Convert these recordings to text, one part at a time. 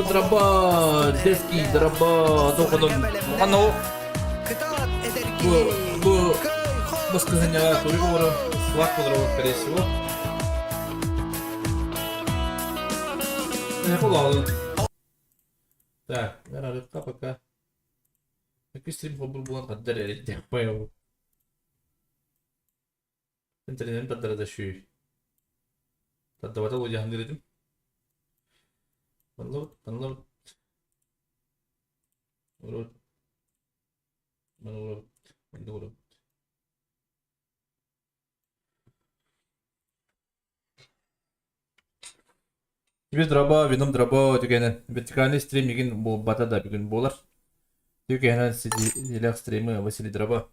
Drop'a, Deski, Drop'a, Toko'nun Mukano. Bu Баскызыня Туригору, Слак Кудрова, скорее всего. Полалу. Так, рарыка пока. Какой стрим был булан каддар деп поял. Интернет каддар да шүй. Каддар ватал уян дирдим. Download. Download. Тебе дроба, вином дроба, дегені вертикальный стрим еген бұл батада бүгін болар. Дегені сиделяқ стримі Василий дроба.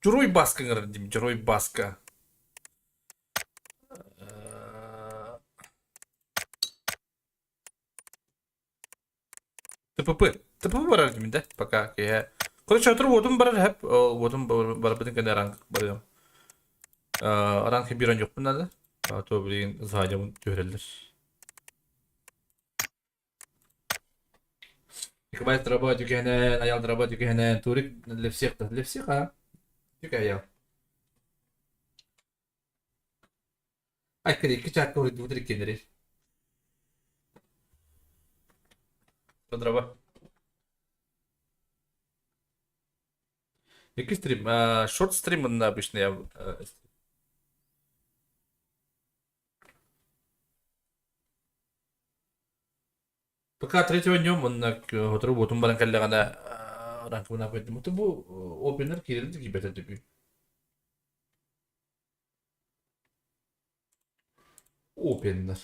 Жұрой басқа ғыр дейм, жұрой басқа. ТПП барар деймін да, пока. Короче, отырып отым барар әп, отым барар бітін кәне ранг барадым. Рангы биран жоқ бұнады. То bilin zaten görülür. Хватит работать, наял работать, турик для всех, а? Тюка я. Ай, крик, чат турик двудрик кенери. Дрова. Який стрим? Шорт стрим обычно я. Пока третьего днем он готов вот он баран каллягана ранку на пойдем. То бу опенер кирилди gibi tabii. Opener.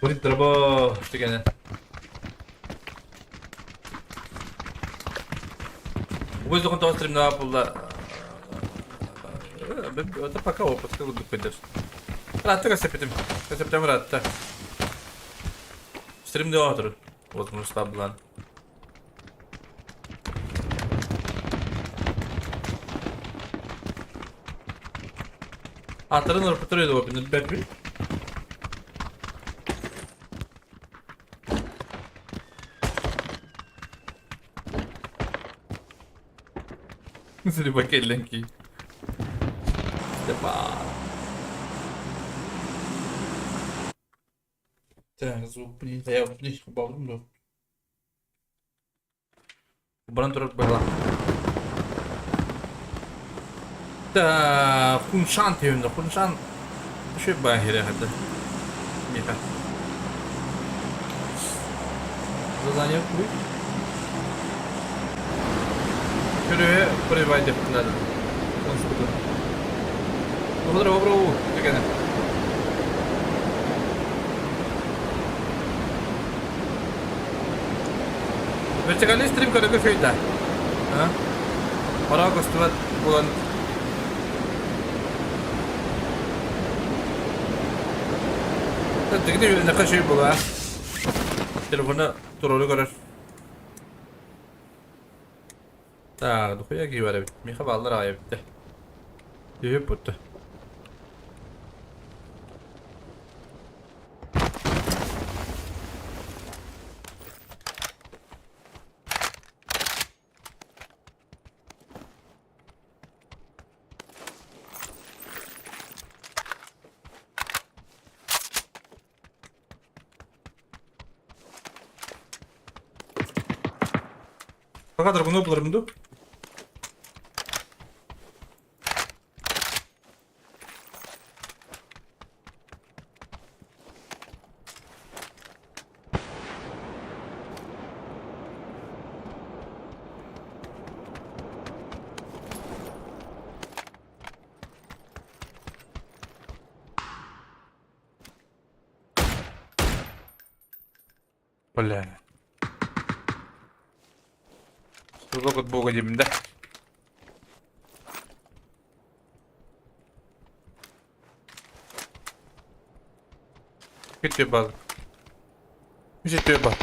우리 들어봐 저기는 воздухом того стрим на было это пока опыт как бы пойдешь рад так септем рад так стрим не отр возможно стаблан тренер потребует опыт бэкби Среди бакелленки. Так, звук, блин, я не убавлю, но... Брандурок была. Да, Хуншан тевінде, Хуншан... Еще бахере хады. Миха. Задание куй. Şuraya private yaptılar. Nasıl bu? Bu kadar bravo. Tekene. Vertikal stream kadar köyde. Ha? Para kostuvat bulan. Tekne ne kadar şey bu ha? Telefona torolu kadar. Так, дохуя гивара. Миха баллар айыпты. Үйіп бұтты. Какадыр бұны бұларымды? Бля. Тут вот бога дебимде. Кетпе базы. Жетпе базы.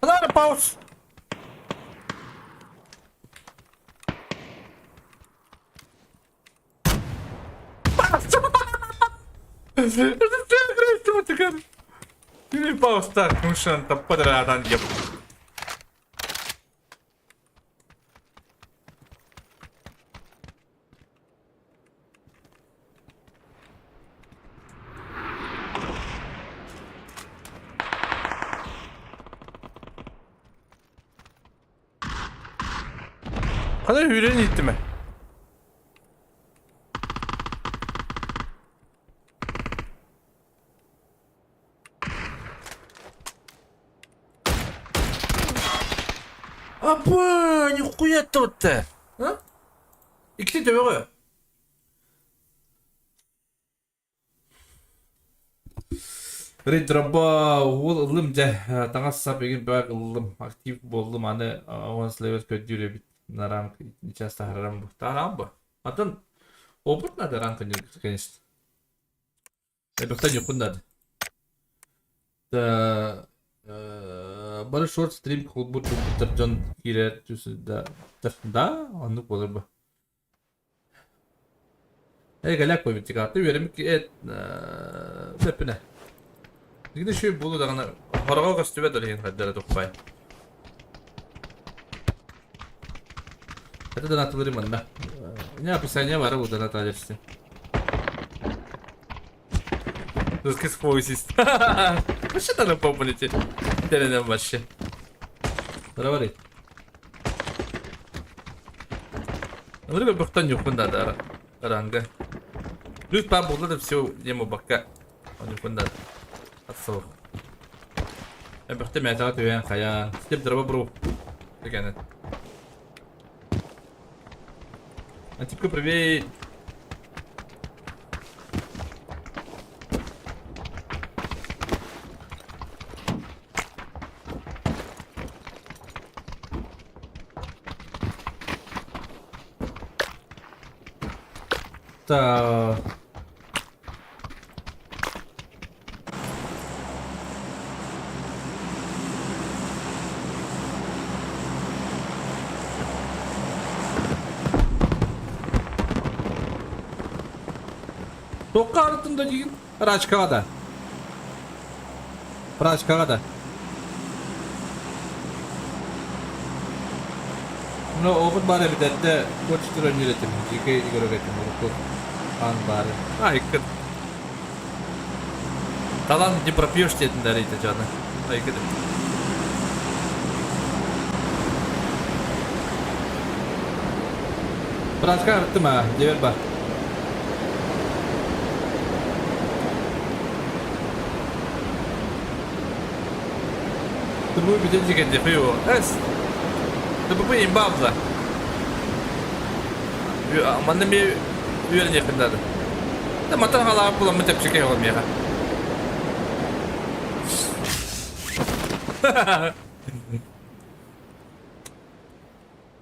Ладно, пауз. Bir pause tak, muszę tam podradan yap. Kadar hüren gitti mi? Apa, нихуя тут-то? А? İkisi de böyle. Редраба ол ылым жа таңассап еген бак ылым актив болдум аны аванс левел көдүрө бит нарам часто харам бу тарам бу атын опыт надо ранка не конечно это не надо да бары шорт стрим колбут жон кире да анну болор бу галяк коюп чыгарды берем бепине Yine şey bulu da ana haraga kastübe de leyin haddere dokpay. Hadi da atılırım bana. Ne yapıyorsun var bu da atırsın. Rızkı spoisist. Başa da ne popülite. Dereden başı. Para var ya. Ama bir baktan yok bunda da aranga. Lütfen burada da все ему bakka. Onu bunda. الصوت بختم اعتقادي وين خيال ستيب ضربه برو كانت انت بكو بريفيت تا Тоққа артында деген рачкаға да. Рачкаға да. Мына опыт бар әбідәтті көтіштір өнелетім. Жеке көрігетім. Ан бары. Айкын. Талант не пропьешь детін дәрейді жаны. Айкыдым. Рачка арттым а, девер бар. Ты будешь видеть, как я фью. Ты бы им бабла. Мана ми уверен я финдады. Да матан хала була мы тепчик я мега.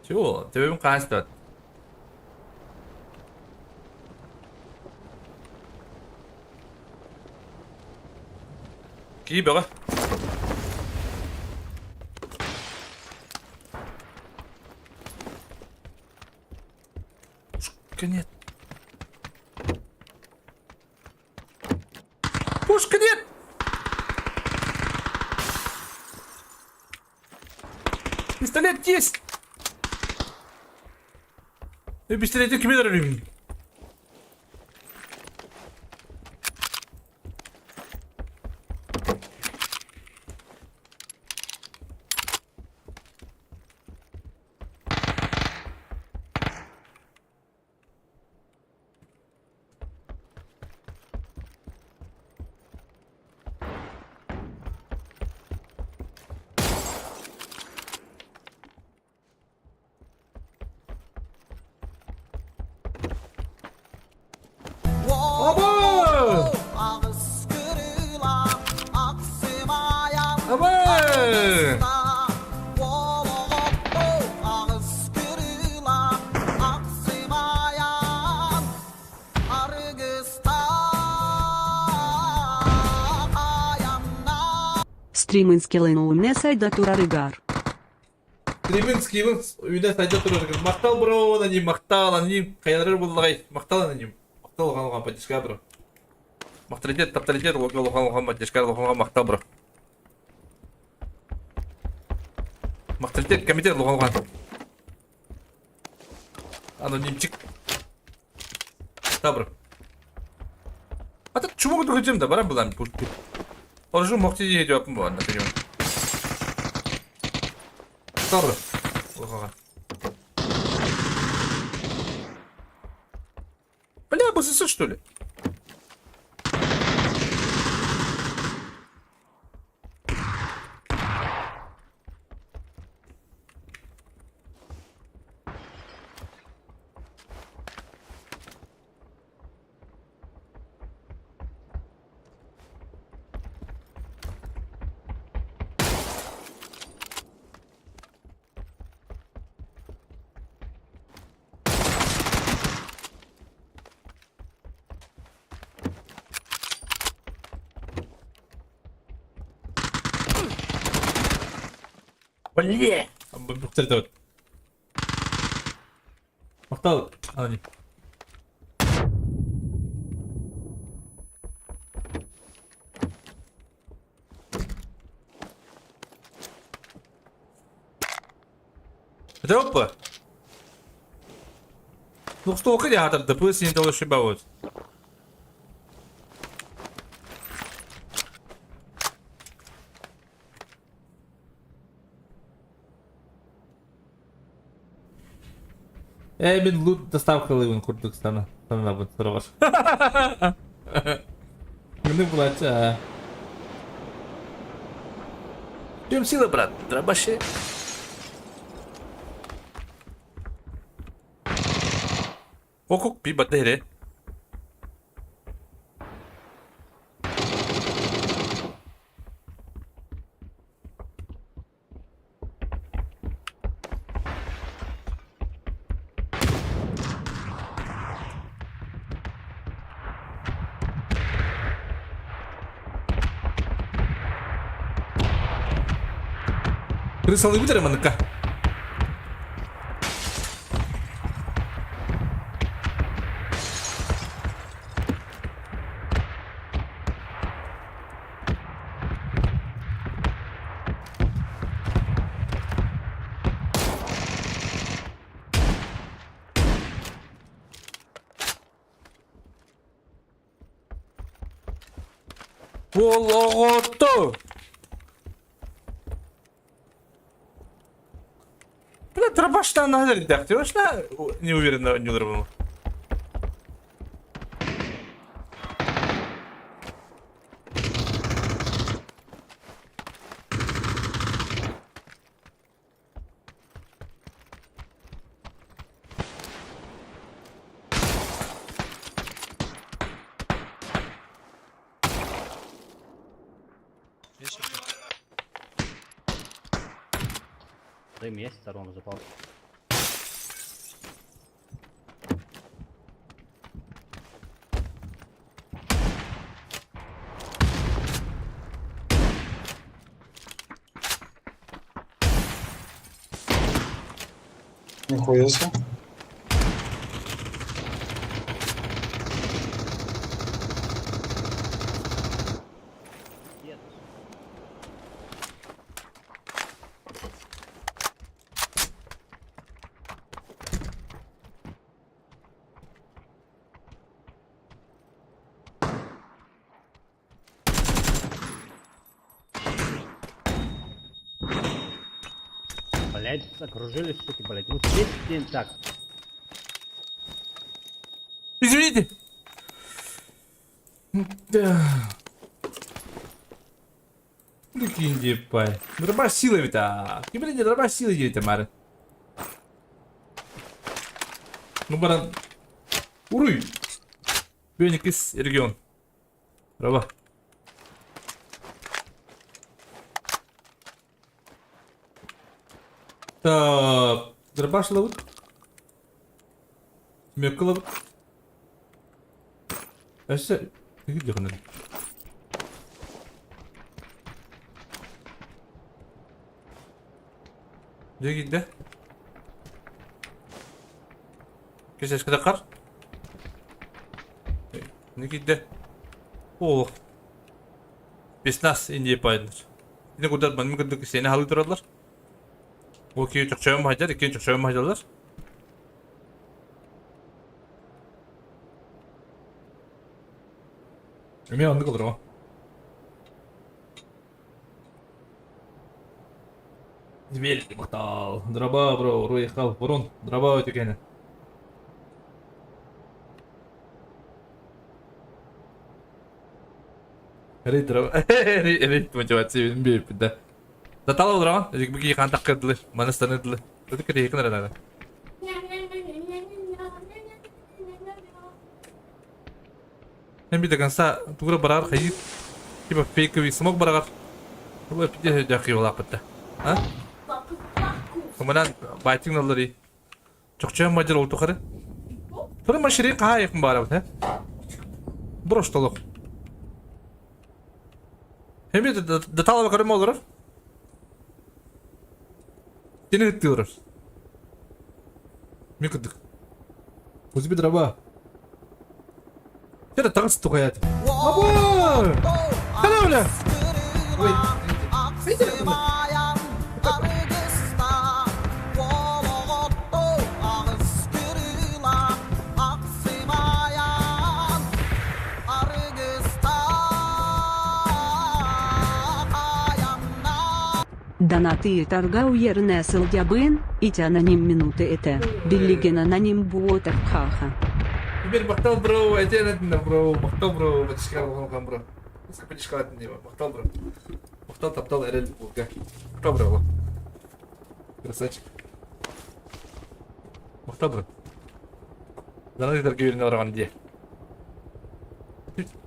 Чего? Тебе им кажется. Ки бага. Нет. Пушка нет. Пистолет есть. Я пистолет кime arıyorum? Streaming skillin sayda turarıgar. Стриминг, скилинг, үйден сайда тұрыр. Мақтал, бро, аноним, мақтал, аноним. Қайдарыр болағай. Мақтал, аноним. Мақтал оған поддержка, бро. Мақталитет, тапталитет, оған поддержка, оған мақтал, бро. Мақталитет, комитет, оған. Анонимчик. Да, бро. А так чумок доходим, да, барам балам. Оржу мохти еде yapım bu anda, понимаю. Добро. Бля, БСС что ли? Бля! Мақтал да. Мақтал, аноним. Это опа! Ну что, хотя там допустим, не то ошибаюсь. Мен лут доставкалыймын Кыргызстана. Санына вот сұрағаш. Мені бұлача. Жем силы, брат. Драбаши. Окук би батере. Крысалы выдерем, манка. Вологоду! Бля, дробаш-то надо редактировать, не уверенно не ударил. Дым есть, второму запал. Нихуя себе. Нет. Блять, окружили, суки, блять. Ну здесь день так. Извините. Да. Прикиньте, пай. Дробаш силы ведь, а. Блин, дробаш силы едет, Мара. Ну, баран. Уруй. Бёник из регион. Раба. Так. Дробаш ловут. Мёк ловут. А что? Где он? Ne gitti? Keşke kadar kar. Ne gitti? Oh. Besnas ince paylanır. Yine kadar benim kadar seni halı durarlar. O ki çok çabuk hacar, ikinci çok çabuk hacarlar. Emin anlık olur ama. Змель, мотал. Дроба, бро, уехал. Ворон, дроба өтекені. Рейд дроба. Рейд мотивация benim bir de. Zatal olur ama. Dedik bir kan takırdılar. Manastanırdılar. Dedik ki yakın arada. Hem bir de kansa tuğra barar hayır. Kiba fake bir smoke barar. Bu bir de dakika olak bitti. Ha? Kemudian biting nolları. Çok çabuk macer oldu karı. Sonra maşırı kaha yakın bari ha. Broş toluk. Hem bir de detaylı bakarım olur. Seni hıttıyoruz. Mi kıddık? Kuzi bir draba. Ya da takas tuka hayatım. Abo! Hala öyle. Oy. Донаты и торга уерне сылдябын, и аноним минуты это. Биллиген аноним буотер хаха. Теперь махтал, бро, отдельно, бро, махтал, бро, батишкал, волкам, бро. Батишкал, не махтал, бро. Махтал, топтал, эрель, булка. Махтал, бро. Красавчик. Махтал, бро. Донаты торги верне ораман диye.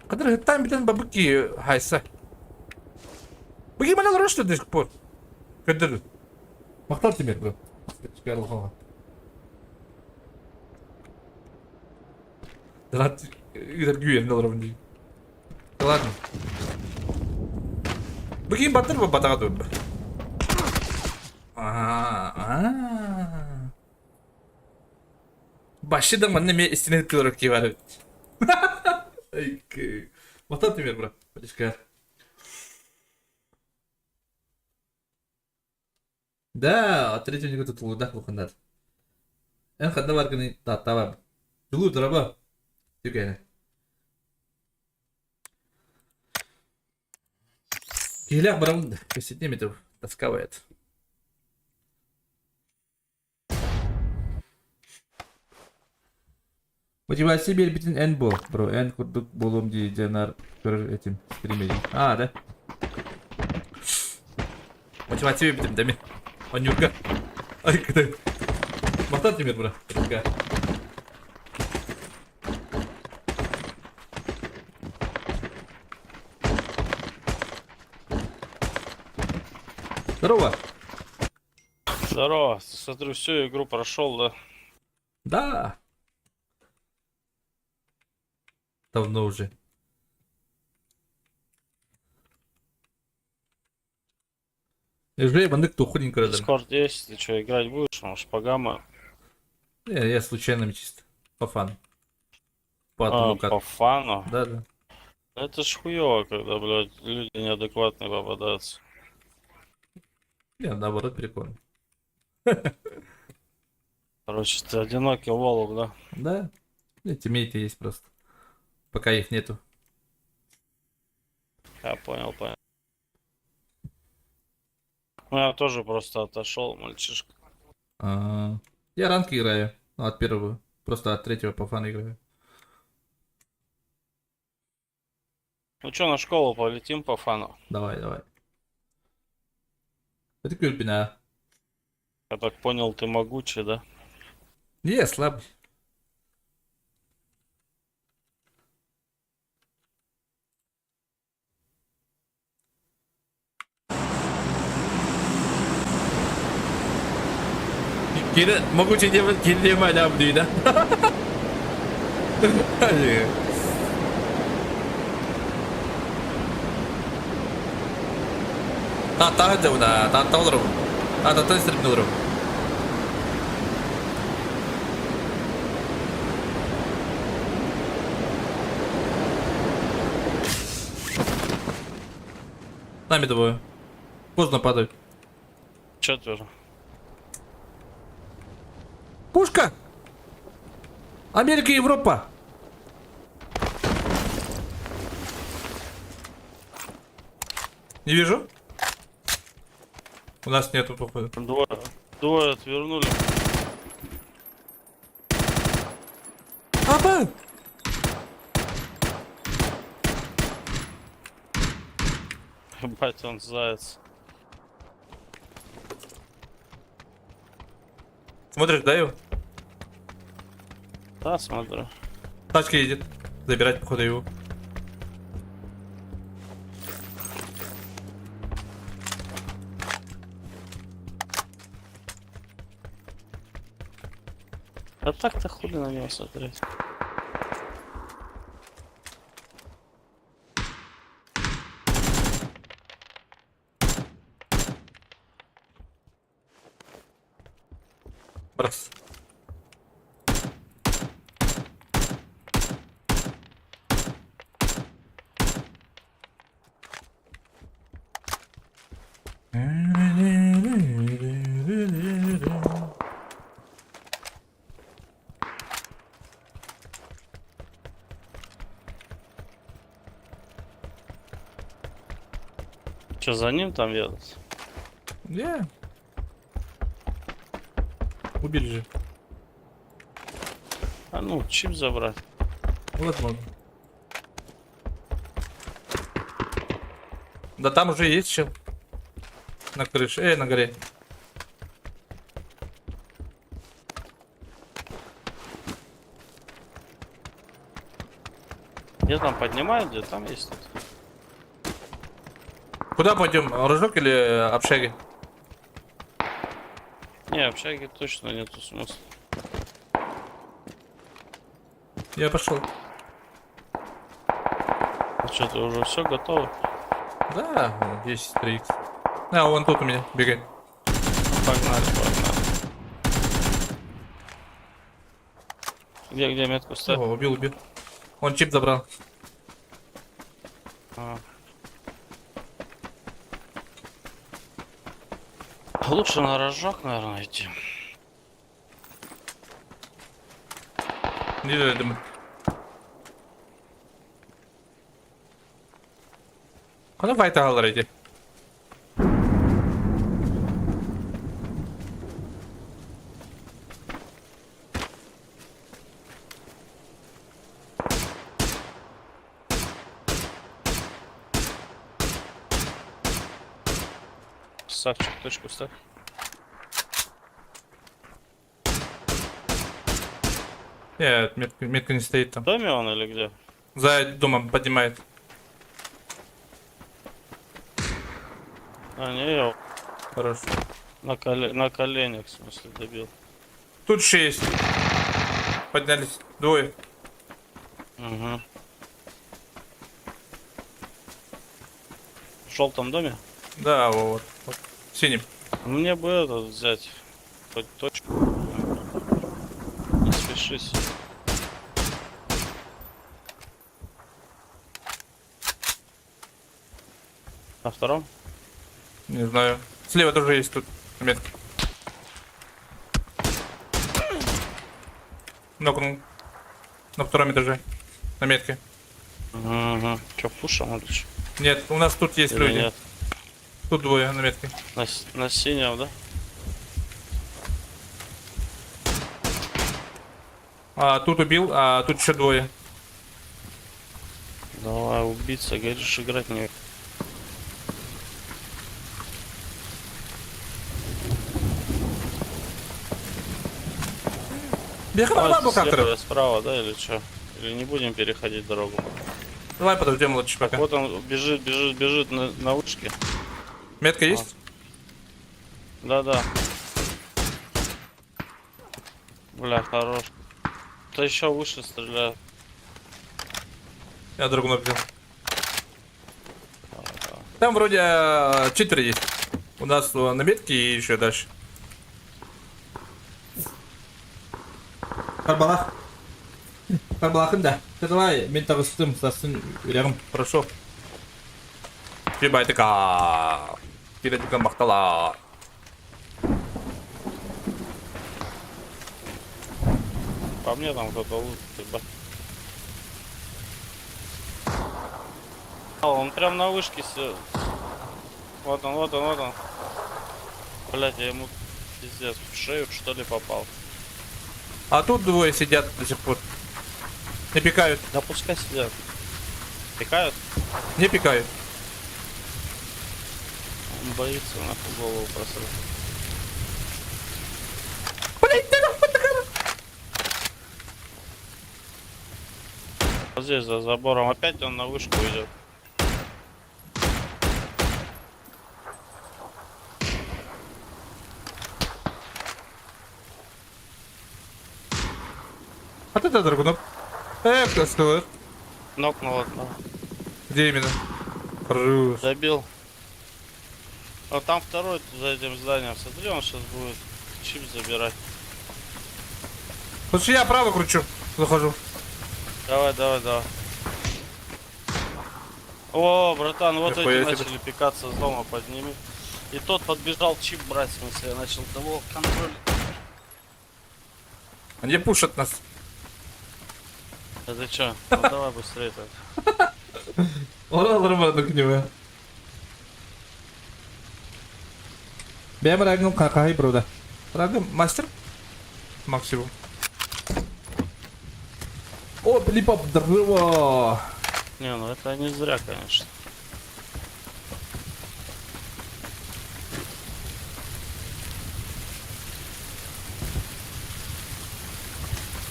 Kadar hıttan bir tane babuk ki haysa. Bu gibi bana uğraştı dedik bu. Kötüdür. Махтал теперь, bro. Çıkarıl falan. Donat торги верне ораман diye. Ладно. Bu gibi batır mı batağa dön. Başladım anne üstüne hıttılarak ki var. Махтал теперь, bro. Батишка. Да, от третьего не тут лудах выходит. En kadar var ki tamam. Dulu draba. Tükene. Гелях барам 10 метров таскивает. Мотивация бельбитин N bu bro. N kurduk bolum diye canar görür etim stream'e. Aa da. Мотивация бельбитин değil mi? Анюрка. Ay kadar. Махтал теперь, bro. Батишка. Здорово. Здорово, смотрю, всю игру прошел, да? Да. Давно уже. Уже бандык то худенько радар. Дискорд есть, ты что, играть будешь? Может, по гамма? Не, я случайно чисто. По фану. По А, одному как. по фану? Да, да. Это ж хуёво, когда, блядь, люди неадекватные попадаются. Не, наоборот, прикольно. Короче, ты одинокий волок, да? Да. Ну, тиммейты есть просто. Пока их нету. Я понял, понял. Ну, я тоже просто отошел, мальчишка. Я ранки играю. Ну, от первого. Просто от третьего по фану играю. Ну что, на школу полетим по фану? Давай, давай. Это кульпина. Я так понял, ты могучий, да? Не, я слабый. Kira могучий демон килема лябдуй, да? Та жауна, та олору. А, да, той стрибнув руку. Нами двое. Поздно падают. Четверо. Пушка! Америка и Европа! Не вижу. У нас нету, походу. Двое отвернули. Апа! Ебать, он заяц. Смотришь, да его? Да, смотрю. Тачка едет. Забирать, походу, его. А так-то хули на него смотреть. Брас. Че, за ним там едут? Не. Убили же. А ну, чип забрать. Возможно. Да там уже есть чел. На крыше. На горе. Где там поднимают, где там есть тут? Куда пойдем? Рожок или общаги? Не, общаги точно нету смысла. Я пошел. А что, ты уже все готово? Да, 10 3х. А, вон тут у меня бегает. Погнали, погнали. Где метку ставь? О, убил. Он чип забрал. А. Лучше на рожок, наверное, идти. Не думаю. Куда файта алар иди? Савчик, точку ставь. Нет, метка не стоит там. В доме он или где? За домом поднимает. А, не, я Хорош. на коленях, в смысле, добил. Тут 6. Поднялись. Двое. Угу. В желтом доме? Да, вот. Синим. Мне бы этот взять. Хоть точку. Не спешись. На втором? Не знаю. Слева тоже есть тут метка. Нокнул. На втором этаже. На метке. Угу. Че, пушим или что? Нет, у нас тут есть Или люди. нет? Тут двое на метке. На синем, да? А тут убил, а тут еще двое. Давай, убийца, говоришь, играть не... Бега на бабу слева, кактера. справа, да, или что? Или не будем переходить дорогу? Давай подождем лучше пока. Вот он бежит на вышке. Метка есть? Да. Бля, хорош. То еще выше стреляет. Я другу набил. Там вроде 4 есть. У нас наметки и еще дальше. Карбалах. Карбалахын да. Давай, мен тағыстым, сасын үйрегім. Хорошо. Прибайтыка. Передіка мақтала. По мне там кто-то лут, ебать. Он прям на вышке сел. Вот он, вот он, вот он. Блять, я ему пиздец в шею что ли попал. А тут двое сидят до сих пор. Не пикают. Да пускай сидят. Пикают? Не пикают. Он боится нахуй голову просрать. Вот здесь за забором опять он на вышку идет. А ты да, Драгунов? Кто стоит? Нокнул одного. Где именно? Хорош. Забил. А там второй за этим зданием. Смотри, он сейчас будет чип забирать. Слушай, я право кручу. Захожу. Давай, давай, давай. О, братан, вот Нихуя эти себе. начали пикаться с дома, подними. И тот подбежал чип брать, в смысле, я начал того контроль. Они пушат нас. А ты чё? Ну давай быстрее так. Orada alırım gibi. Ben bırakım kakayı burada. Bırakım master. Максимум. О, липоп дрова. Не, ну это не зря, конечно.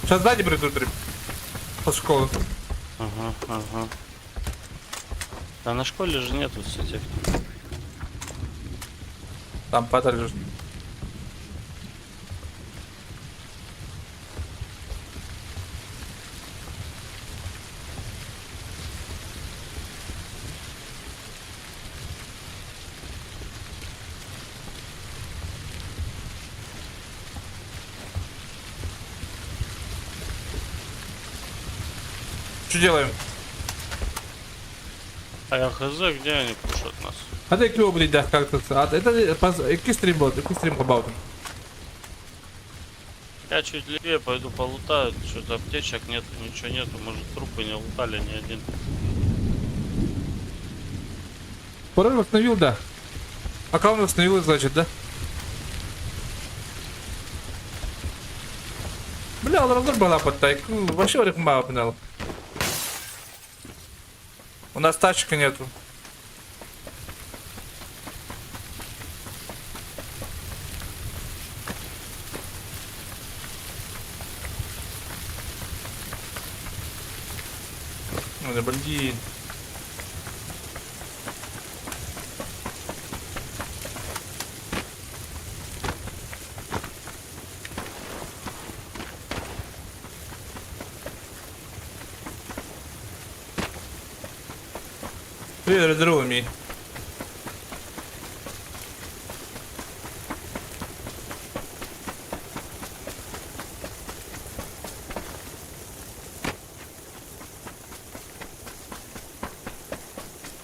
Сейчас сзади придут по школы. Ага, ага. Да на школе же нету все техники. Там патер лежит. Что делаем? А я хз, где они пушат нас? А ты клево, блядь, да, как-то. А это экстрим побалтом. Я чуть левее пойду полутаю, что-то аптечек нет, ничего нету, может трупы не лутали ни один. Пароль восстановил, да. Аккаунт восстановил, значит, да? Бля, он разор была под тайку. Вообще орик мало пинал. У нас тачка нету. Ну да блин. Привет, здоровыми.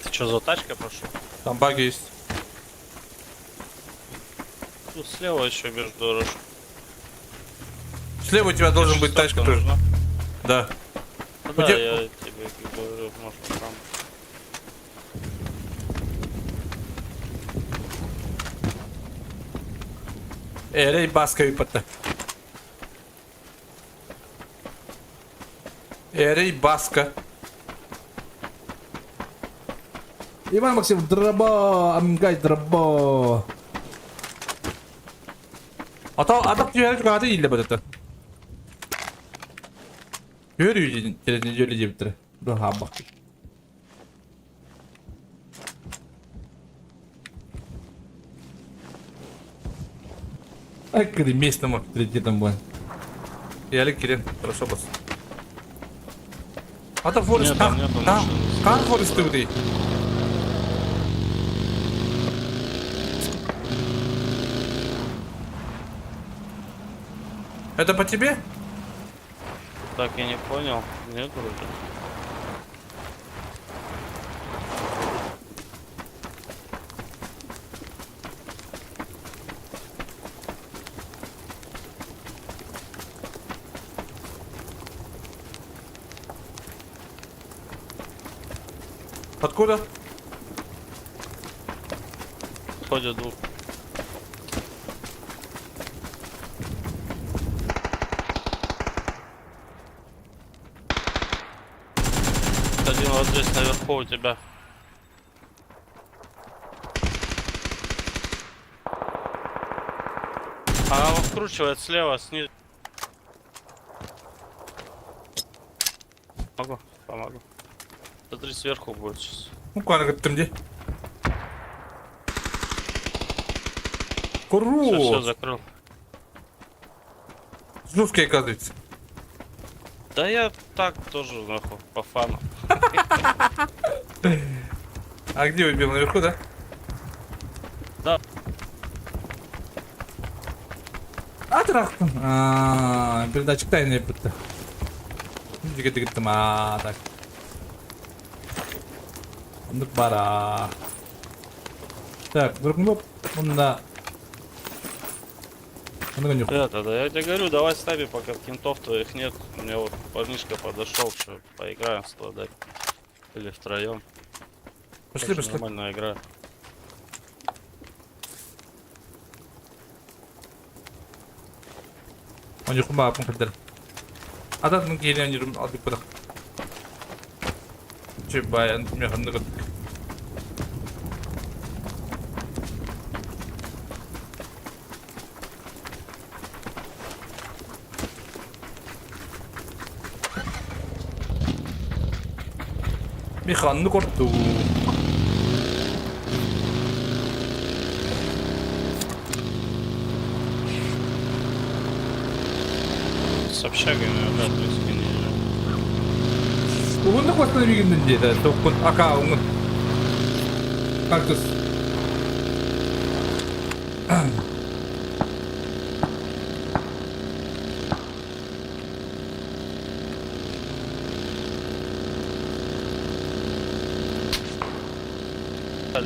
Ты что, за тачкой пошел? Там баги есть. Тут слева еще между дорожек. Слева у тебя должен быть тачка тоже. Нужна? Да. Ну У да, тебя- я тебе говорю, может там. Эй, баска выпадта. Эй, баска. Иван Максим, дроба, амгай дроба. Атак жіберіп шығады елі бұдыты. Гөр үйден теледен жөлі деп тұр. Бұл хаббақ. Ай, кіді место мақ третий там бұл. Елі керен, хорошо бас. Ата Форест, Нет, там нету машин. қан Форест өйдей. Это по тебе? Так, я не понял. Нет, вроде. Откуда? Ходят двух. Один вот здесь наверху у тебя. Она его вкручивает слева, снизу. Помогу. Смотри, сверху будет сейчас. Ну-ка, где? Все Круто! закрыл. Жесткий, оказывается. Да я так тоже, нахуй, по фану. А где убил? Наверху, да? Да. А, трахтан. Передатчик тайный будто. Дигит там, так. Ну, пора. Так, вдруг да. Это, да, я тебе говорю, давай с нами, пока кентов твоих нет. У меня вот парнишка подошел, что поиграем с тобой. Или втроем. Пошли. Нормальная игра. Он не хуба, пунктер. А так мы гелионируем, алdık bırak. Bayağı mekanik. Mekanik korktu. С общагами, да, в принципе, не... Bugün de koşmadı bir gündün diye de. Tokun, aka, ungun. Kaktüs.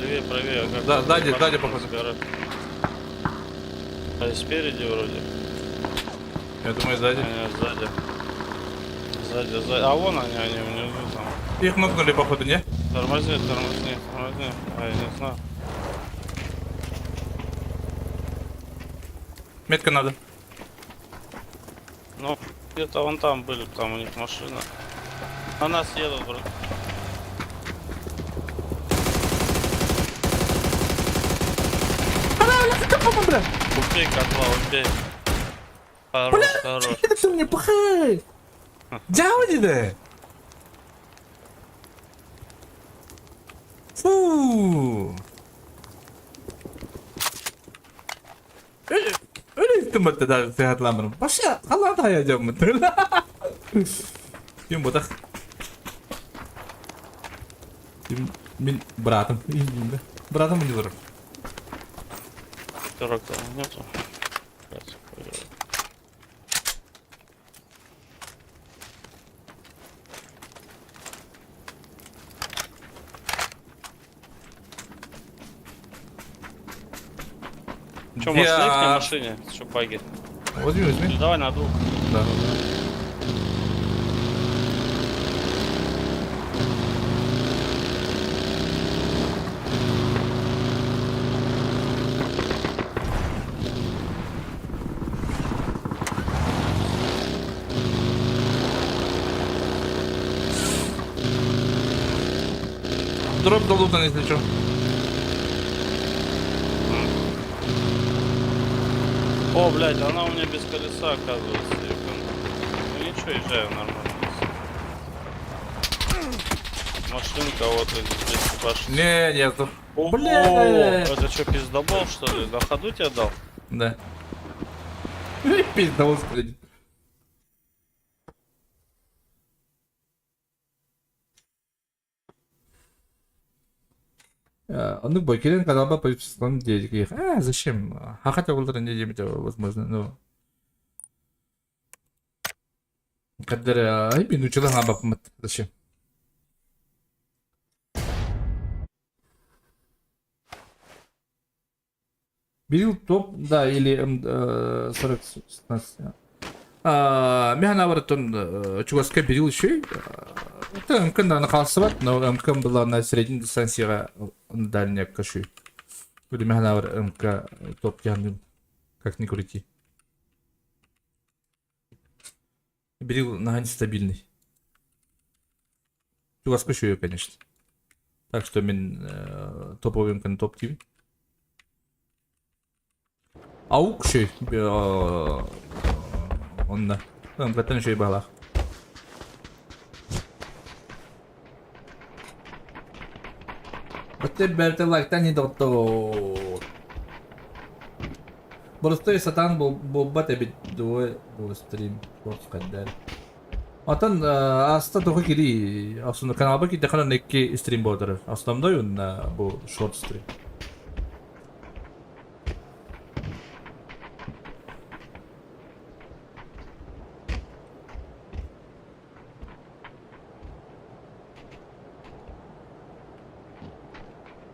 Левее, правее, как Да, сзади, походу. А и спереди вроде. Я думаю, сзади. Сзади. А вон они внизу там. Их нокнули, походу, не? Тормозни. А, я не знаю. Метка надо. Ну, где-то вон там были, там у них машина. На нас едут, вроде. Убей котла, убей. Хорош. Это все мне пахай. Джауди да. Фу. Öyle istemedi daha seyahatlanırım. Başka Allah da hayacağım mı? Yumurtak. Min bıraktım. Bıraktım bunu zor. Дорог там нету. Блядь, Че, может, на их машине? Че, баги? Возьми. Давай на двух. Да. Дроп долутан, если что. О, блядь, она у меня без колеса, оказывается. Ну ничего, езжаю нормально. Машинка вот здесь башня. Не, нету. О, Блядь. это что, пиздобол, что ли? На ходу тебе дал? Да. Пизда, господи. Он Бакирин канал по числам денег. Зачем? А хотя бы не возможно, но Kader ay binuculan nga ba pamat siya. Бил топ, да, или 40-16. Мен авартон чугаска бирил еще. Это мкн на халсват, но мкн была на средней дистанции дальняя кашу. Или мен авар МК топ яны, как ни крути. Бирил на стабильный. Чугаска еще, конечно. Так что мен топовый мкн топ тим. Аук şey onda. Hakikaten şey bağlar. Бәтте бәрте лайктан не доктор. Просто сатан бұл бәте бит дуы бұл стрим спорт каддар. Atan aslında doğru giri aslında kanalda ki dekana nekki stream border. Aslında yun bu short stream.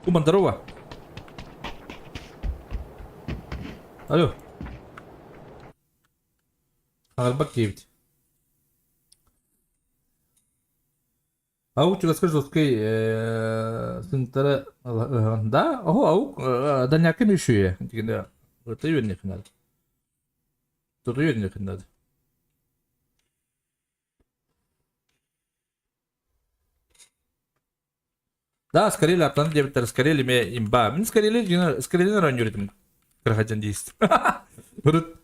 Куман, здорово. Алло. Арбак 9. Аук чугаска жесткий сынтары да? Ого, аук дальняк кем еще дегенде это верник надо. Тут верник надо. Да, скорее атлант дебиттер, скорее ме имба. Мен скорее ран юридим. Кырхаджан дейст. Бурут.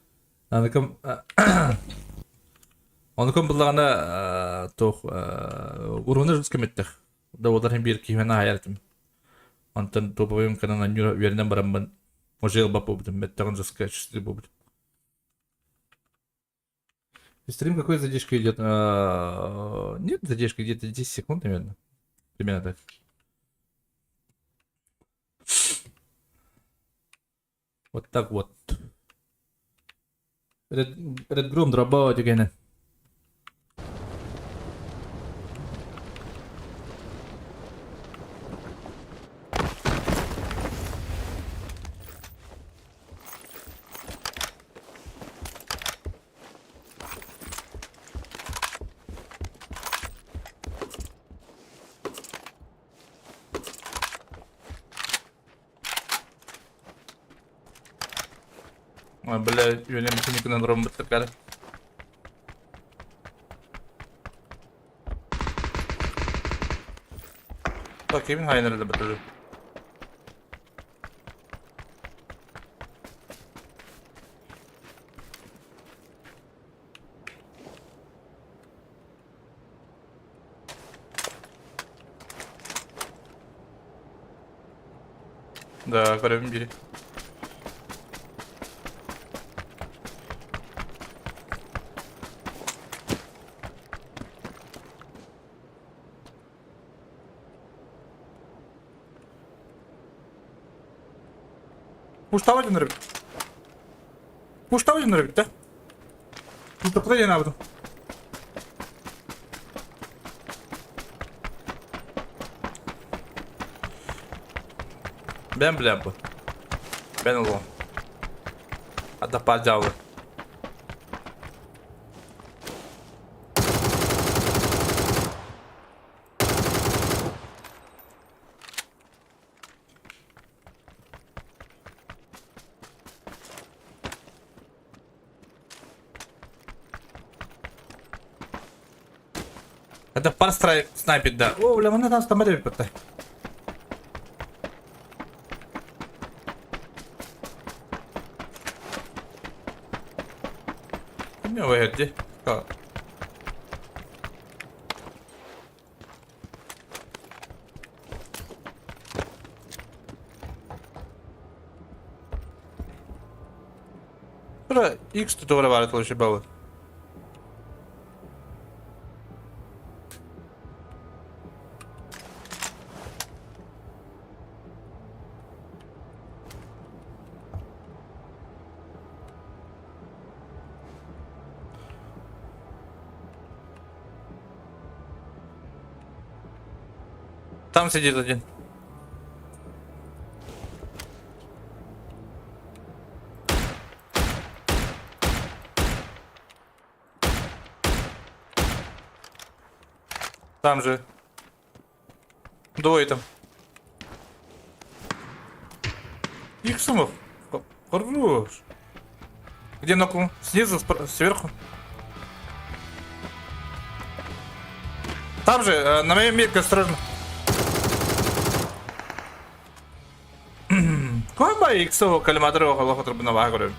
Аныкам Онукам буллагана тох уруна жус кеметтер. Да олар бир кимена хаяртым. Антон топовым канана нюра вернен барамбан. Можел бапу бдым меттаган жуска чисти бубд. Стрим какой задержка идет? Нет задержки, где-то 10 секунд, наверное. Примерно так. Вот так вот. Red Groom дробава дегене. Бля, юнем синик на дром быстро. Так, kimin hainleri bitirdi? Да, görevim biri. Пуштава жөнөр бит. Пуштава жөнөр бит да. Пуштапта жана бит. Ben bilem bu. Ben oğlum. Hatta pacavı. Это пар снайпит, да. О, бля, мене там стамарі питає. Ne verdi? Ha. Bura X tutorial var arkadaşlar baba. Там сидит один. Там же. Двое там. Иксумов. Хорош. Где нокнул? Снизу, сверху. Там же, на моем миге, осторожно. Кого иксу калимадры около которого на вагоре?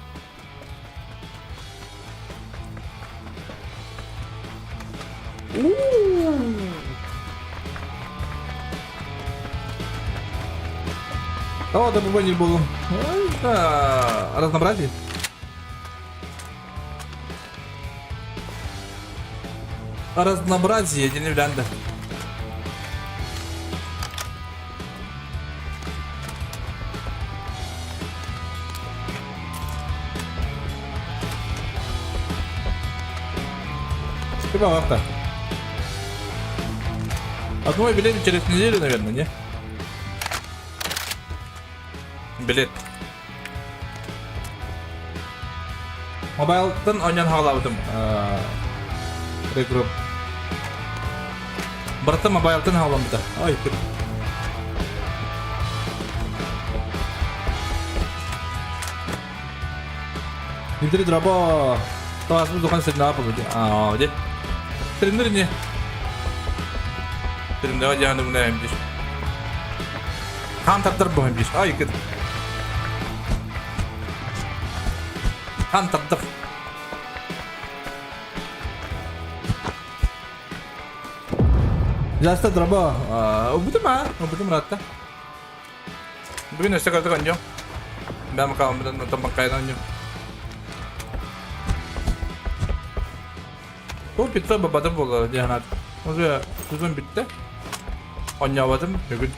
О, да бы не было. Разнообразие. Разнообразие, не Вляндер. Спасибо, одно билет через неделю, наверное, не? Билет. Мобайлтан ойнан хагалабытым. Регруп. Барта мобайлтан хагаламыта. Ай, күр. Нидри драба. Тавасыз докан сетна апы. Де. Тримдер не. Тримдер жаным не эмдиш. Хан тартар бу эмдиш. Ай, күр. Хан тартар. Жаста драба. Убудum рата. Bugün işte kadar kanıyor. Ben bakalım bir de tam bakayım kanıyor. Bu bitti babadım oldu yani. O yüzden uzun bitti. Oynayamadım bugün.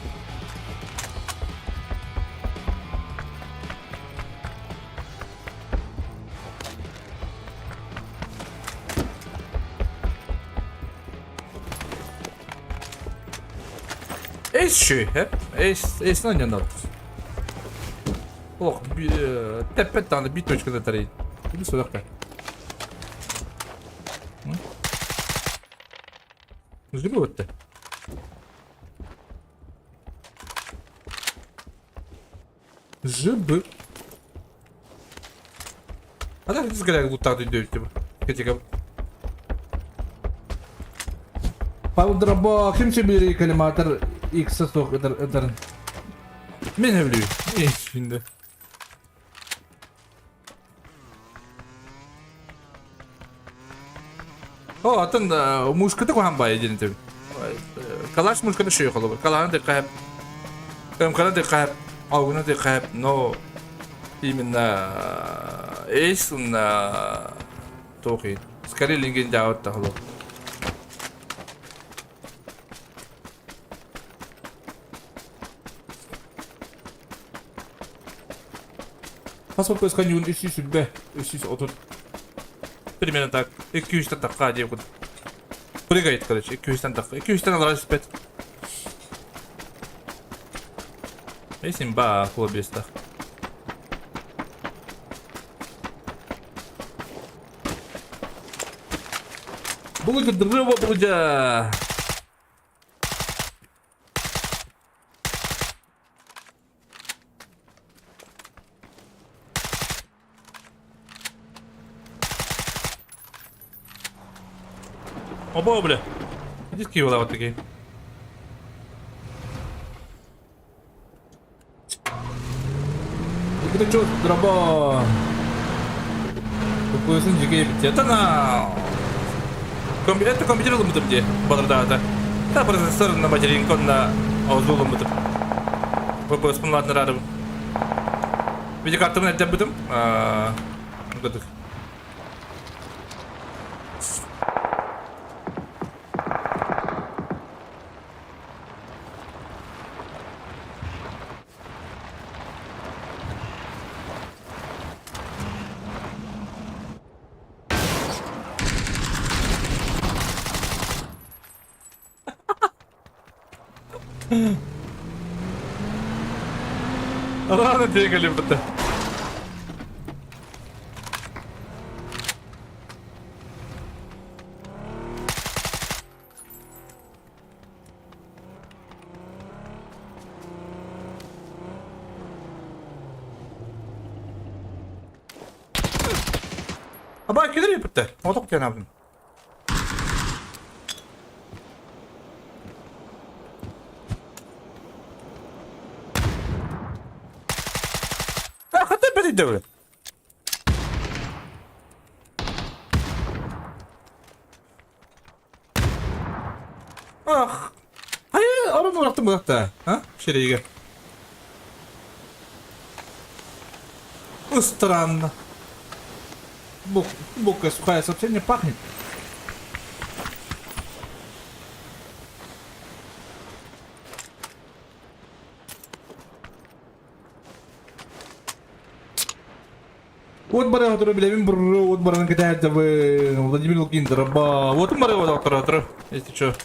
Ace şu hep. Ace'nin oynayanlar. Oh, tepe tane bir точка тарayın. Bir sorak be. Жди вот ты. Жибы. А да, взгляд лутак дойдет тебе. Хотя Паудрабо, kim çebiri kelimatlar X'e sok ederin. Ben evliyim. İyi şimdi. O atın muşkada kohan bayi dinin tabi. Kalaş muşkada şey yok olur. Kalağına da kayıp. Kalağına da kayıp. Ağına da kayıp. No. Именно Ace на Тохи. Скорее легенда от того. Паспорт поисканию 300 Б, 330. Примерно так. 200 такая девка. Прыгает, короче, 200 такая. 200 на 25. Если ба хлопец-то. Благодарю, Брудя! Оба, бля. Иди с Киева вот такие. Это что, дроба? Какой сын дикий это на. Это компьютер ломит где? Бадрата. Да, процессор на материнку на аузу ломит. Вы бы вспомнили на раду. Видеокарту на это будем? Готов. Ладно, двигали будто. Абай келер бітті. Отық кен абын. Хатта бәді дәуі. Ах. Hayır, arını bıraktım bıraktı. Ha? Şuraya. Странно. Булка сухая совсем не пахнет. Вот баре который блин бро, вот баре кидает в Владимир Лукин дроба. Вот он баре вот оператор, если что.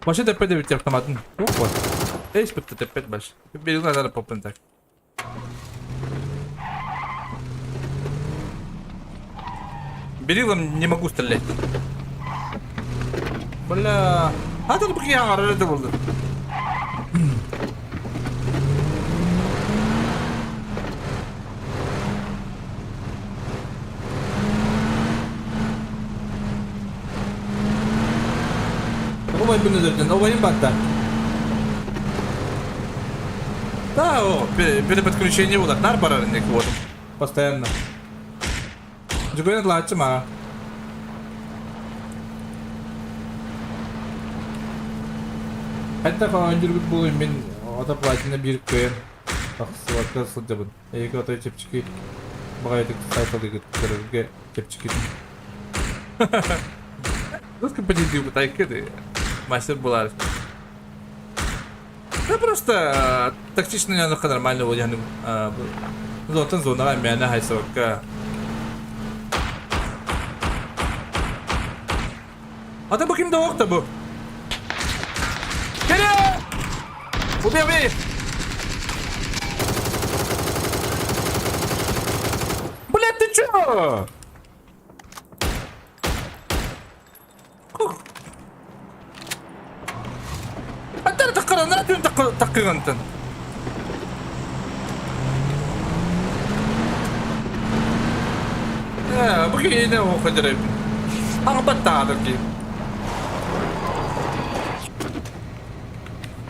Başa tepede bir yaptım. Yok var. Hiç bitti tepede baş. Bir yıldan sonra popun tak. Берилом не могу стрелять. Бля. А тут я арады булды. Ой, блин, новый имбата. Да, о, переподключение вот нар барарник вот. Постоянно. Juga telah cuma. Hatta falan yürüyüp bulayım ben ata platine bir koyun. Bak sıvakta sıcabın. Ege atayı çepçiki. Bakaydık sayfalı gittirirge çepçiki. Terus компетенции пытайки ты мастер булар. Да просто тактично немного нормально вот я золотан зона меня хайсовка. Hadi bakayım da ok da bu. Geliyor. Убей. Блядь, ты чё? Антен таккара, наратын таккыгантын. Bugün yine okudurayım. Arbattadır ki.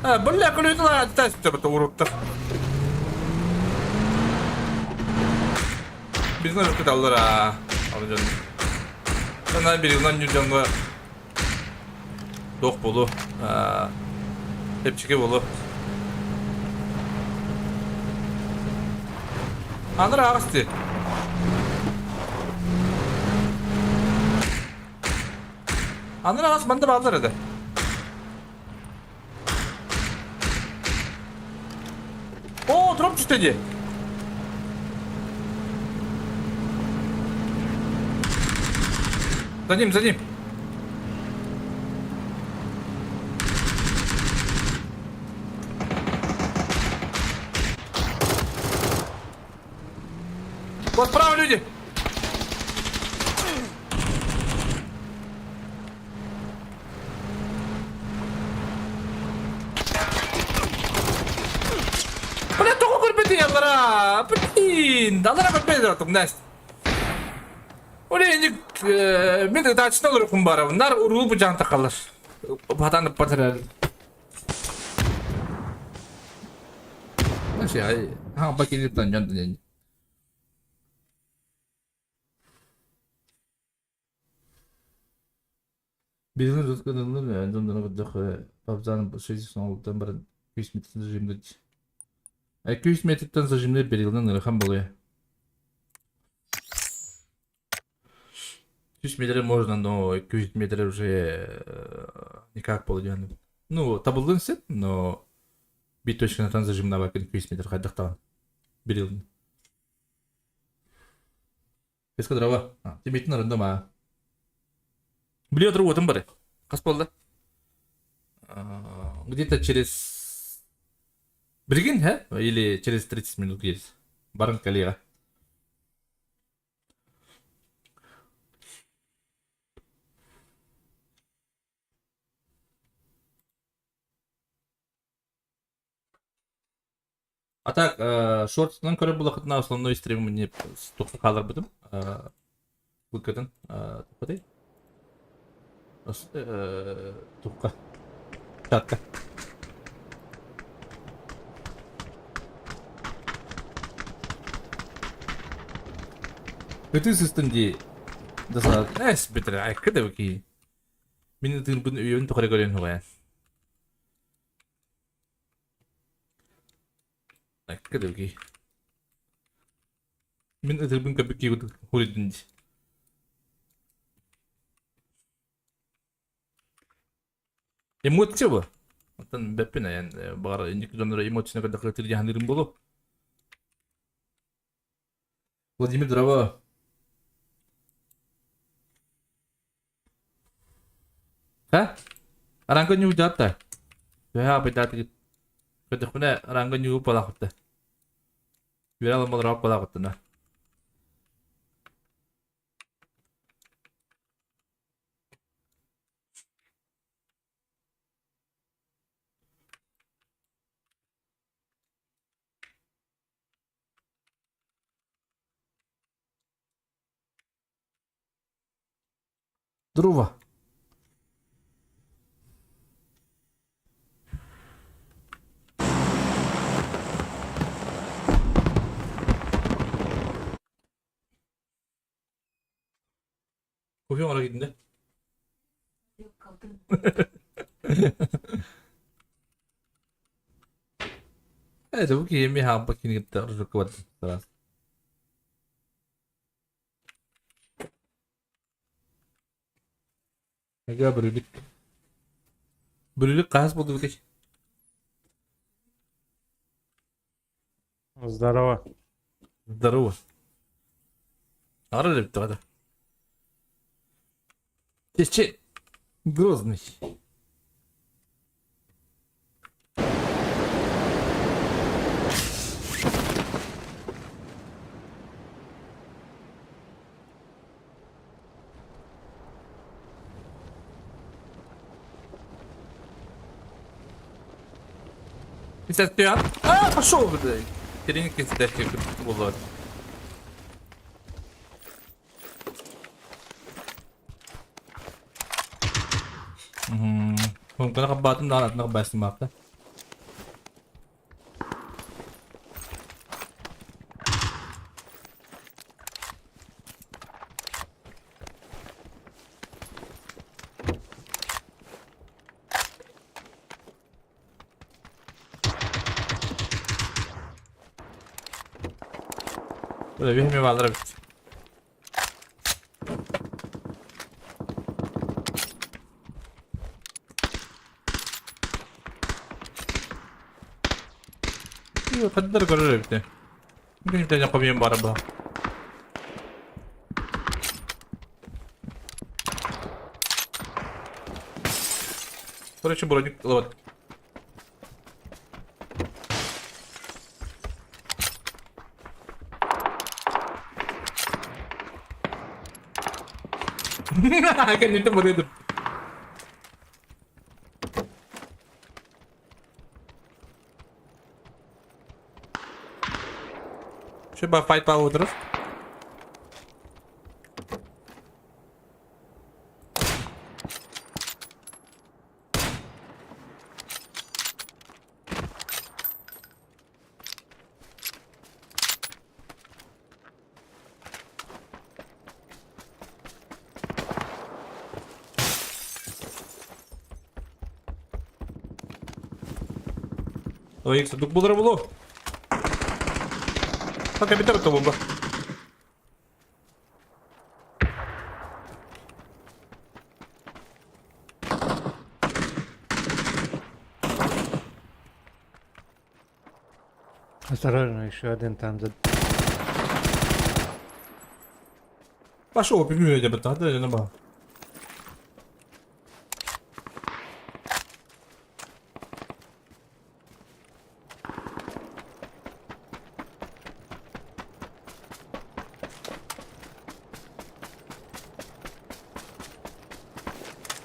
Бля, коли это тест тебе урокта. Бизнес кыталлара. Алжан. Sana bir yıldan yüzden dok bolu. Hep çıkı bolu. Anır ağastı. Anır ağast bende bağlar hadi. О, дроп читади. За ним. Вот справа люди. Блин, да ладно, победа там, Настя. Оле, мен де дачный урукум бар. Нар уруу бу жанта калыр. Батанып батырар. Наши ай, бакилиптан жантын. Бизнес раскладывали, жондан кыдык пабзанын 6-6 бар 200 метр зажимде. 200 метрден зажимде bir yıldan ырыхан болуя. 200 метр можно, но 200 метров уже никак получается. Ну, табылдың сен, но бит точка на зажимна бакын 200 метр қайдақтаған. Bir yılın. Без дрова. Темейтін арында ма. Біле отырып отым бары. Қас болды? Где-то через... Білген, а? Или через 30 минут есть. Барын коллега. А так, шортынан көріп бұл ақытына основной стримі не тоқса қалар бұдым. Бұлкадан. Тұққадай? Тұққа. Чатқа. Өтіз үстінде даса, әс бітірі, айқыды өкей. Менің тұғын бұдың өйін тұқыры көрен ұғаян. Айқыды өкей. Мен өтірбін көпікке көрдіңді. Эмоция bu. Atan bepine yani bağır indiki donlara emosyona kadar kırtır yahanırım bolu. Vladimir Drava. Ha? Arangka nyu jata. Ya apa jata? Ketik mana arangka nyu pala kota. Viral mal rap pala kota na. Друва. Кофе ала кетінде. Это bu kiyimi ham bakini gitti rıkıvat. Ага, брюлик. Брюлик қағаз болды өкеш. Здорово. Здорово. Ара деп тұрады. Тесче. Грозный. Сейчас ты, пошел бы, да. Тереньки задачи было. Kung nakabatong na nakabas ni map. Böyle bir mi vardır bit. Yok kadar görür bitti. Bugün bir tane yapayım bari bu. Короче, броник ловит. Ganito maganda. Trzeba fight pa outros. Ой, isso do Budra Bulu. Só que bitar tua bomba. Осторожно, еще один там за... Пошел, пивную я бы тогда, я нема.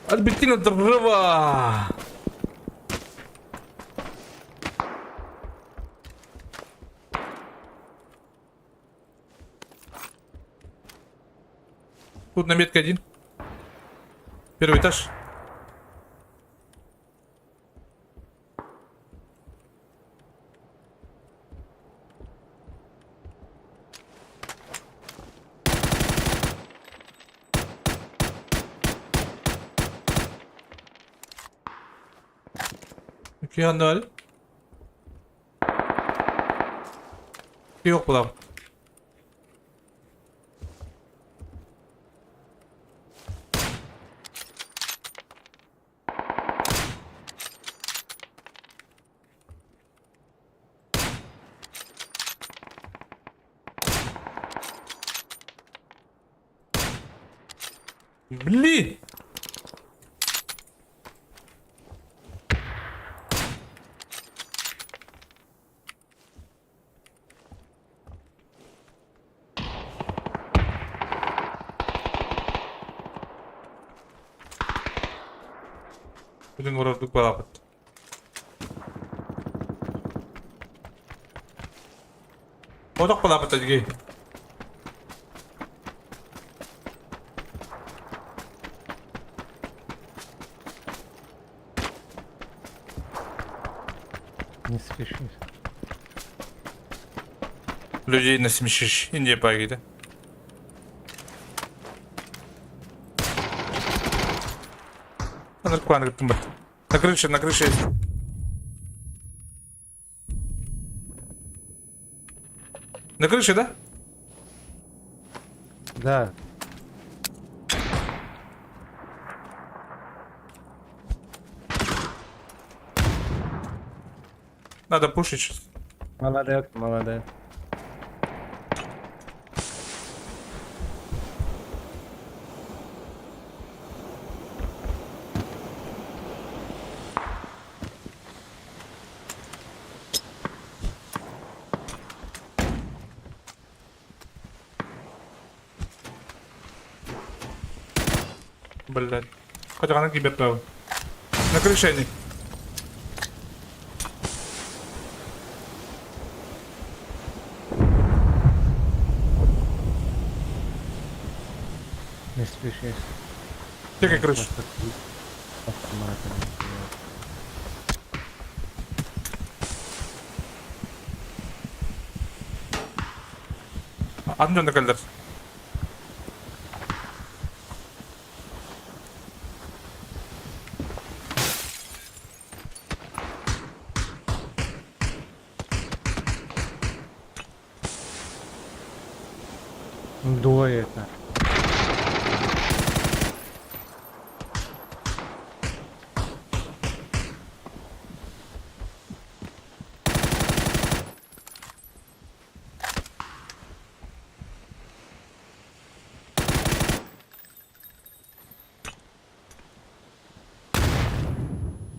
Альбертина дрова! Тут на метке один. Первый этаж. İki yanda var. Yok bu lan. Блин! Будем воровать балапат. Оток балапат әдге. Не спешись. Людей насмешишь. Индия пагида. На крыше есть. На крыше, да? Да. Надо пушить сейчас. Молодец, молодец. Блядь. Хотя она тебе право. На крыше они. Не спешись. Тихо крыша. Автоматом. Атын жөнді кәлдір. Двое это.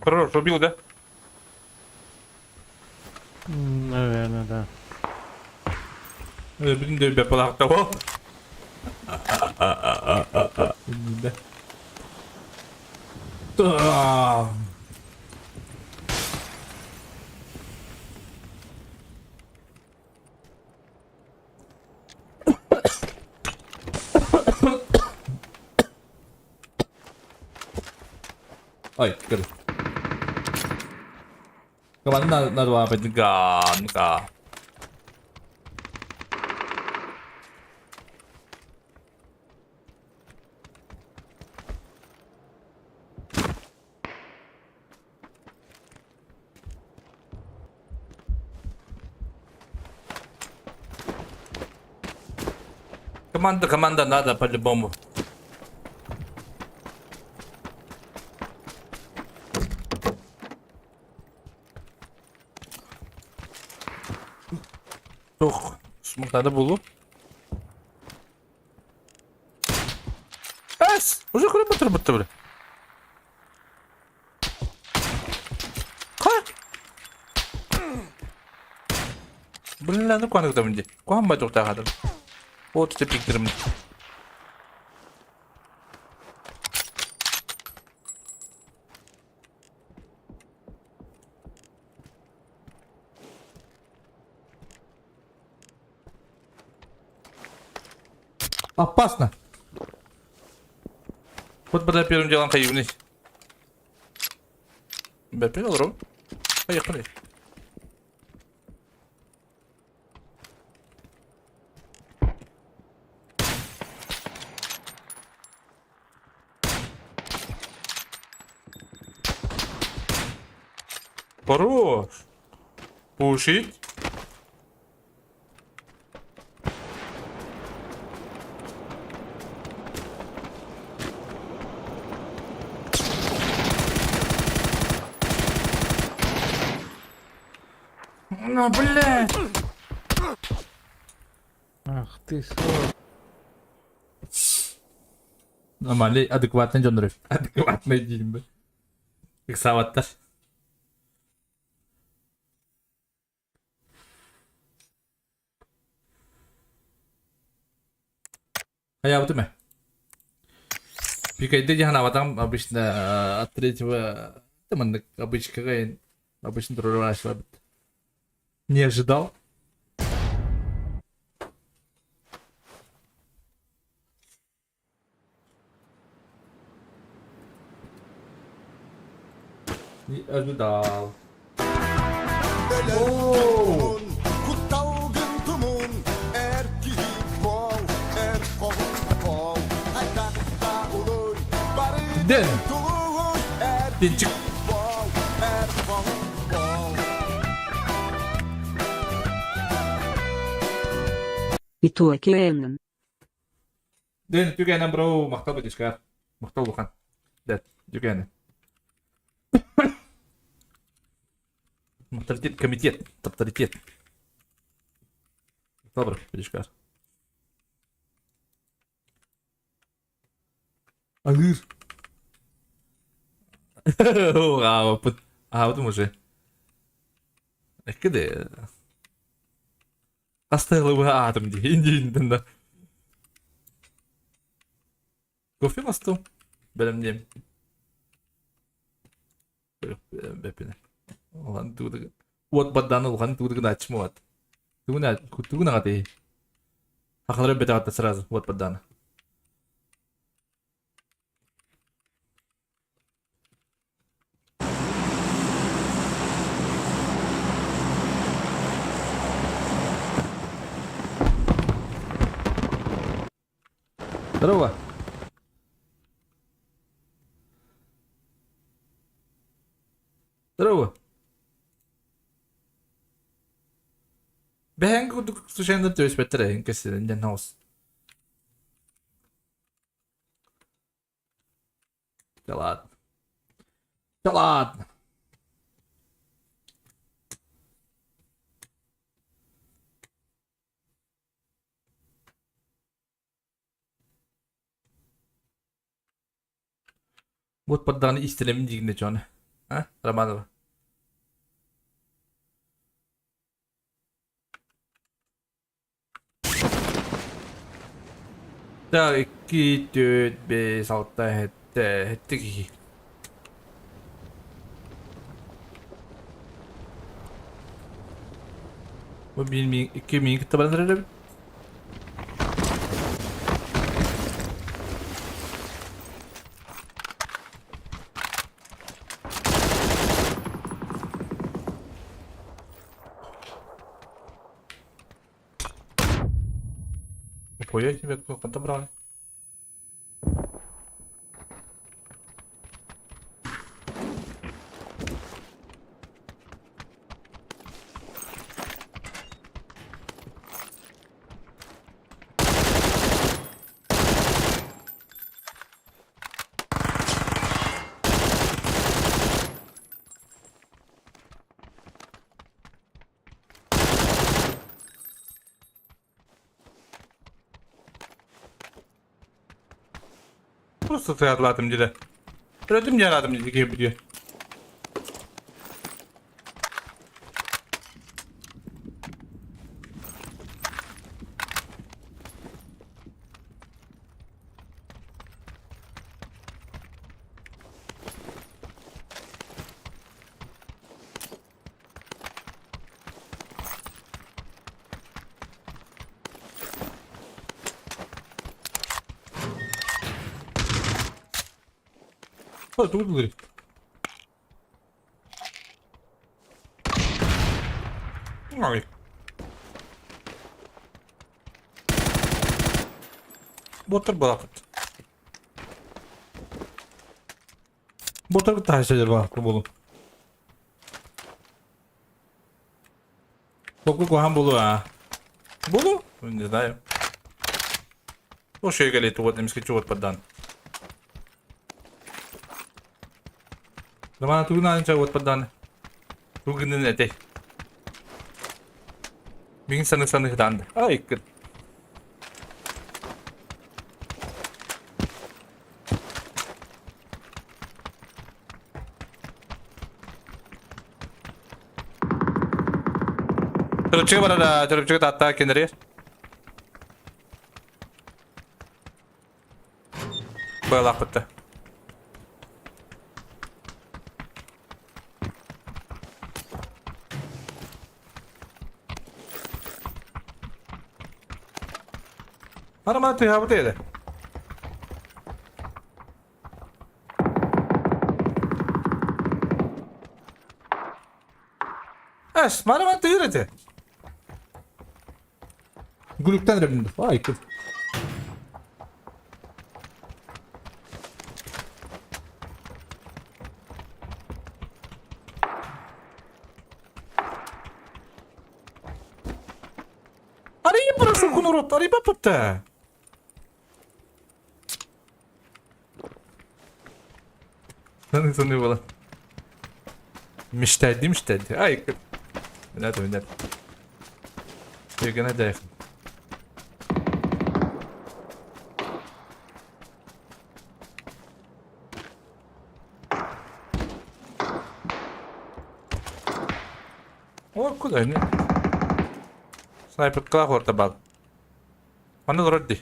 Хорош, убил, да? Наверное, да. Блин, да тебя полахтовал. Да. Ой, круто. Kapan na lumapit ka. Команда надо по-любому. Çok. Smoke'larda bulu. Es! Уже kuru bıtır böyle. Kalk! Bunlarını kuanık da bence. Kuan mı çok daha kadar. O tutup piktirim. Опасно. Вот когда первым делом хаю вниз. Бепин алırım. Поехали. Хорош. Пушить. Ну, блядь. Ах ты, Нормальный, адекватный Джонрев. Адекватный день, бля. Как саваттар. Hayatım mı? Bir kaydı jahan avatam обычно от третьего teman обычно kayak обычно terlalu rasa. Не ожидал. Не ожидал. Оoo. Kuttaugen tumun erkihi bol erkol aytakta ulur bari Den. tulun Dinçik. bol erkol bol Итуакиэнен. Den tükenen bro mahtal bıçkar. Mahtal bukan. Det tükenen. Менталитет, комитет, авторитет. Добре, бычкар. Алыр. Ağladım уже. Ekede. Hastayla bu adım diye indiğinden de. Kofi mi astım? Benim diyeyim. Bepine. Ulan tuğdu. Uat baddan ulan tuğdu gına açma uat. Tuğdu gına gade. Hakları bete hatta sırası uat baddan. Здорово. Здорово. Бэхэнг кудук сушэнда төс бэтэрэ инкэсэ дэн хаус. Да ладно. Да ладно. Вот подданы истелемин дигинде чоны. А? Романова. Так, 2, 4, 5, 6, 7, 7 Bu 2000 kita bener. Ой, тебе кто отобрали. просто tayarladım dile. Öldüm yaradım dedi gibi diyor. Hadi dur dur. Ay. Botar bırakıt. Botar bir tane şeyler bıraktım oğlum. Bok han bulu ha. Bulu? Не знаю. Ну, что я говорю, вот немножко чего поддан. Романа тут надо чего поддан. Тут не нете. Бин саных дан. Ай, кыт. Çırpçıya hatta kenarıya. Böyle akıttı. Arama tu ya bu değil. Es, bana tu yürüdü. Gülükten de bindim. Vay kız. Arayı burası kunurot. Arayı papıttı. Sanıyor bana. Müşteri. Ay kız. Nerede? Yürgene de. О, куда они? Снайпер клахор табак. Она вроде.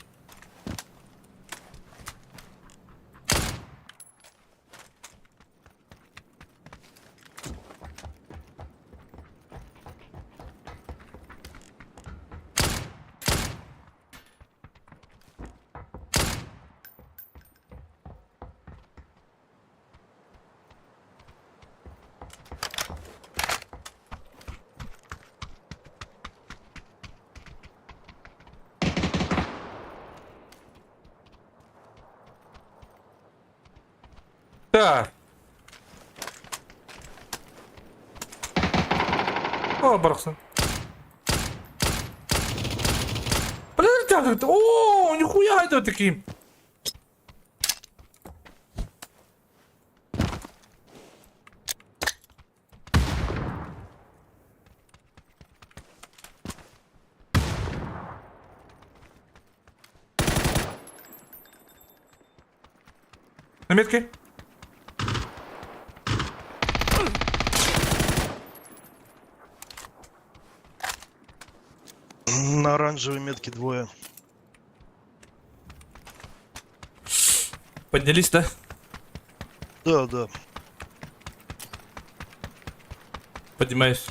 Так. О, барахсан. Блин, о, нихуя это таким. На метке. На оранжевой метке двое. Поднялись, да? Да. Поднимаюсь.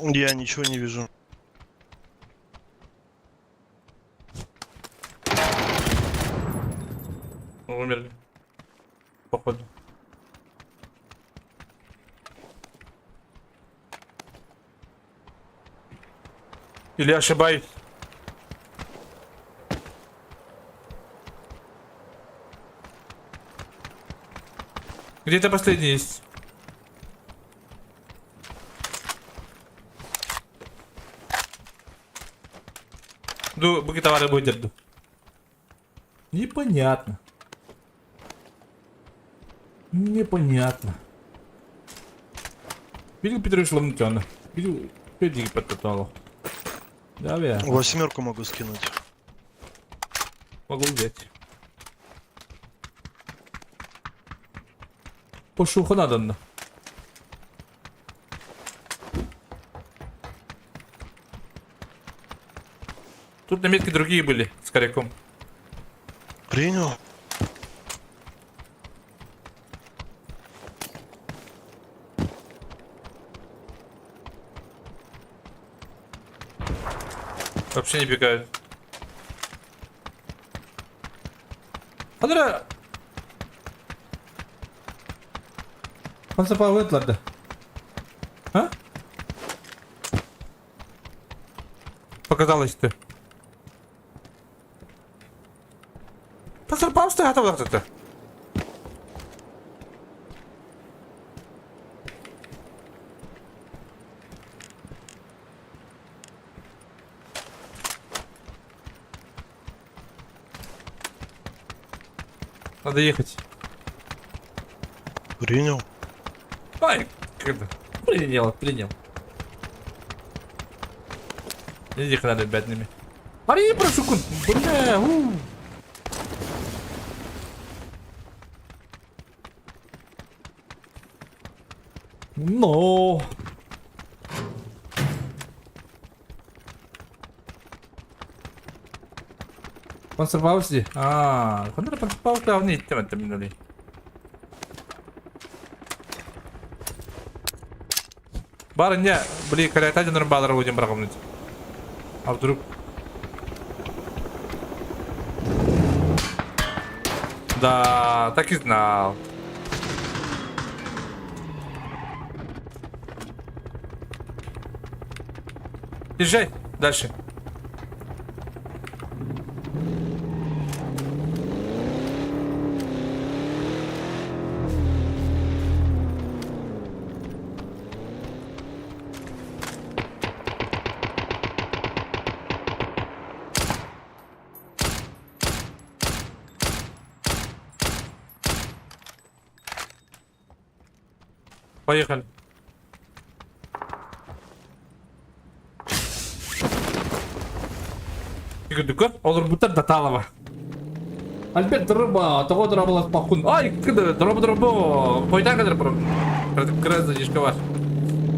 Я ничего не вижу. Умерли. Походу. Или ошибаюсь? Где-то последний есть. Буки товары выдерду. Непонятно. Непонятно. Видел Петрович Ламутяна? Видел Педики подтотало. Да, я Восьмерку могу скинуть. могу взять. Пошуху надо. На. Тут наметки другие были с коряком. Принял. Вообще не бегают. Андра! Он запал Этларда. А? Показалось ты. Позарпал стоят вот это. Надо ехать. Принял. Ай, когда? Принял. Иди к надо бедными. Ари, прошу, бля, Но. Консервауси? Кonder консервауси avni ittemedim minuli. Барыня, блин, когда один рыбалар будем прогонять. А вдруг? Да, так и знал. Езжай дальше. Поехали. Күдүкөр олар бутар даталова. Альберт дроба, того дробалас пахун. Ай, кыды дроба. Койда кадыр про. Крызы дишка бар.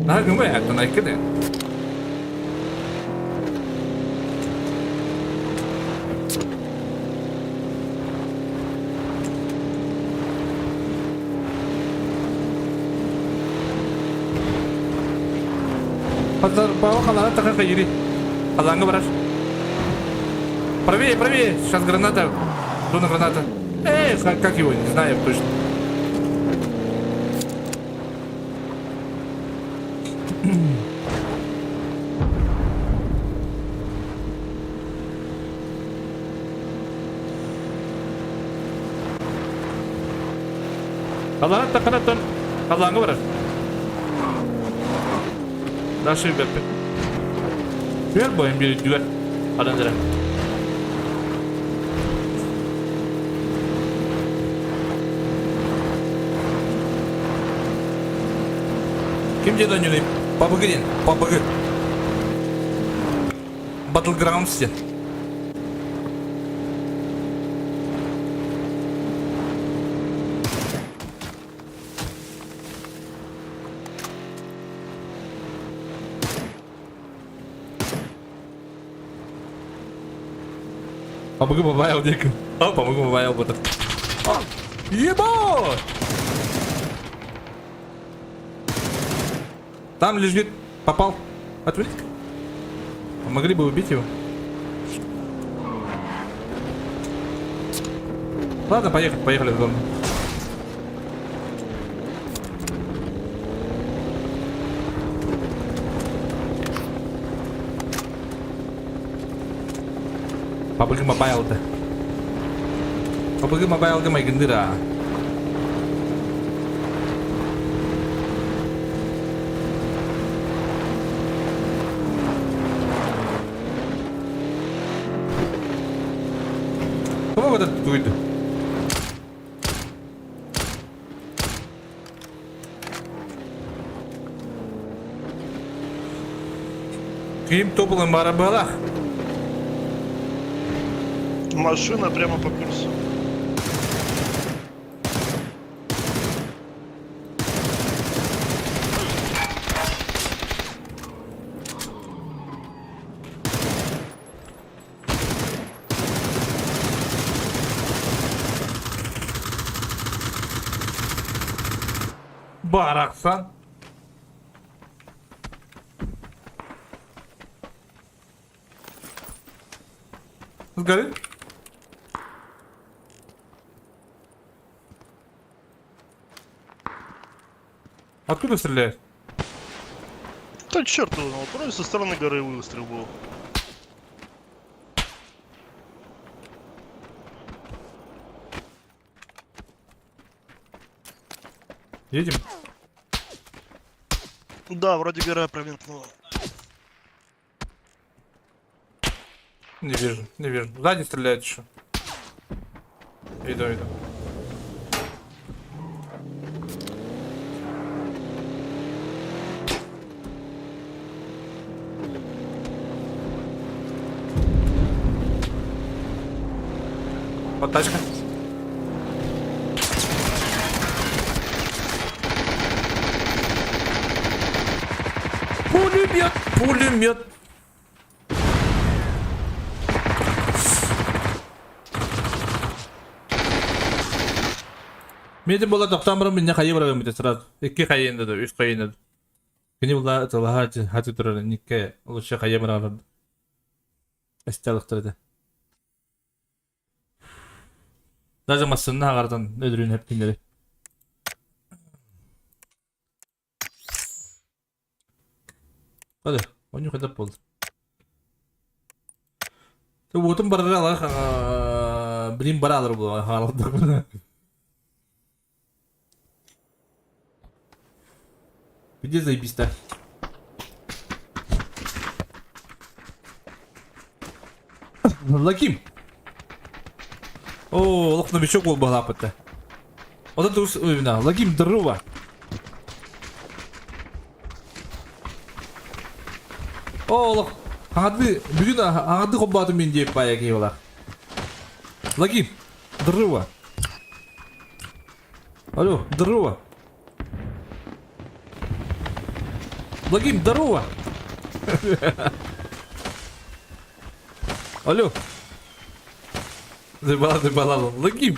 На гыме, это на кыды. Пазар баба халана такая кайри. Халанга бараш. Правее, сейчас граната. Зона граната. Как его, не знаю точно. Халана, халанга бараш. Наши беппи. Ver boyun bir düğer. Arandırı. Kim dedi onu? Babagın. Babagın. Battlegrounds'te. Помогу мобайл, Дик. Помогу мобайл, вот это. Ебать! Там лежит. Попал. Отвлеки. Могли бы убить его. Ладно, поехали в зону. Pabrik mobile dah. Pabrik mobile dia mai gendera. Duydu. Ким топлым барабалах. Машина прямо по курсу. Бараксан. Сгори. Откуда стреляет? Да черт его знал, вроде со стороны горы выстрел был. Едем? Да, вроде гора промелькнула. Не вижу, не вижу. Сзади стреляет еще. Иду. Вот тачка. Пулемет. Меди бола тоқтамырым мен қайы барам бите сразу. Екі қайын деді, үш қайын деді. Кені бола тылға хаты тұрады, никке лучше қайы барам. Асталық тұрады. Даже массынны ағардан өдірін әп кендері. Hadi, onu kadar oldu. Tabi otun barada Allah, bilim baradır bu halıda. Где заебись-то? Лаким. О, лох новичок был лапать-то. Вот это уж, Лаким дрова. О, аңады, бүгін аңады қоббаты мен деп бая кей олар. Лаким, дрова. Алло, дрова. Лаким, здорово. Алло. Забала. Лаким.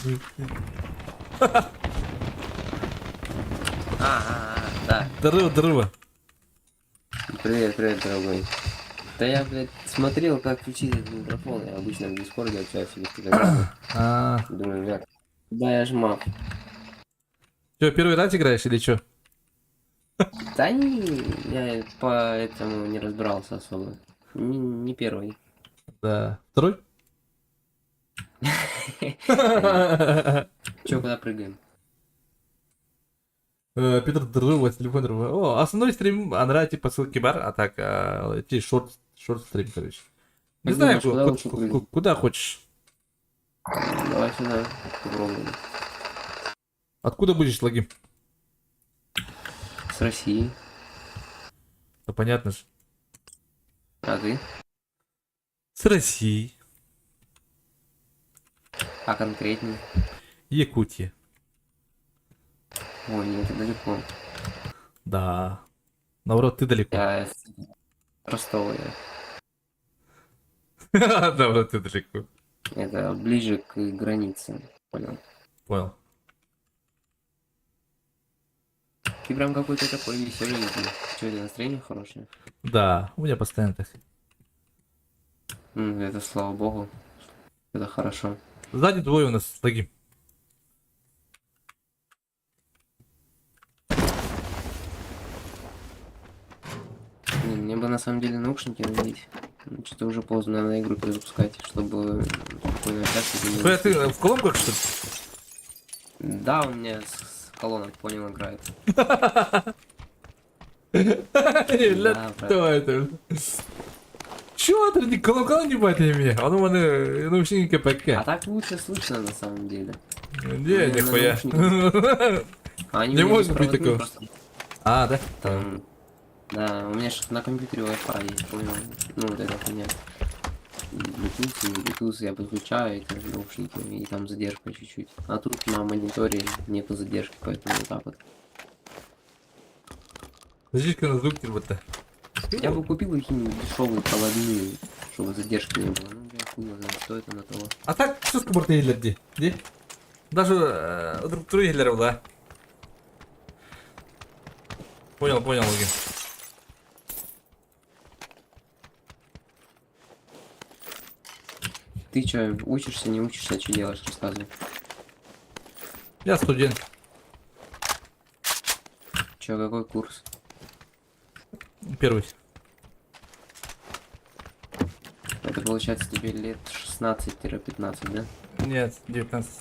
Да. Здорово. Привет, дорогой. Да я, блядь, смотрел, как включить этот микрофон. Я обычно в Дискорде общаюсь без телеграмма. Думаю, как. Да, я ж мав. Че, первый раз играешь или что? Да не, я поэтому не разбирался особо. Не первый. Да. Второй? Че, куда прыгаем? Питер дрова, телефон дрова. О, основной стрим, Анра, типа ссылки бар, а так, эти шорт стрим, короче. Не Как знаю, думаешь, куда лучше прыгать? куда хочешь. Давай сюда, попробуем. Откуда будешь, Логим? С России. Да понятно же. А ты? С России. А конкретнее? Якутия. Ой, нет, это далеко. Да. Наоборот, ты далеко. Я из Ростова. Я. Наоборот, ты далеко. Это ближе к границе. Понял. Понял. Ты прям какой-то такой веселый. Что, это настроение хорошее? Да, у меня постоянно так. Это слава богу. Это хорошо. Сзади двое у нас, Логим. Мне бы на самом деле наушники надеть. Что-то уже поздно, надо игру перезапускать, чтобы спокойно общаться. Что, ты в колонках, что ли? Да, у меня с колонок, понял, играет. Что это? Чё ты не колокол не бать мне? А ну мене наушники А КПК. так лучше слышно на самом деле. Не, на нихуя. наушниках. А они Не у меня может быть беспроводные такого. просто. А, да? Там, да, у меня ж на компьютере Wi-Fi есть, понял? Ну, вот это хуйня. Bluetooth, и Bluetooth я подключаю эти наушники, и там задержка чуть-чуть. А тут на мониторе нету задержки, поэтому вот так вот. Зажичка на звук будто. Я бы купил какие-нибудь дешевые проводные, чтобы задержки не было. Ну, я хуй его знает, что это на того. А так, что с куборты елерди? Де? Даже друг друга елеров, да? Понял, Логин. Ты чё, учишься, не учишься, что делаешь, рассказывай. Я студент. Чё, какой курс? Первый. Это получается тебе лет 16-15, да? Нет, 19.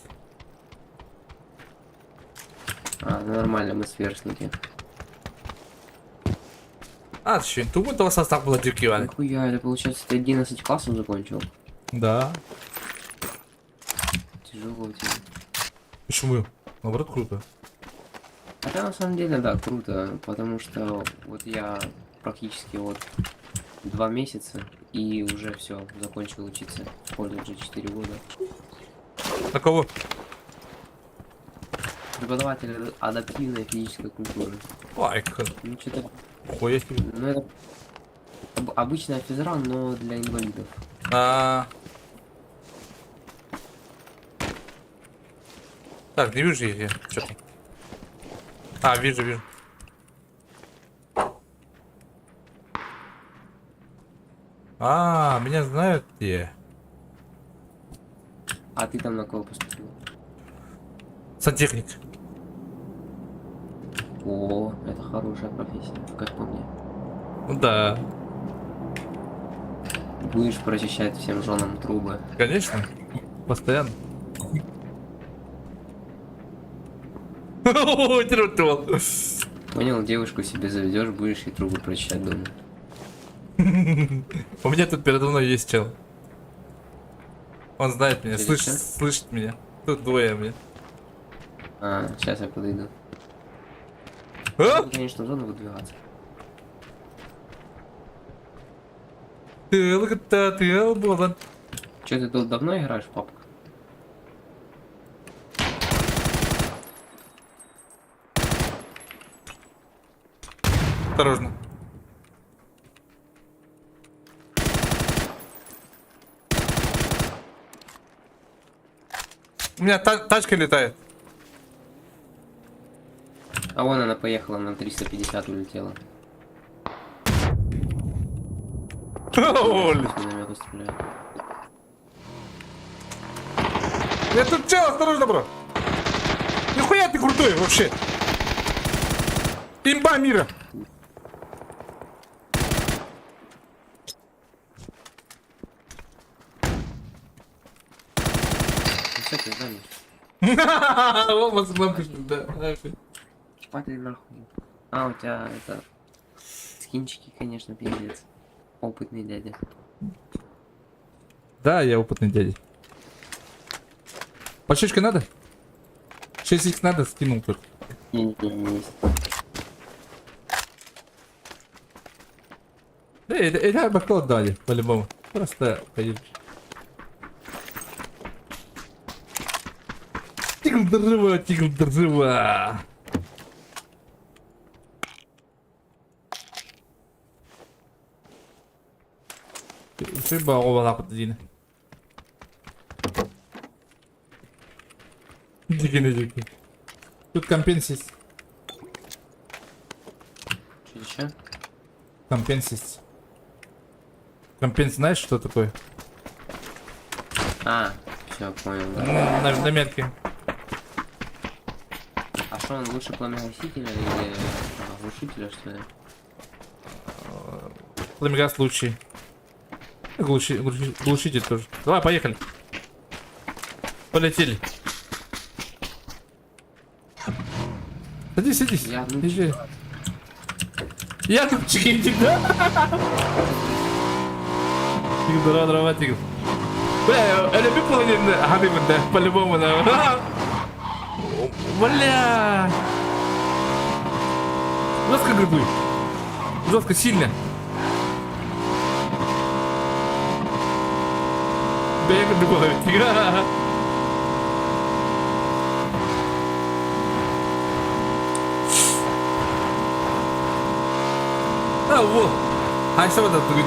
А, ну нормально, мы сверстники. А, ты что, тупо того состав было дикий, Валя? Нихуя, это получается ты 11 классов закончил? Да. Тяжело тебе. Почему? Наоборот, круто. Хотя на самом деле, да, круто, потому что вот я практически вот 2 месяца и уже все, закончил учиться в колледже 4 года. На кого? Преподаватель адаптивной физической культуры. Ай, как Ну что-то, хуя себе. ну это обычная физра, но для инвалидов. А. Так, не вижу их я. Чё ты? А, вижу. А, меня знают где? А ты там на кого поступил? Сантехник. О, это хорошая профессия, как по мне. Ну да, Будешь прочищать всем женам трубы. конечно. Постоянно. Ой, трутол. Понял, девушку себе заведешь, будешь и трубы прочищать дома. У меня тут передо мной есть чел. Он знает меня, Есть слышит, чел? слышит меня. Тут двое меня. А, сейчас я подойду. А? Надо, конечно, в зону выдвигаться. Ты лгота, ты алболан. Че, ты тут давно играешь в папку? Осторожно. У меня тачка летает. А вон она поехала, на 350 улетела. Оль. С миномета стреляет. Я тут чел, осторожно, бро. Нихуя ты крутой вообще. Имба мира. Ну все, ты знаешь. Вот мозгом пишет, да. Папе нахуй. А, у тебя это... Скинчики, конечно, пиздец. Опытный дядя. Да, я опытный дядя. Пачечка надо? 6х надо, скинул тут. Не. Это бакло дали, по-любому. Просто поедешь. Тигл дрыва. Шиба овала поддина. Дики. Тут компенс есть. Че? Компенс есть. Компенс знаешь, что такое? А, все, понял, да. На метке. А что, он лучше пламя-гасителя или глушителя, что ли? Пламегас лучший. Глушитель тоже. Давай, поехали. Полетели. Садись. Я Езжай. Я тут чекинчик, да? Тигр, дрова, тигр. Бля, это бы половина Хабиба, да, по-любому, да. Бля. Жестко грибы. Жестко, сильно. Бегай, другого тигра. А, вот. А что это тут?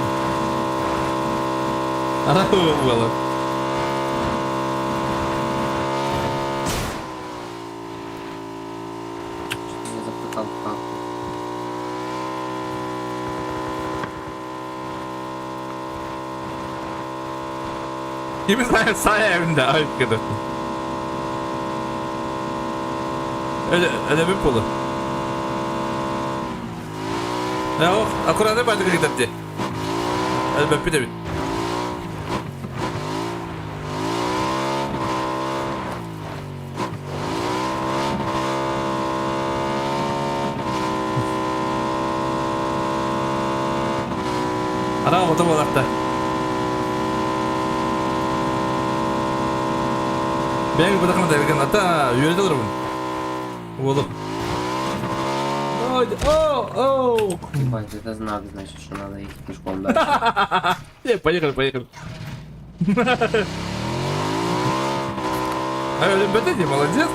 Она было. Я запитав карту. Kimse sayemde arkada. Öyle bir pulu. Ya o, akurada başka gitti. Öyle bir de bir. Ara otomobilde. Ben bu takımda derken hatta yürüdü durumun. Oğlum. О. Ебать, это знак, значит, что надо идти пешком дальше. Не, поехали. А ребята, молодец.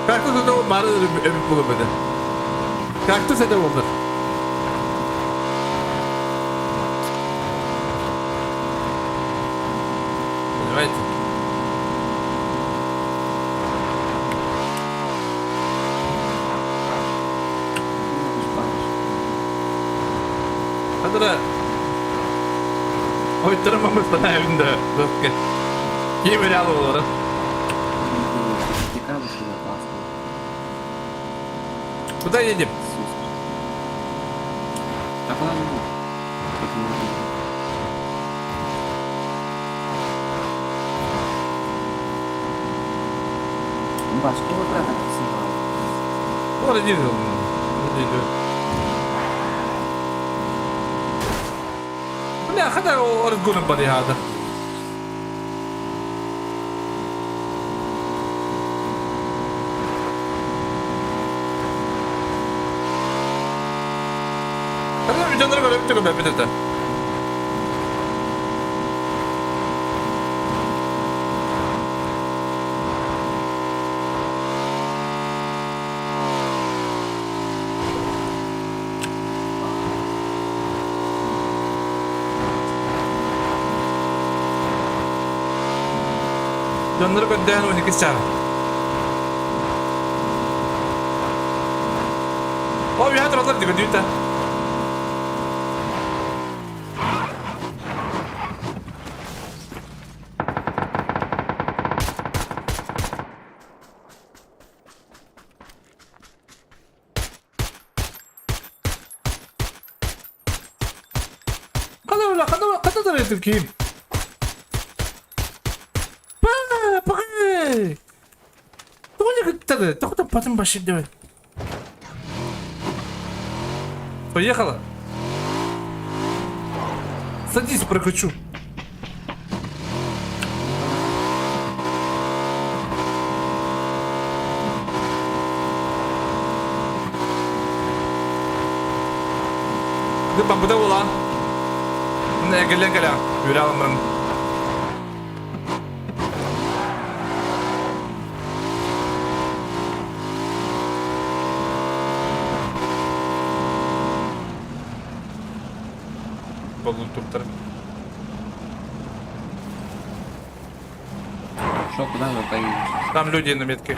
Как тут это мало было бы, да? Как тут это было? Понимаете? Hadi Oynatırmamız bana evinde. Dostum. İyi böyle alıyorum. Прикалывай, что это классно. Куда едем? Супер. Так ладно. Как не могу. Баш, что вот это снимал? Вот один. Бля, хотя разгоном были هذا. Kardeşim canları böyle bir tek bir tek. Canları gönderen 12 tane. O bir hatırlatır diyor düğüte. Kadar ettim kim? Погоди! Только там потом пошли давай. Поехала. Садись, прокачу. Ты бамбуда ула. Не геля. Юрал мрын. Туптар. Что, куда мы поедем? Там люди на метке.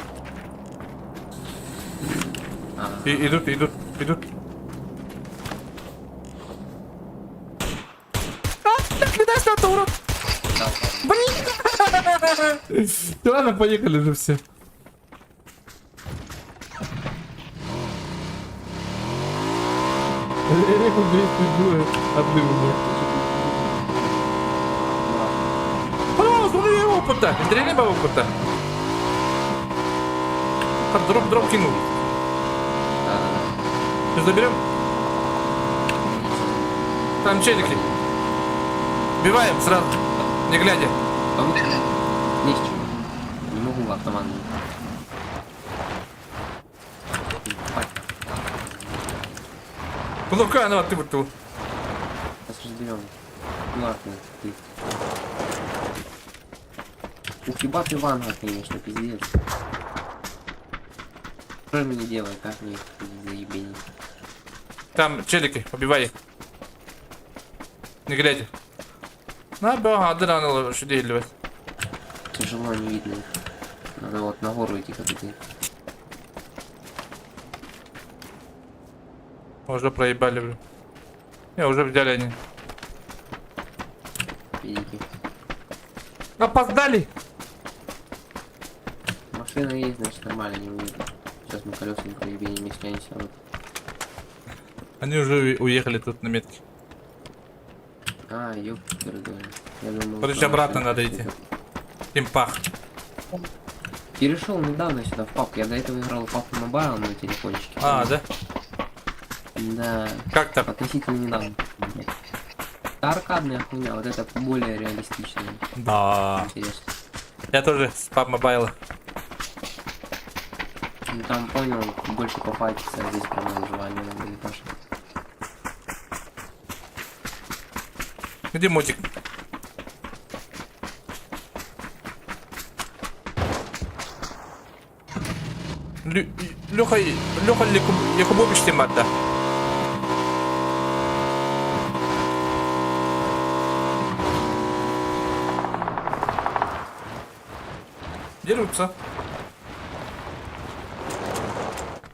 Идут. Так, не дай что-то, урод! Блин! Да ладно, поехали же все. Реку 200 было отдымно. Опыта, стреляй по опыта. Дроп кинул. Сейчас заберем. Там челики. Убиваем сразу, не глядя. А вы лезьте. Не могу в автомат. Ну-ка, ну ты вот тут. Сейчас разберем. Ну ладно, ты. Ух, ебать Ивана, конечно, пиздец. Что мне делать, как мне их заебенить? Там челики, убивай их. Не глядя. На, один рано что делать. Тяжело, не видно их. Надо вот на гору идти, как ты. Уже проебали, блин. Не, уже взяли они. Видите. Опоздали! Машина есть, значит нормально, не увидно. Сейчас мы колесами проебеним, если они сядут. Они уже уехали тут на метке. А, ёпта, дорогой. Я думал... Короче, обратно надо идти. Импах. Перешел недавно сюда в папку. Я до этого играл в папку Mobile на телефончике. А, да? Да. Как там? Относительно недавно. Это аркадная хуйня, вот это более реалистичная. Да. Интересно. Я тоже с PUBG Mobile. Ну там понял, больше пофайтиться, а здесь прям на выживание надо не пошли. Где мотик? Леха Якубович темата. Дерутся.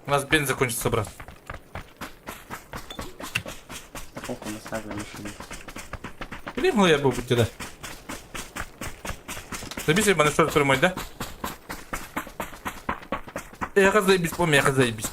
У нас бензин закончится, брат. Похуй на старой машине. Перемыл я был будь да. Забейся, мене что прямой, да? Я заебись, помню, я заебись.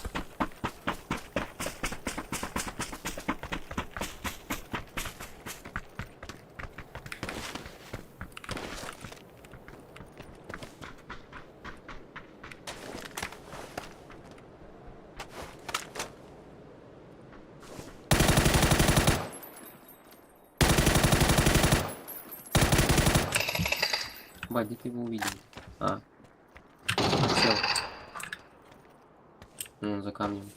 Бать, где ты его увидел? А. Сел. Ну, он за камнем.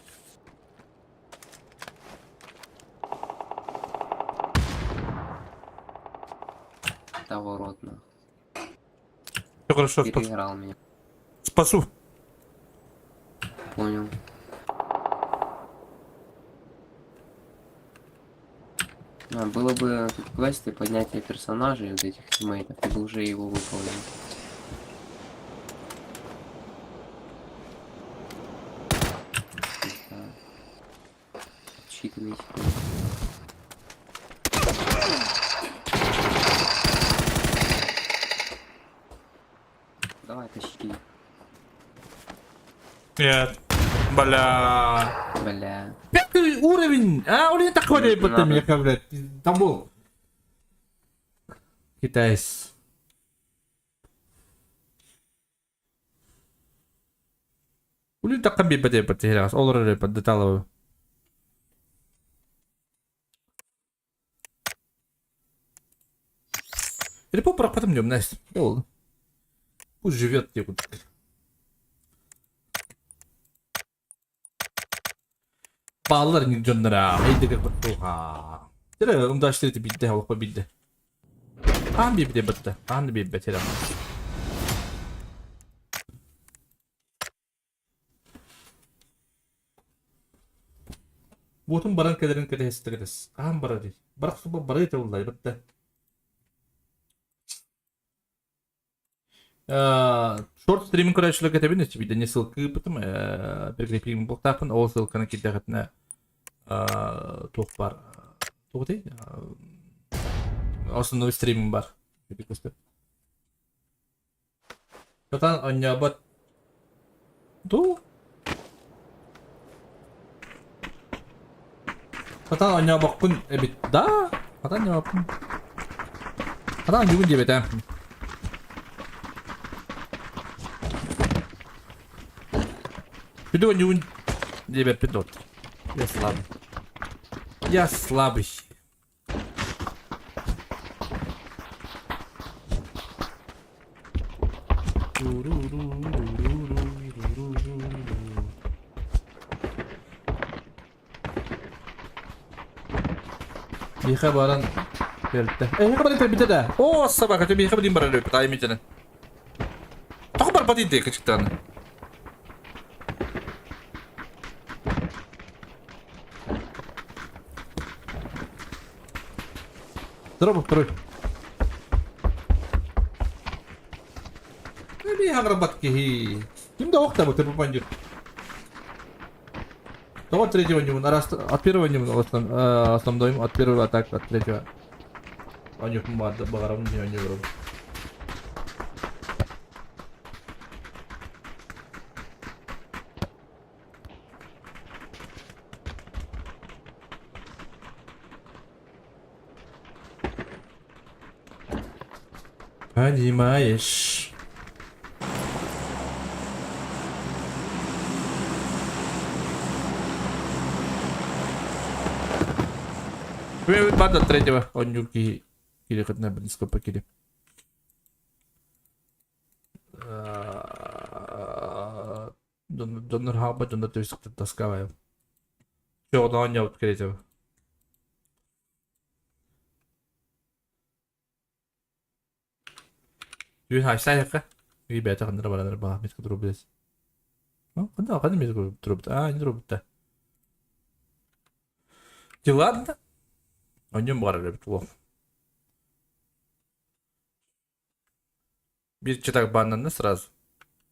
Того рот, нахуй. Все хорошо, Переиграл меня. спасу. Понял. А, было бы тут квесты поднятия персонажей, вот этих тиммейтов, ты бы уже его выполнил. Считанные секунды. Давай, тащи. Нет. Бля. Бля. Пятый уровень! А, он не такой, Конечно, потом надо. я блядь. Там был. Китайс. Улин такkan bir bade bade hilas. Olur öyle bade talağı. Или попрах потом днем, Настя. Да ладно. Пусть живет где вот. Bağlar ni canlara. Haydi gel bak. Ha. Tera umdaşları da bitti hava bitti. Han bir de bitti. Han bir bitti tera. Botun baran kadarın kadar hestegdes. Han baradi. Barak suba barayta vallahi bitti. Short стриминг, короче, человек это видно, тебе не ссылка, потом прикрепим блоктапен, а ссылка на кидает на тухпар. Тухты? Основной стриминг бар. Потом он не обат. Ту? Потом он не обакун, эбит, да? Потом не обакун. Потом он не будет делать, Пидо не Ребят, пидот. Я слабый. Я слабый. Yıka baran belirtti. Yıka baran bitti de. O sabah kötü bir yıka baran baran öpü. Tayım içine. Takı barbat idi küçükten. Dur. Bir hagrabat ki. Kimde okta bu terpu panjur. Того третьего не раз от первого не основной от первого атак от третьего. Они мад багарам не вру. Понимаешь. Банда третьего, он нюки или хоть на близко покили. Донор хаба, донор то есть таскаваю. Все, он не открытого. Юн хайстай яка? И бета хандра баланыр баа миско дробдес. Ну, кандай миско дробд. Не дробд. Ладно. Он не бар öyle bir tuhaf. Bir читак бананы сразу.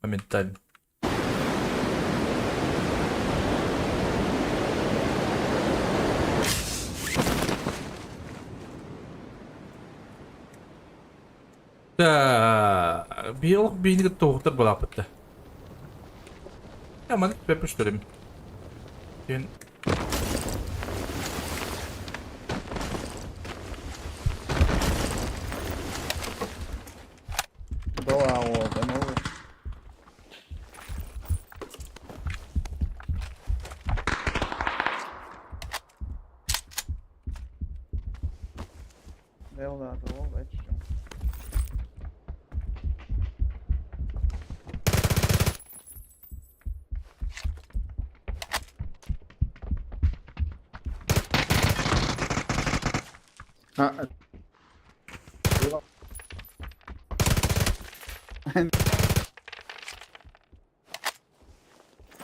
Моментально. Да, биолог бейнеге тоғытыр бұл апытты. Яман пепіш төлем. Мен...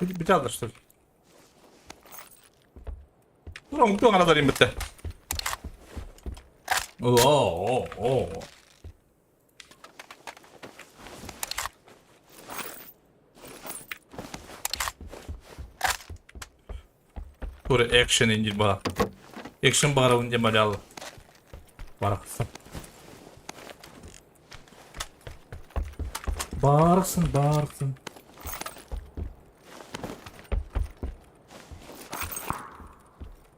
Bir daha alır dur. Dur oğlum bir ana darayım bitti. Oo. Böyle action indir bana. Action bana önce malalı. Baraksın. Bağırsın.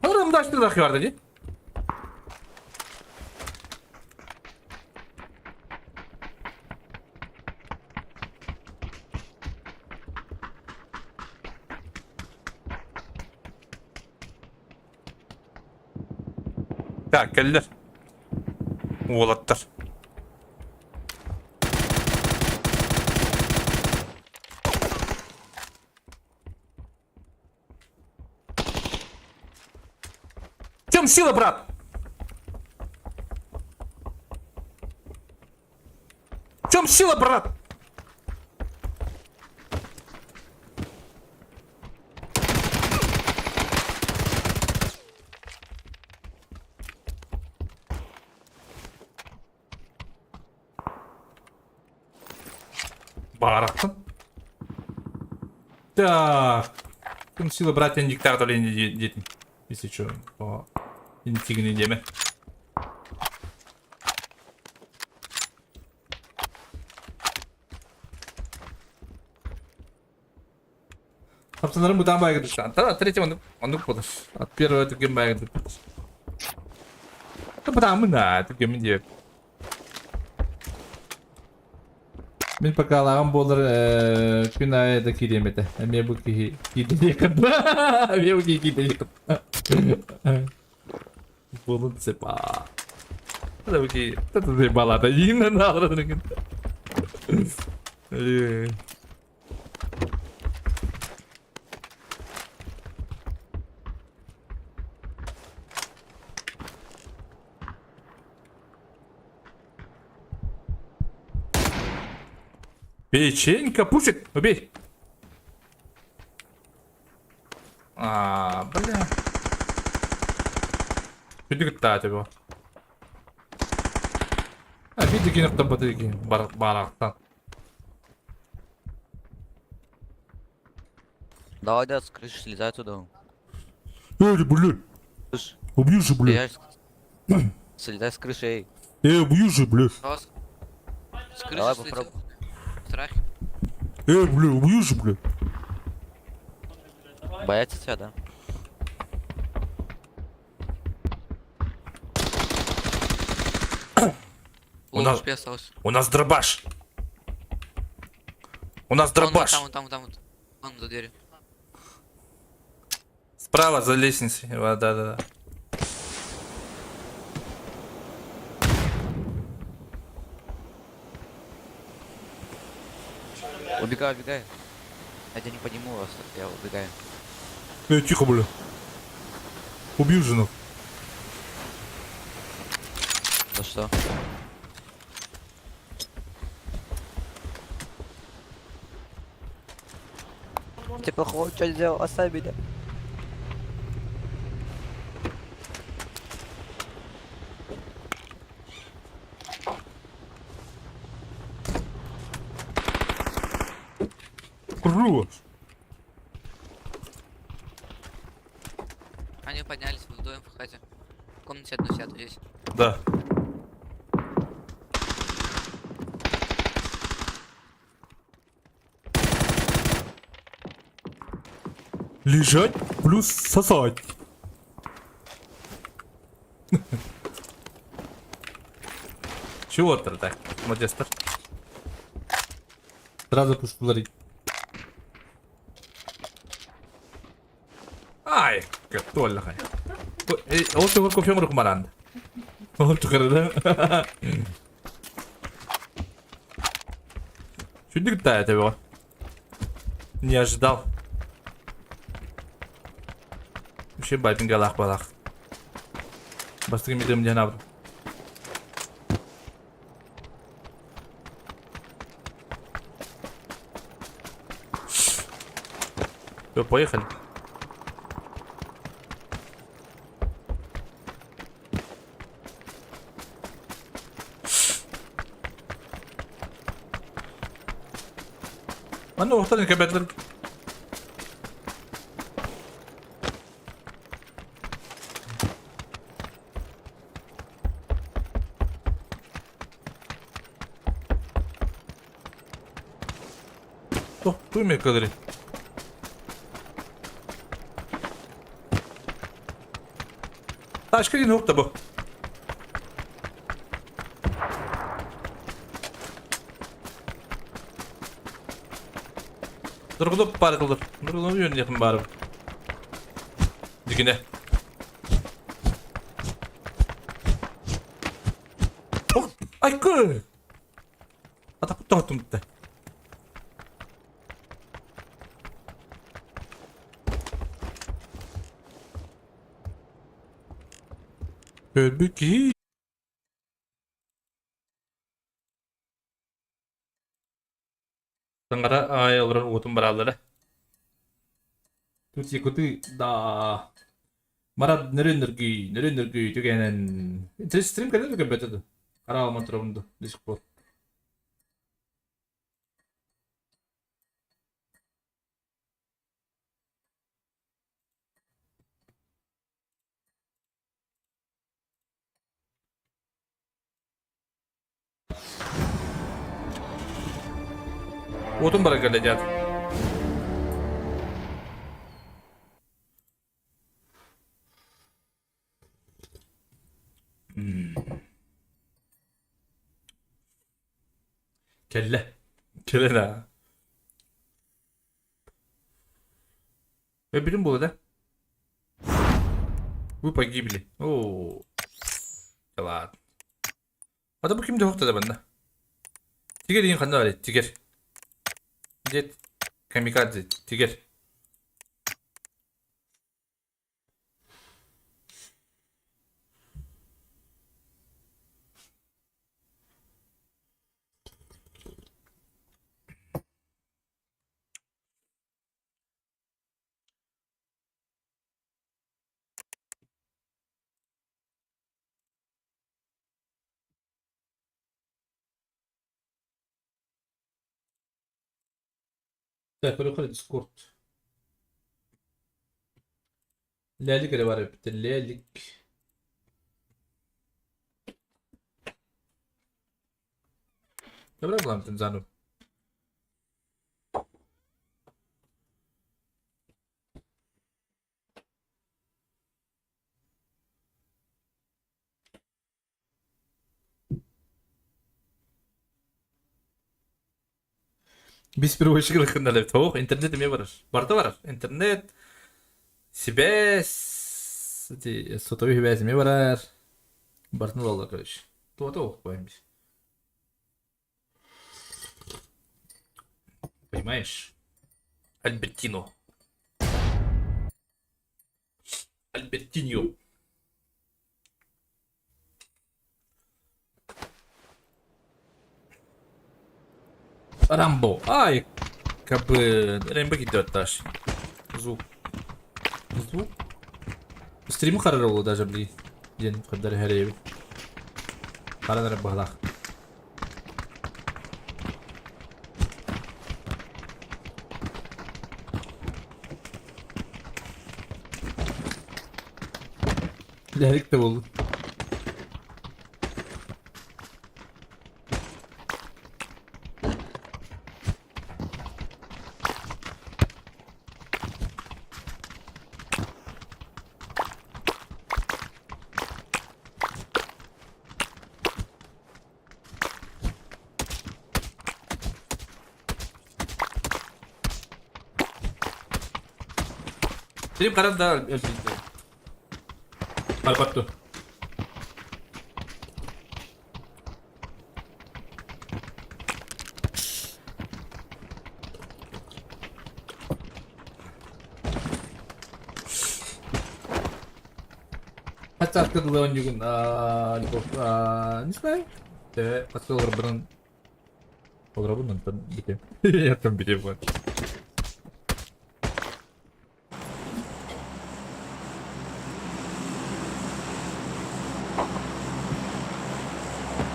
Alırım da açtı da var dedi. Ya geldiler. Oğlatlar. В чем сила, брат? В чем сила, брат? Барахтан. Так. В чем сила, брат, я не диктатор, я не детям. Если что, по интигной деме. Собственно, мы там байк дышан. От третьего он подаш. От первого это геймбайк дышан. Да потому да, это геймдек. Мен пока лагам болар күн айда киремете. Мен бу киде якын. Мен бу киде якын. Болун сепа. Да бу ки тата де балада йина наладын. Печенька, пушит, убей. Бля. Чуть гытать его. Види кинув там батарейки. Барахтан. Давай, да, с крыши слезай туда. Бля. Слышь, Убью же, я слезай с крыши, эй. Убью же, бля. С крыши Давай слетел. попробуй. Страх. Бля, убью же, бля. Боятся тебя, да? У нас- Лучше остался. У нас дробаш. У нас Вон, дробаш. там. Вон за дверью. Справа за лестницей. Да. Убегай, убегай. Я тебя не подниму вас, я убегаю. Тихо, бля. Убью жену. За что? Ты плохого что сделал? Оставь меня. Хорош. Они поднялись вдвоем в хате. В комнате одну сяду здесь. Да. Лежать плюс сосать. Чего ты так, Модестер? Сразу пошли. Ай, как только. Вот его кофе мрак маранд. Вот да? Чуть не летает его. Не ожидал. Вообще байтинг галах балах. Бастыгы мидем где набрал. Все, поехали. А ну, кто не кабетлер? Oh, duymuyor kadarı. Başka bir nokta bu. Durgulup bari kıldır. Durgulup yönü yakın bari. Dikine. Oh, ay kı. Ata putta hattım bitti. Halbuki Sangara ay alırın otun baraları. Тут якуты да. Марат нерендерги төгенен. Интерес стрим канал как бетеді. Қаралма тұрымды до сих пор. Отын бара глядят. Kelle. Kelle da. Ve birim bu da. Вы погибли. О. Да ладно. А да bu kimde yoktu da bende. Tiger yiyin kandı var. Tiger. Jet. Kamikaze. Tiger. Так, переходи Discord. Лялик или var hep de Lalik. Dobra, byłam ten zanów. Biz bir hoş geldin kanalım. Tavuk internet mi var? Barda var. İnternet. Sibes. Сотовый хибес mi var? Barda da olur kardeş. Tavuk koymuş. Понимаешь? Альбертино. Альбертиньо. Рамбо. Ай, как бы Рэмбо идет даже. Звук. Звук. Стрим харрол даже бли. День кадар хареви. Харана Рэмбо. Lerik de oldu. Stream karan da öldü. Alpatto. Подсадка была у него на не знаю. Да, подсказал Рабран. Рабран там битем. Я там битем.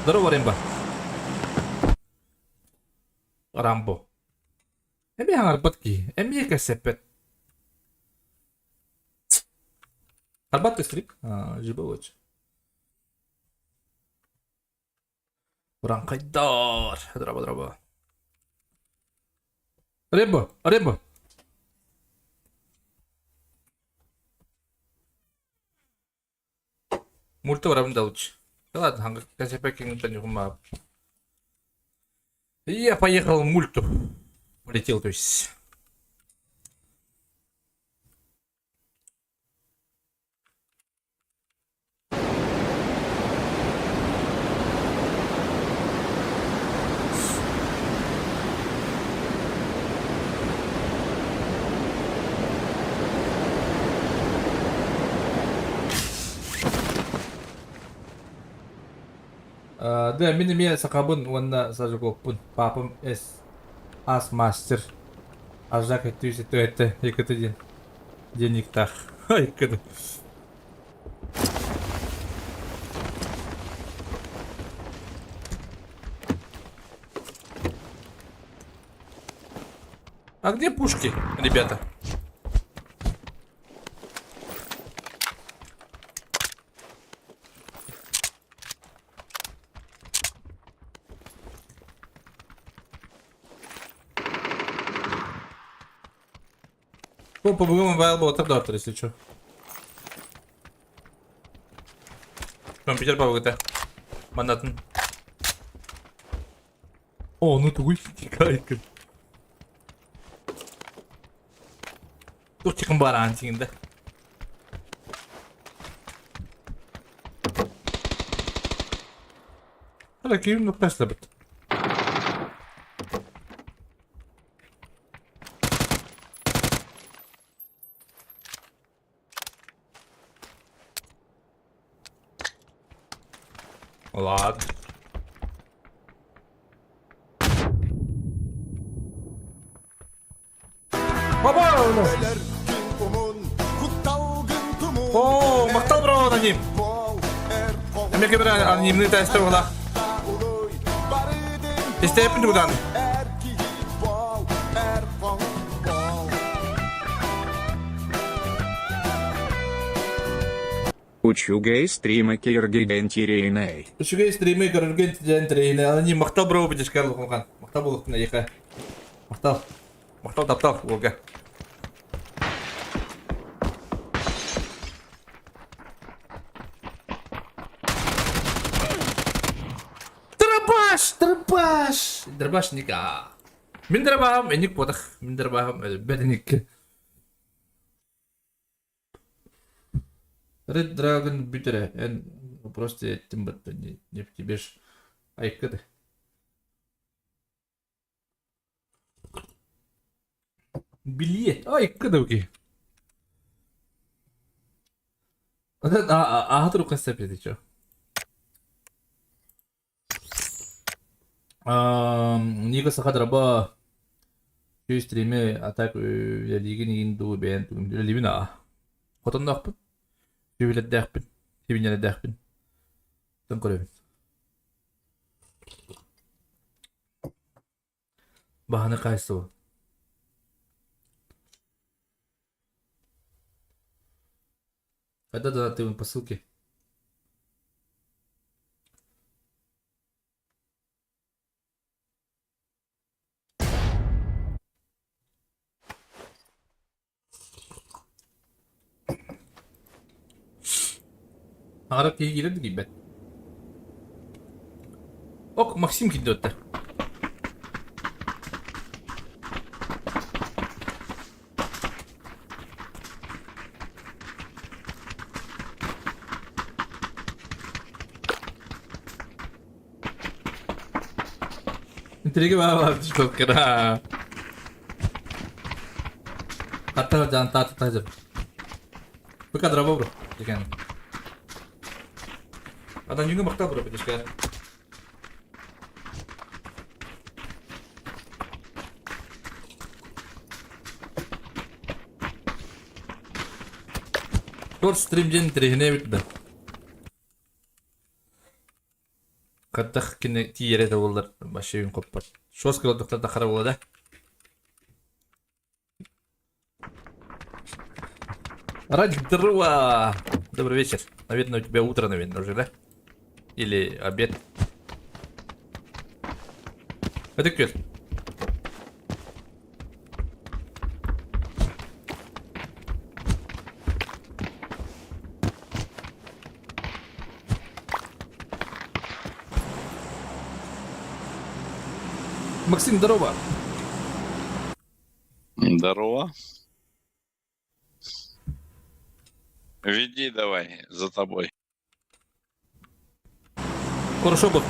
Здорово, Рэмбо. Рамбо. Эми арбатки. Эми касепет. Арбатты стрип. Жибовоч. Уран кайдар. Драба. Рэмбо. Мульта варабын далуч. Да ладно, ханга касепет никто не умап. Я поехал в мульту. Полетел, то есть. Да, мен сақабын онна сажугоппун. Папам ас мастер. Ажак ettiyse töötte yıkıtıcın. Денег-тах. Yıkıdı. А где пушки, ребята? По-моему, Вайл был отрдортер, если что. Компьютер по ВГТ. Манаттен. О, ну тугой тикайка. Dur çıkın bari antiginde. Hala kim no presle bit. Ладно. О, мақтал бро аноним. Америка бір анонимный тәсті оғыла. Істейпін жүгідан. Учугей стрима Киргигентирейней. Үшіге стримі көрілген тіжен аны мақтал бірау бітіш кәрлі қылған. Мақтал болықтың әйеқі. Мақтал. Мақтал таптал олға. Дырбаш! Дырбаш ника. Мен дырбағым, әнік бодық. Мен дырбағым, бәдінік. Red Dragon бітірі. Ән просто еттім бітті. Не в тебе ж айқыды. Билет. Айқыды өке. Аға тұру қасап еді, чо. Нига сахадраба күй стриме атак лиген инду бен ливина. Хотон нақпын. Күйбілет дәқпін. Күйбінелі дәқпін. Тон көребін. Бағаны қайсы ол. Когда донатываем по ссылке? Арап кеге келеді gibi ben. Ok, Максим gitti ötte. Intrigi var çok kira. Hatta can tatlı. Bu kadar bro. Diken. Adam juga makta bro pedis kan. Short stream jin trihne bitdi. Kaddaq kine tiyere de bollar başlayın kopar. Short kıldıkta da xara bolada. Ради дрова. Добрый вечер. Наверное, у тебя утро, наверное, уже, да? Или обед. Это кет. Максим, здорово. Здорово. Веди давай, за тобой. Хорошо был.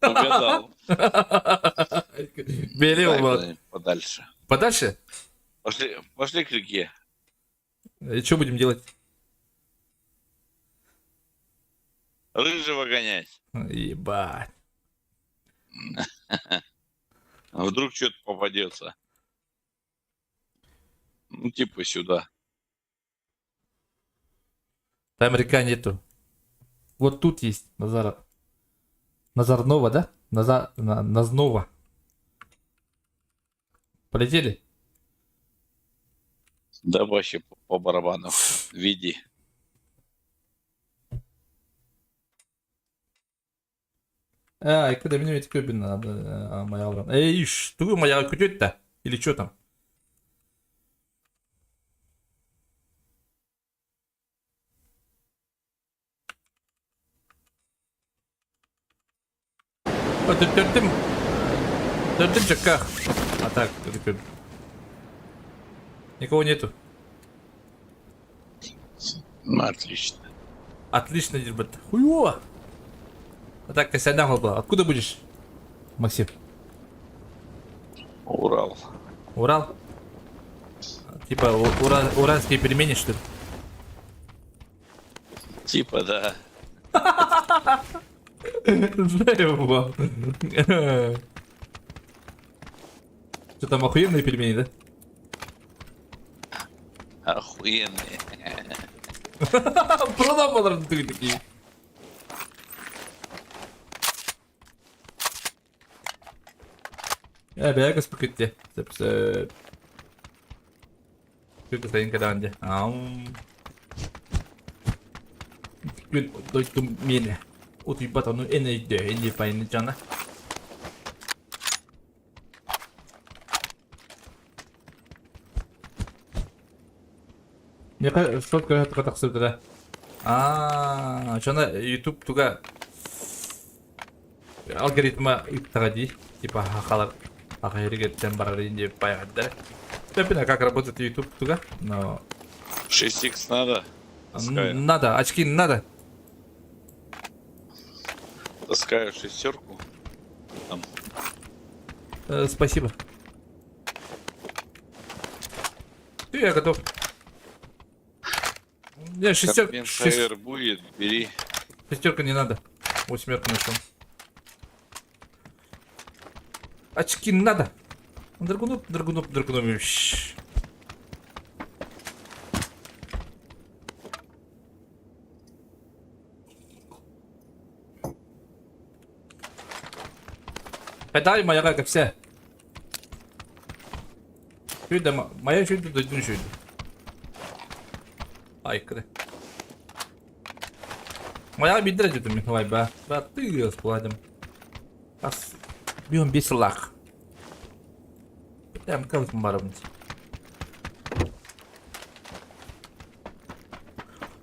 Угадал. Бери Давай его. куда-нибудь подальше. Подальше? Пошли к реке. И что будем делать? Рыжего гонять. Ебать. А вдруг что-то попадется. Ну, типа сюда. Там река нету. Вот тут есть Назар. Назарнова, да? Назнова. Полетели? Да вообще по барабану. Веди. И когда меня ведь көбін моя аврам. Эй, что моя күтет-то? Или что там? Төртім чакках. А так, никого нету. Ну, отлично. Отлично, ребят. Хуёво. А так, Косяна была. Откуда будешь, Максим? Урал. Урал? Типа уральские пельмени, что ли? Типа, да. Знаю его. Что там, охуенные пельмени, да? Охуенные. Продам подразные такие. Бәгіз пакетте. Çünkü sayın kadar gün doydum mine. Utuy batonu en iyi de en iyi payını cana. Ne kadar çok kadar taksir da. Cana YouTube tuga алгоритма итради типа хакалар ахиригеттен барарын деп баягда. Тепина как работает YouTube туга? Но 6х надо? надо, очки надо. Таскаю шестерку. Спасибо. Я готов. Не, Компенсатор будет, бери. шестерка не надо. 8 нашел. Очки надо. Драгунов. Дай моя как все. Şurada maya şurada duydun şurada. Aykırı. Maya bir derece dedim vay be. Batıyoruz bu adam. As. Bir silah. Там как барабанить.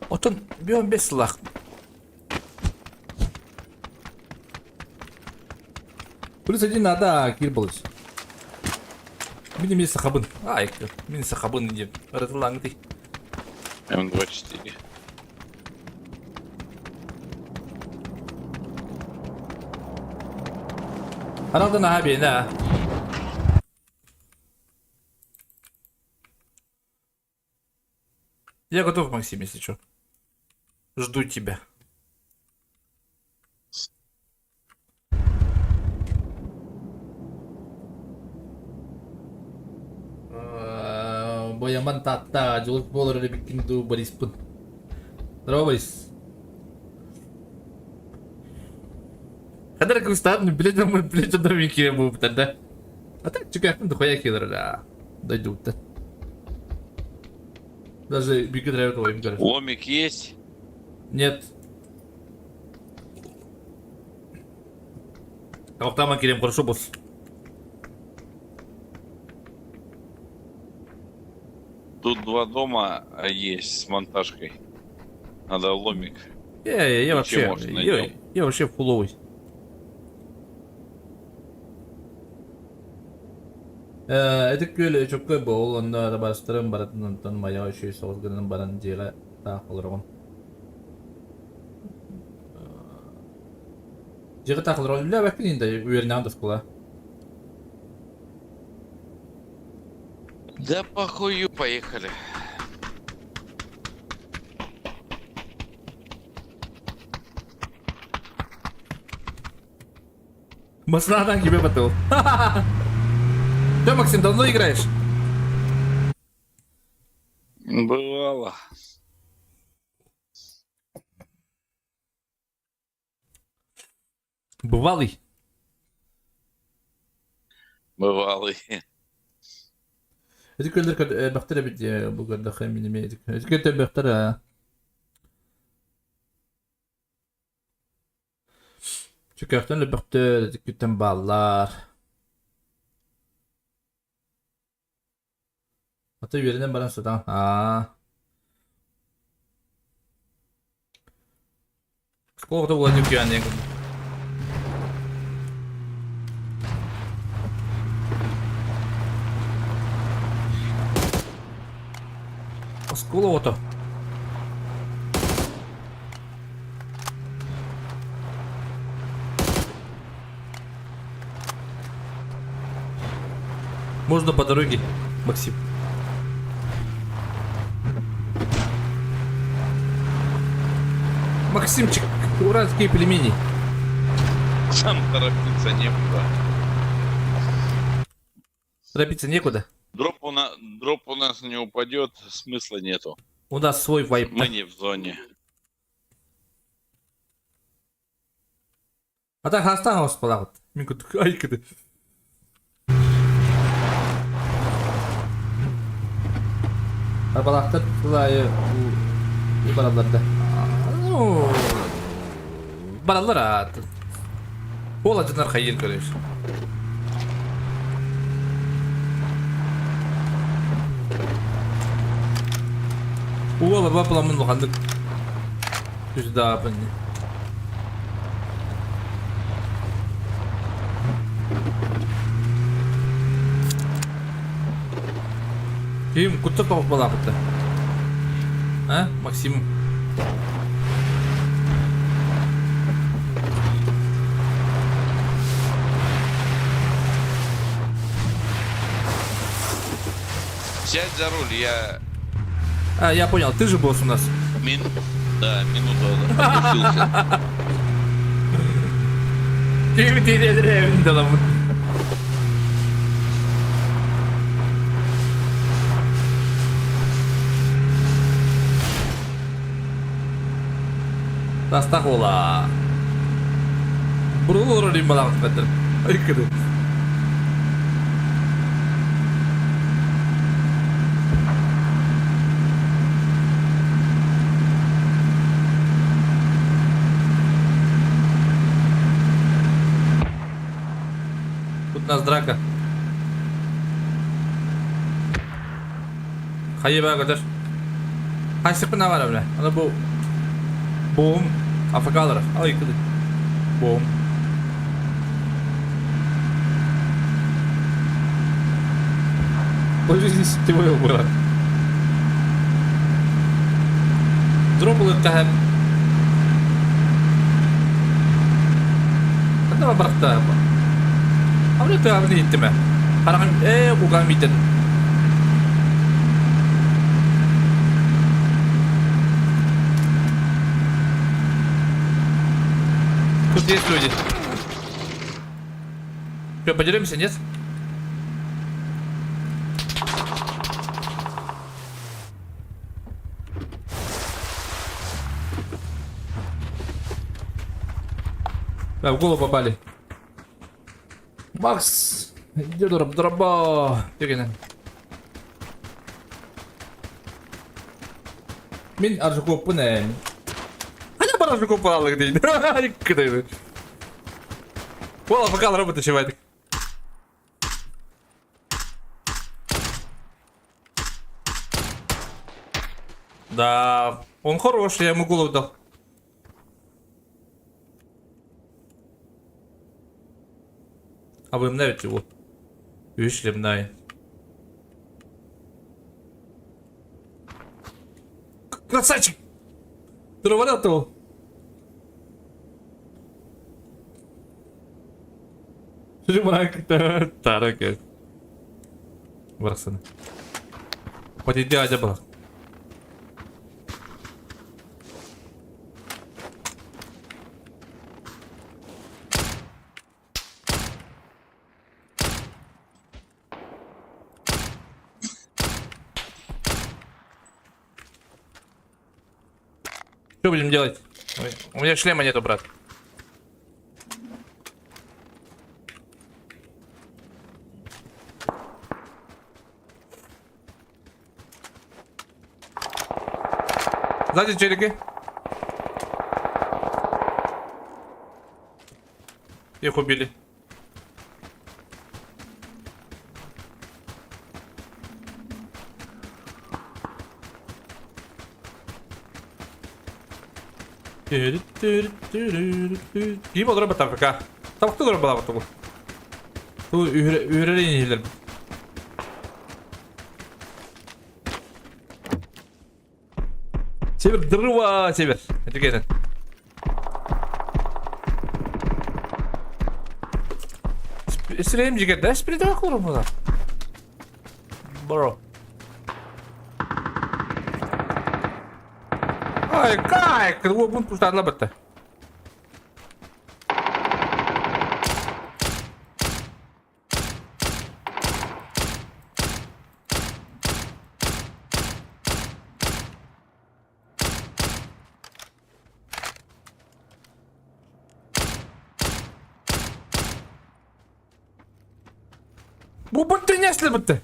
Отон бьем без слах. Плюс один надо кирбалось. Минимум сахабын. Ай, минимум сахабын идет. Разлангти. М24. Арадан abi ne? Я готов, Максим, если что. Жду тебя. Бояман тата, жылык болор эле биткинду Бориспын. Здорово, Борис. Кадар кустарны билет домики буп тогда. А так чекаем дохуя килера. Дойдут-то. Даже бигы драйвер твоим говорят. Ломик есть? Нет. А там Акирем хорошо, босс. Тут 2 дома есть с монтажкой. Надо ломик. Я вообще, может, найдем. я вообще фуловый. Это köyle çok köy bol onda da bastırım baratından maya şey soğuzganın baran jela ta olurun. Jega ta olurun la bakın indi uyarnan da skula. Да похую, поехали. Маснадан gibi batıl. Что, Максим, давно играешь? Бывало. Бывалый. Бывалый. Это көлдер бактыра бит бу көрдө хэминеме. Это көлдер бактыра. Çıkartan le baktır, kütten ballar. Hatta yerinden baran sudan. Сколько владик я не. Сколько-то. Можно по дороге, Максим. Максимчик, уральские пельмени. Сам торопиться некуда. Торопиться некуда. Дроп у нас не упадет, смысла нету. У нас свой вайп. Мы не в зоне. А так осталось палат. Минкут айкады. Balakta tulayı bu baralarda. Baralar at. Olacaklar hayır görüyor. Ola baba planın lokandık. Düz daha yapın. Kim kutu tavuk balakta? Ha? Maksimum. Сядь за руль, я А, я понял, ты же босс у нас. Да, минуту отключился. Kim diye evinde lan bu. Rastah ola. Buralı orayım bana bakmadım. Aykırı. Тут нас драка. Hayır be kadar. Kaç sıkına var öyle? Ana bu. Boğum. Afakalar. Ay yıkıldı. Boğum. Очень сетевой выбор. Дропал это. Одного брата. А вот это авни иттиме. Хараган куган митен. Тут есть люди. Что, поделимся, нет? Да, в голову попали. Макс! Иди дроба! Тюрина. Мин аржуку пунен. А я баражуку палок день. Кидай. Вола, пока работа чевает. Да, он хороший, я ему голову дал. А вы навіть его. Вышли мной. Красавчик! Ты навалял того? Жмак, тарака. Варсана. Вот и дядя был. Что будем делать? Ой, у меня шлема нету, брат. Сзади челики. Их убили. Kim olur bu tafika? Tavukta olur bu tavukta bu. Bu ührerin iyiler. Север, дрова, север. Это где-то. Стрелим жигер, да? Спиритовый куром было. Бро. Ай, кайк! Кого бунт пустар лабата? Bu bıttı ne aslı bıttı?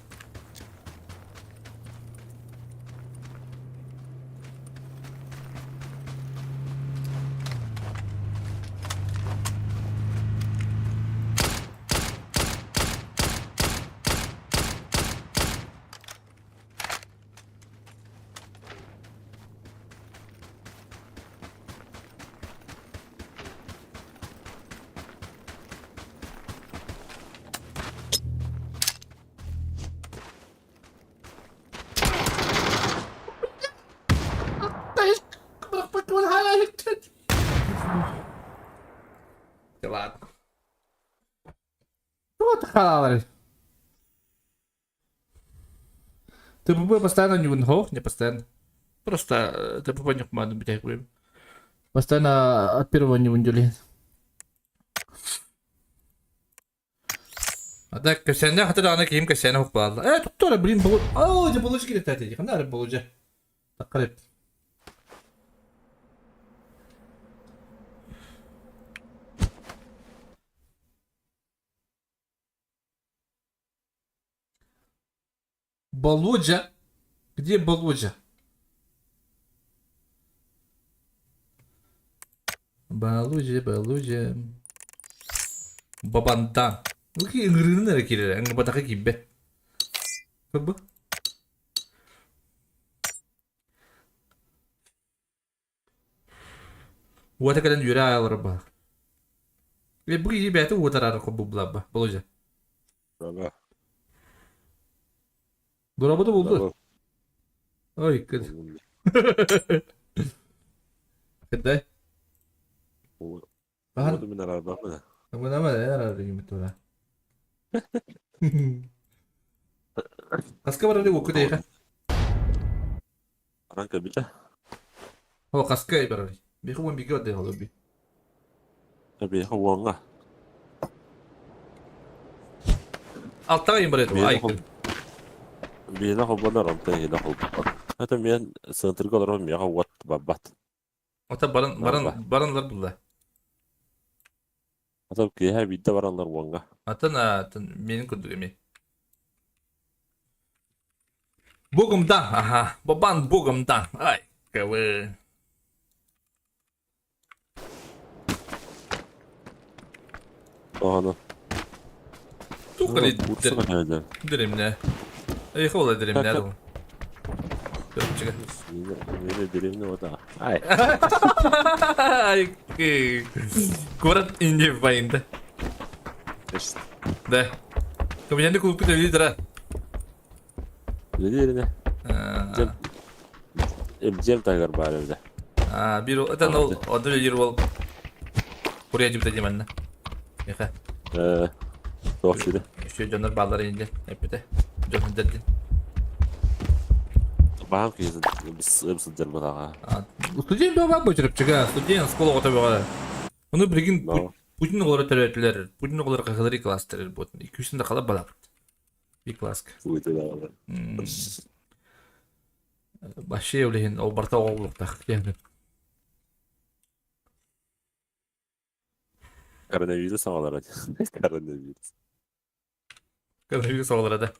Халалар. ТПП постоянно не вынхох, не постоянно. Просто ТПП не команду битять будем. Постоянно от первого не вындюли. А так, косяня, хотя она кем косяня укладла. Тут тоже, блин, было... Ау, где получки летать этих, надо было уже. Так, креп. Болоджа? Где Болоджа? Болоджа. Бабандан. Ну какие игры на кире? Anga bataka gibi. Bak bu. Wata kadar yürü ayarlar bak. Ve bu gibi bir wata arar ko bu blabba. Болоджа. Ага. Dolabı da buldu. Ay kız. Kıday. Bahan. من الأربعة. Ama ne var ya arar gibi tura. Kaska var öyle oku değil ha. Ranka bile. O kaska ibarar. Bir kumun bir gördü olur bir. Tabii havanga. Altta ibarar o ay kız. Bir daha havana ranta hila havana. Hatta ben sınırlı olarak bir havat babat. Ota barınlar buldu. Hatta ki her bir de varanlar vanga. Atın benim kudu gibi. Bugumdan aha baban bugumdan ay kavı. Aha. Tukali Vursana herhalde. dirimle. Ay kola dirimle adam. Çıkar. Yine dilimli o da. Ay. Ay ki. Kurat ince bayında. İşte. De. Kemudian dia kumpul dari tera. Jadi ne? Cem Tiger bari evde. Bir o atan o da yer wal. Buraya cipta zaman. Ya kan. Çok şükür. Şu canlar bağlar ince. Hep de. Canlar dedin. Baham ki biz sıcak mı daha? Студент бабак көчүрүп чыга, студент школа өтө бага. Муну бир күн Путин олар төрөтүлөр, Путин олар кагылары класстер бут. 200 да калап бала. Bir класска. Баши олehen ол барта оглукта. Koronavirüs havalar. Koronavirüs. Koronavirüs oğulları.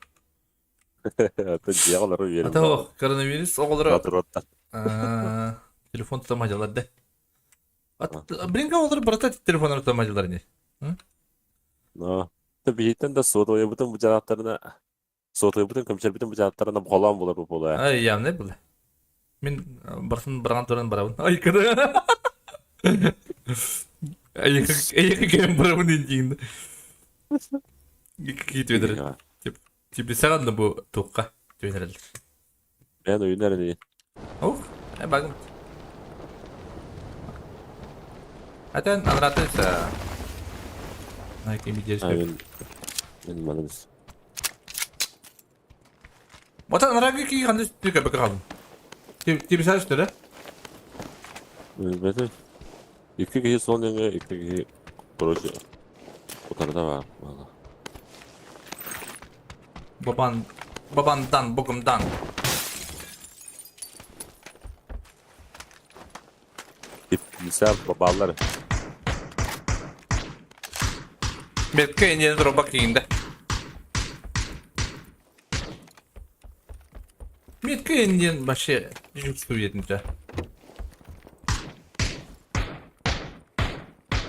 Hatta diğerleri verim. Hatta o koronavirüs oğulları. Hatırlattı. Telefon tutamacılar de. Bringa oğulları barata telefonları tutamacılar ne? No. Tabii hitten de soğutuyor bütün bu cevaplarına. Soğutuyor bütün komiser bütün bu cevaplarına kolan bulur bu polo ya. Ay ya ne bu? Min barsın baran turan baravun. Ay kada. Ay kayım baravun incinde. Git vedir. Tipi sen de bu tukka. Tüynerler. Ben oyunlar değil. Oh, bakın. Hatta anlatırsa. Ay kim bilir. Benim malımız. Vatan anaraki ki kandı tüyke bakalım. Tipi sen işte. Ben iki kişi son denge iki kişi proje. O tarafta var. Valla. Babandan, bugumdan. Misal babalar. Belki en yeni droba kiyinde. Belki en yeni başı düşük su yedince.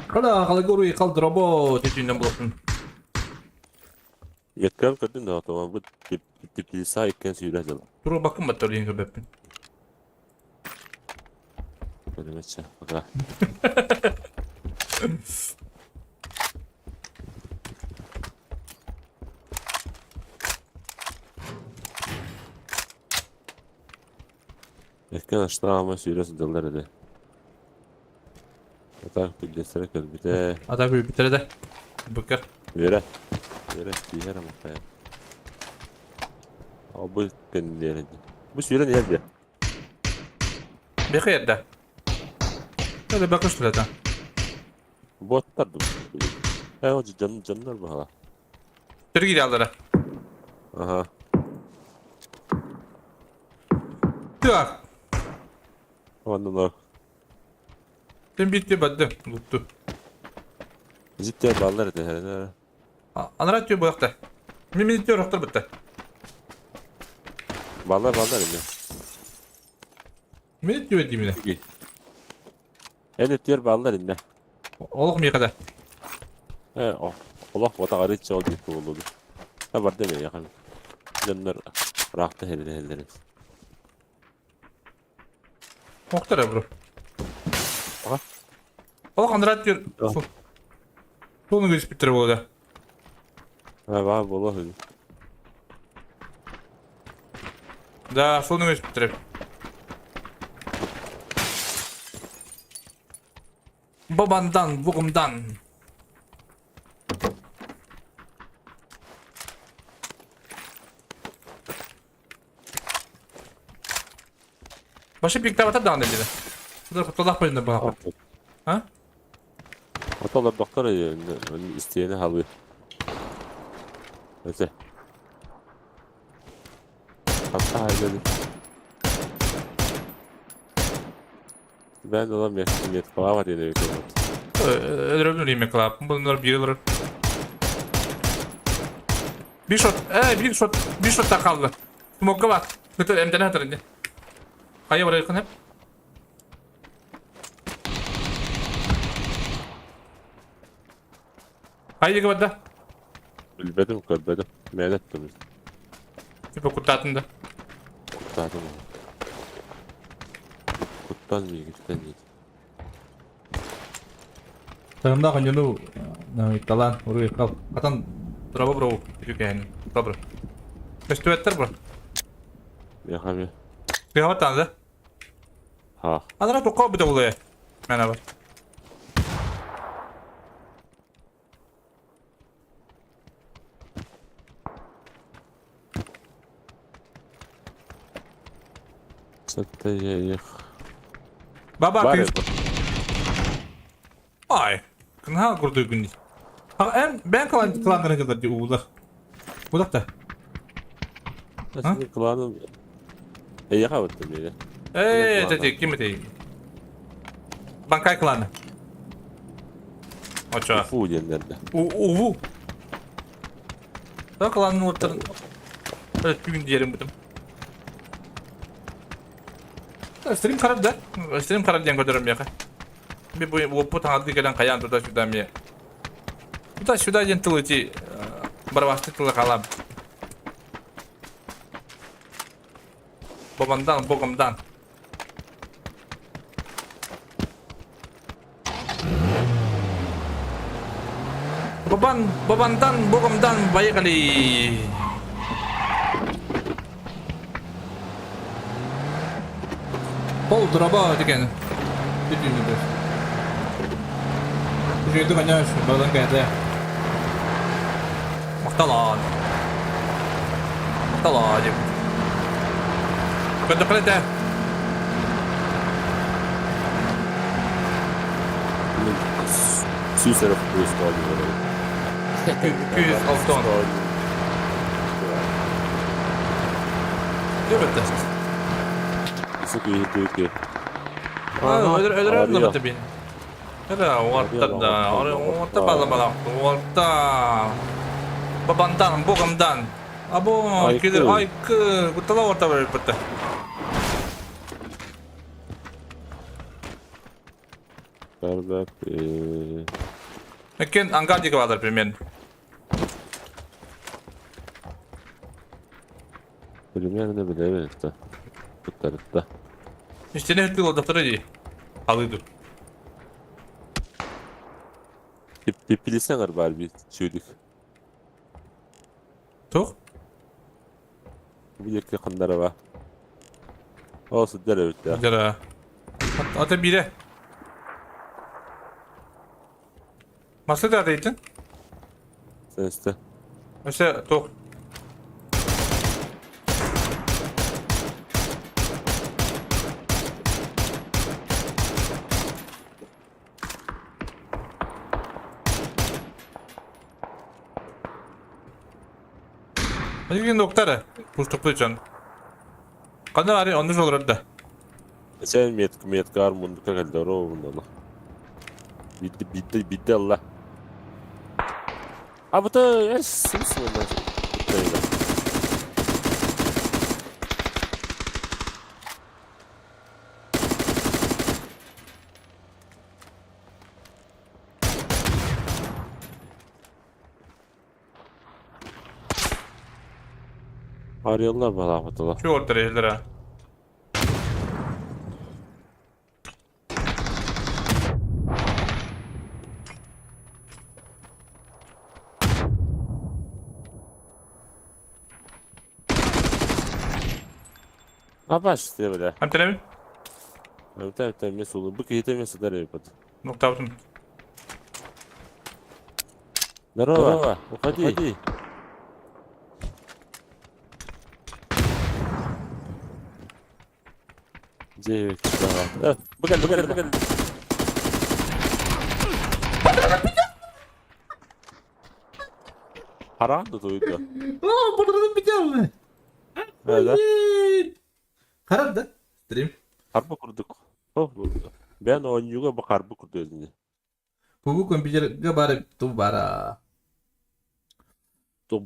Kala goruyu kal drobo tütünden bulsun. Yetkar kadın da tamam bu tip lisa iken süreceğiz. Dur bakın battı yeni sebepin. Böyle meçe. Bak. Yetkar aşağı ama süreceğiz dolar dedi. Atak bilgisayar kalbi de. Atak bir tane de. Bakar. Vere. Yere diğer ama ya. Abi bu kendi yere. Bu süre nerede? Bir yerde. Öyle bakış zaten. Botlar da. O canlar mı hala? Sürü gidiyor allara. Aha. Yok. Ondan Sen bitti badde. Tuttu. cidden ballar da herhalde. Anırat diyor bu yakta. Mimit diyor yoktur bitti. Ballar indi. Mimit diyor edeyim yine. Evet diyor ballar indi. Oğlum yıkada. Oh. Allah vata arıç oldu bu oldu. Ha var deme yakın. Canlar rahatı helleri. Muhtar bro. Aha. Oğlum anırat diyor. Ah. Sonu göz bitir bu da. Ha var vallahi. Da sonu göz bitir. Babandan, bugumdan. Başı bir kitap atar devam edildi. Bu da kutladak başında bana. Ha? Hatalar doktor isteyeni halvi. Öte. Hatta halleri. Ben de olan mesuliyet falan var diye de bekliyorum. Öldürülür yemek la. Bunlar bir yıldır. Bir shot da kaldı. Smoke'a bak. Lütfen emdene hatırlayın. Hayır oraya yakın hep. Hayır yıkamadı. Bilmedim. Meğlet dönüş. Tipe kutlatında. Kutladım onu. Kuttan mı gittin değil. Tanımda kan jenu. Nah, italan. Urus kau. Katan berapa bro? Juga ini. Kau bro. Best Twitter bro. Yakamıyor. Kıyafet tanıdı. Ha. Adana toka bir de oluyor. Merhaba. Satta yayık. Baba Var ya. kıyız. Ay. Kenapa kurdu günü? Ha ben klanlara kadar diyor uğurlar. Budak da. Senin klanın... Yakamadın beni. Dedi kim dedi? Bankay klanı. Oça. Ufu yenlerinde. Uvu. Ben klanın ortadan. Evet bir gün diyelim dedim. Stream karar da. Stream karar diyen gördürüm ya. Bir bu tanggal gelen kayan tuh sudah mi. Kita sudah jentul ci. Berwasti tuh kalam. Bogomdan. Bogomdan baik kali. Pol draba diken. Dediğim gibi. Bu şeyde kanyar badan geldi. Maktalan. Maktalan. Quando prende. Süsler of Bruce kaldı. Küs avton. Evet. Sık iyi büyük. Öldürürüm de tabii. Hela orta da. Orta bala. Orta. Babandan, bogamdan. Abo, gelir aykı. Kutala orta böyle pıttı. Bak. Mekin angkat juga water premium. Bölümler ne bile evet de. Kutlarık da. İşte ne hüttü o doktora iyi. Alıydı. Pilisen var bir çocuk. Çok? Bir yakınlara var. Olsun der evet ya. Güzel ha. Hatta biri. Masada neredeydin? Sen iste. Öse tok. Hadi gidin doktora. Pus toplu için. Kandan arı ondan olur da. Sen metkar mundu kakalda ro bunda. Bitti Allah. Abi da es bundan. Arıyorlar bana Ahmet'e. Şu orta rehler ha. Abaş diye böyle. Hem telemin. Evet, mesulu. Bu kıyıda mesul da yapıyor. Nokta atın. Merhaba. Hadi. Cevik. Bakın. Haram da duydu. Aa, buradan bir tane mi? Evet. Karar da. Stream. Harbi kurduk. Oh, ben oyuncuya bak harbi kurdu özünü. Bu komputer bari tu bara.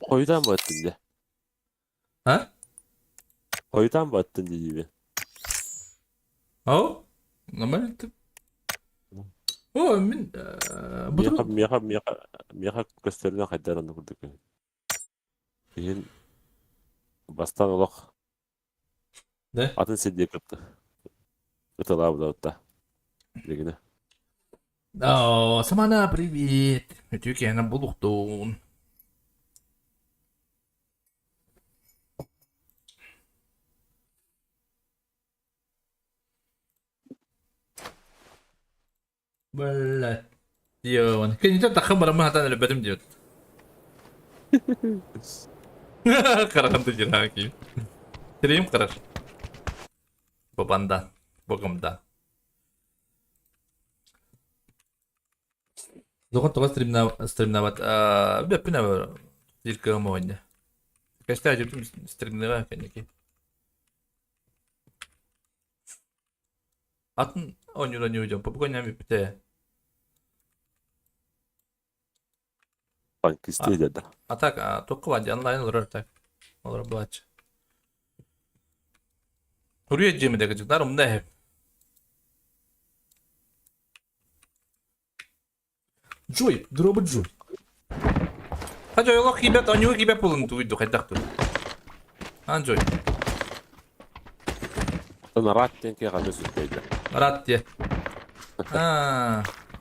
Koyudan mı attın diye. Ha? Koyudan mı attın diye gibi. Oh. Normal ettim. Oh min. Bu Miha gösterine kadar onu kurduk. Beyin bastan olak. Ne? Atın sediye kırdı. Kırtılar bu da. Bilgine. О, Самана, привет. Тюки, я на Булухтун. Блядь. Ёван. Конечно, так хабар мы хатан лебедим дiyot. Karakan tuh lagi. Stream karar. Babandan. Bogamdan. Зохот того стримнават. Беппина зирка мойня. Кашта ажибтим стримнава кенеки. Атын ойнура не уйдем. Попугайнями бите. Sanki istedi de. Атак, току вади онлайн olur атак. Olur bu aç. Buraya cemide gıcıklar umda hep. Джой, дроба Джой. Хотя я лох ребят, они ребят полон туйду, хотя кто. Анджой, Sana rahat denk ya kadar sürdeydi. рад тебе.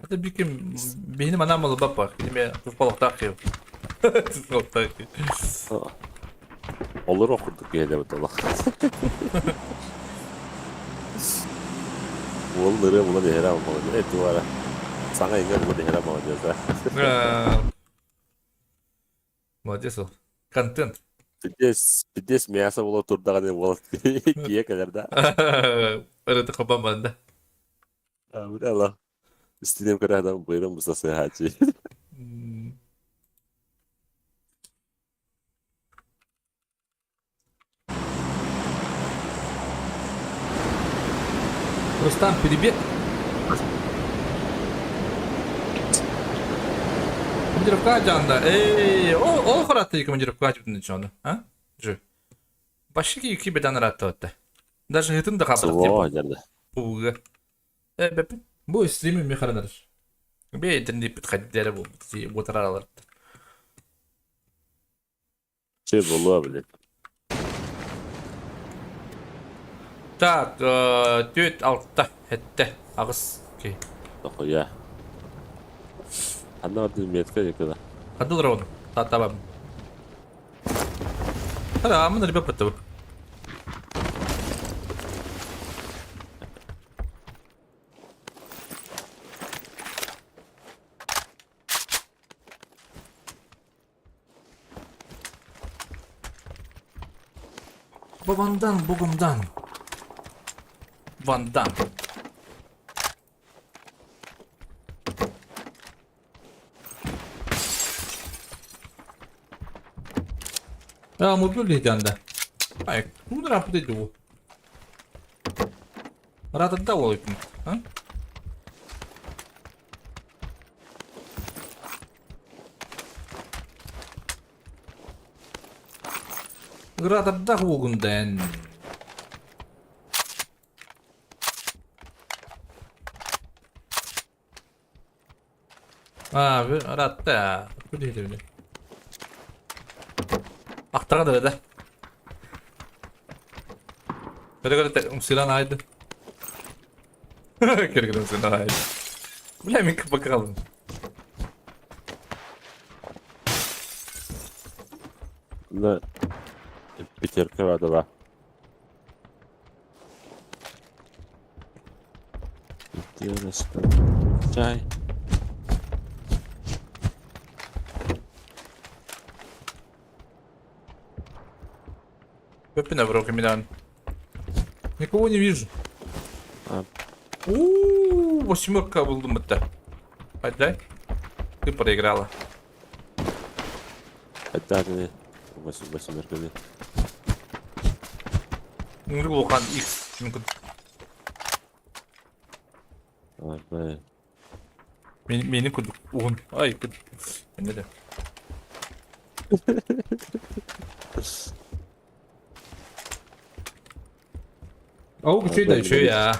Это биким, benim anam olup bak. Benim ya tuzbalık takıyor. Tuzbalık takıyor. Olur okurduk ya da Allah. Onları buna bir heram olmalı. Evet duvara. Sana engel buna bir heram olacağız ha. Молодец. Контент. Pides miyasa bula turda kadar bula kiye kadar da. Это кабан банда. Bu ne Allah. İstediğim kadar adam buyurun bu sası hacı. Рустам, перебег. Командировка anda. O хораttı командировка açtın içinde. Ha? Jö. Başka iki beden rahattı hatta. Даже hıtın da kapatı. Sıvı hacı. Buğga. Bepin. Bu stream'in mi karanır? Bir internet bit kadere bu. Bu taralar. Şey bolu bile. Так, 4-6'da hette. Ağız. Okey. Tako ya. Anna orada metka yakada. Hadi olur onu. Tamam. Hadi amına ribe patı. Babandan, bugumdan. Vandan. Ya mutlu lidanda. Ay, bu da rapı dedi bu. Radında olayım. Ha? Radında hugundan. Abi, radda. Bu değil öyle. Aktaran da öyle. Kada silan aydı. Kira silan aydı. Bilemin kapı kalın. Ne? Bitirke vardı bak. Bitti resmen. Çay. Пеппина в руки Милан. Никого не вижу. А. Восьмерка buldum hatta. Hadi. Ты проиграла. Hadi. Basın merkezi. Мungkin Lokan X mungkin. Abi. Beni kuduk. Uğun. Ay kuduk. Ne de. Oh küçüğü de şu ya.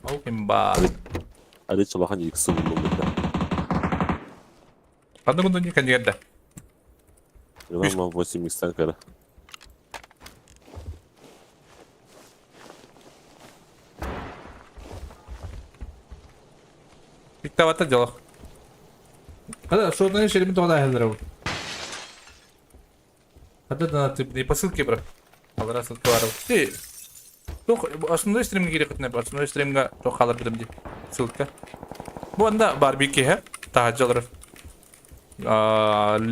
Oh kimba. Hadi çalakan yıksın buldum burada. Kadın bundan yıkan yerde. Ama 8x'ten kara. Диктовато дело. Когда что на решили мы туда хелдеров. Когда на ты не посылки бро. Алар ссылка бар. Ты Тох основной стримге керек этне бар. Основной стримге тох халар бирим ди. Ссылка. Bu anda barbekü he. Tahaccalar.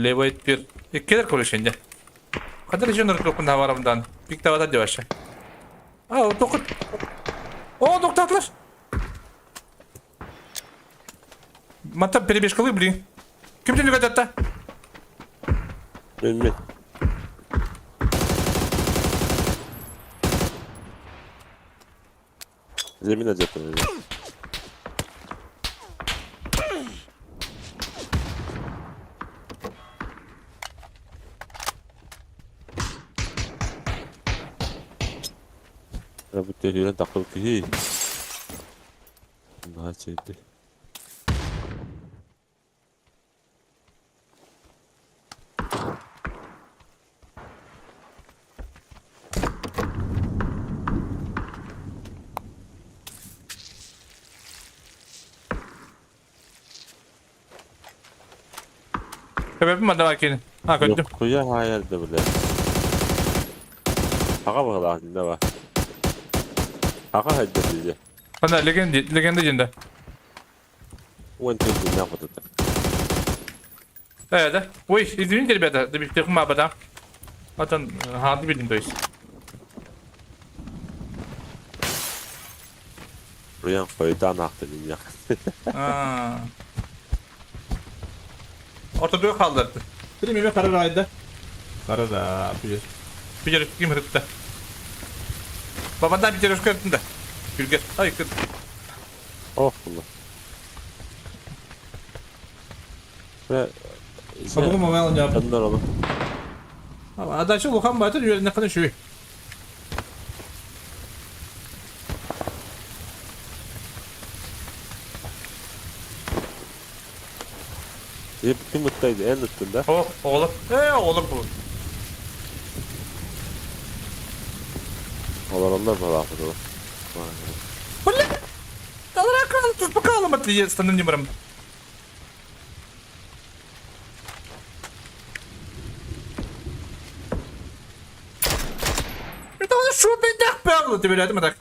Levayet bir. İkkiler konuşunca. Kadar jönör kokunda varamdan. Diktavata diyor aşağı. Aa dokut. O doktatlar. Мата перебежкалы, блин. Кем ты не хотят-то? Bilmiyorum. Zemin acaba öyle. Ya bu tehlikeli takılıp ki. Daha çekti. Sebebim adı vakini. Ha kötü. Yok kuya hayal de bile. Haka bak da aklında var. Haka hedde bize. Bana legenda cinde. O en tezgah ne yaptı? Evet. Uy, izleyin rебята. Да бих ма бада. Atan hadi bildim doyuz. Buraya fayda anahtarı ya. Aa. Ortada kaldırdı. Bir meme karar ayda. Karar da bir. Bir kim hırtta. Babandan bir kere çıkarttın da. Gülger. Ay kız. Oh Allah. Ve Sabah mı ben yaptım. kadınlar oğlum. Ama adaşı Lokan Batır yönüne kadar şu. Hep mutluydu en üstünde. Oh oğlum. Oğlum bu. Onlar falan yapıyor. Блин. Kalır akıllı tut bakalım atlı standın numaram. Bir tane şu bedak be abla de böyle tak.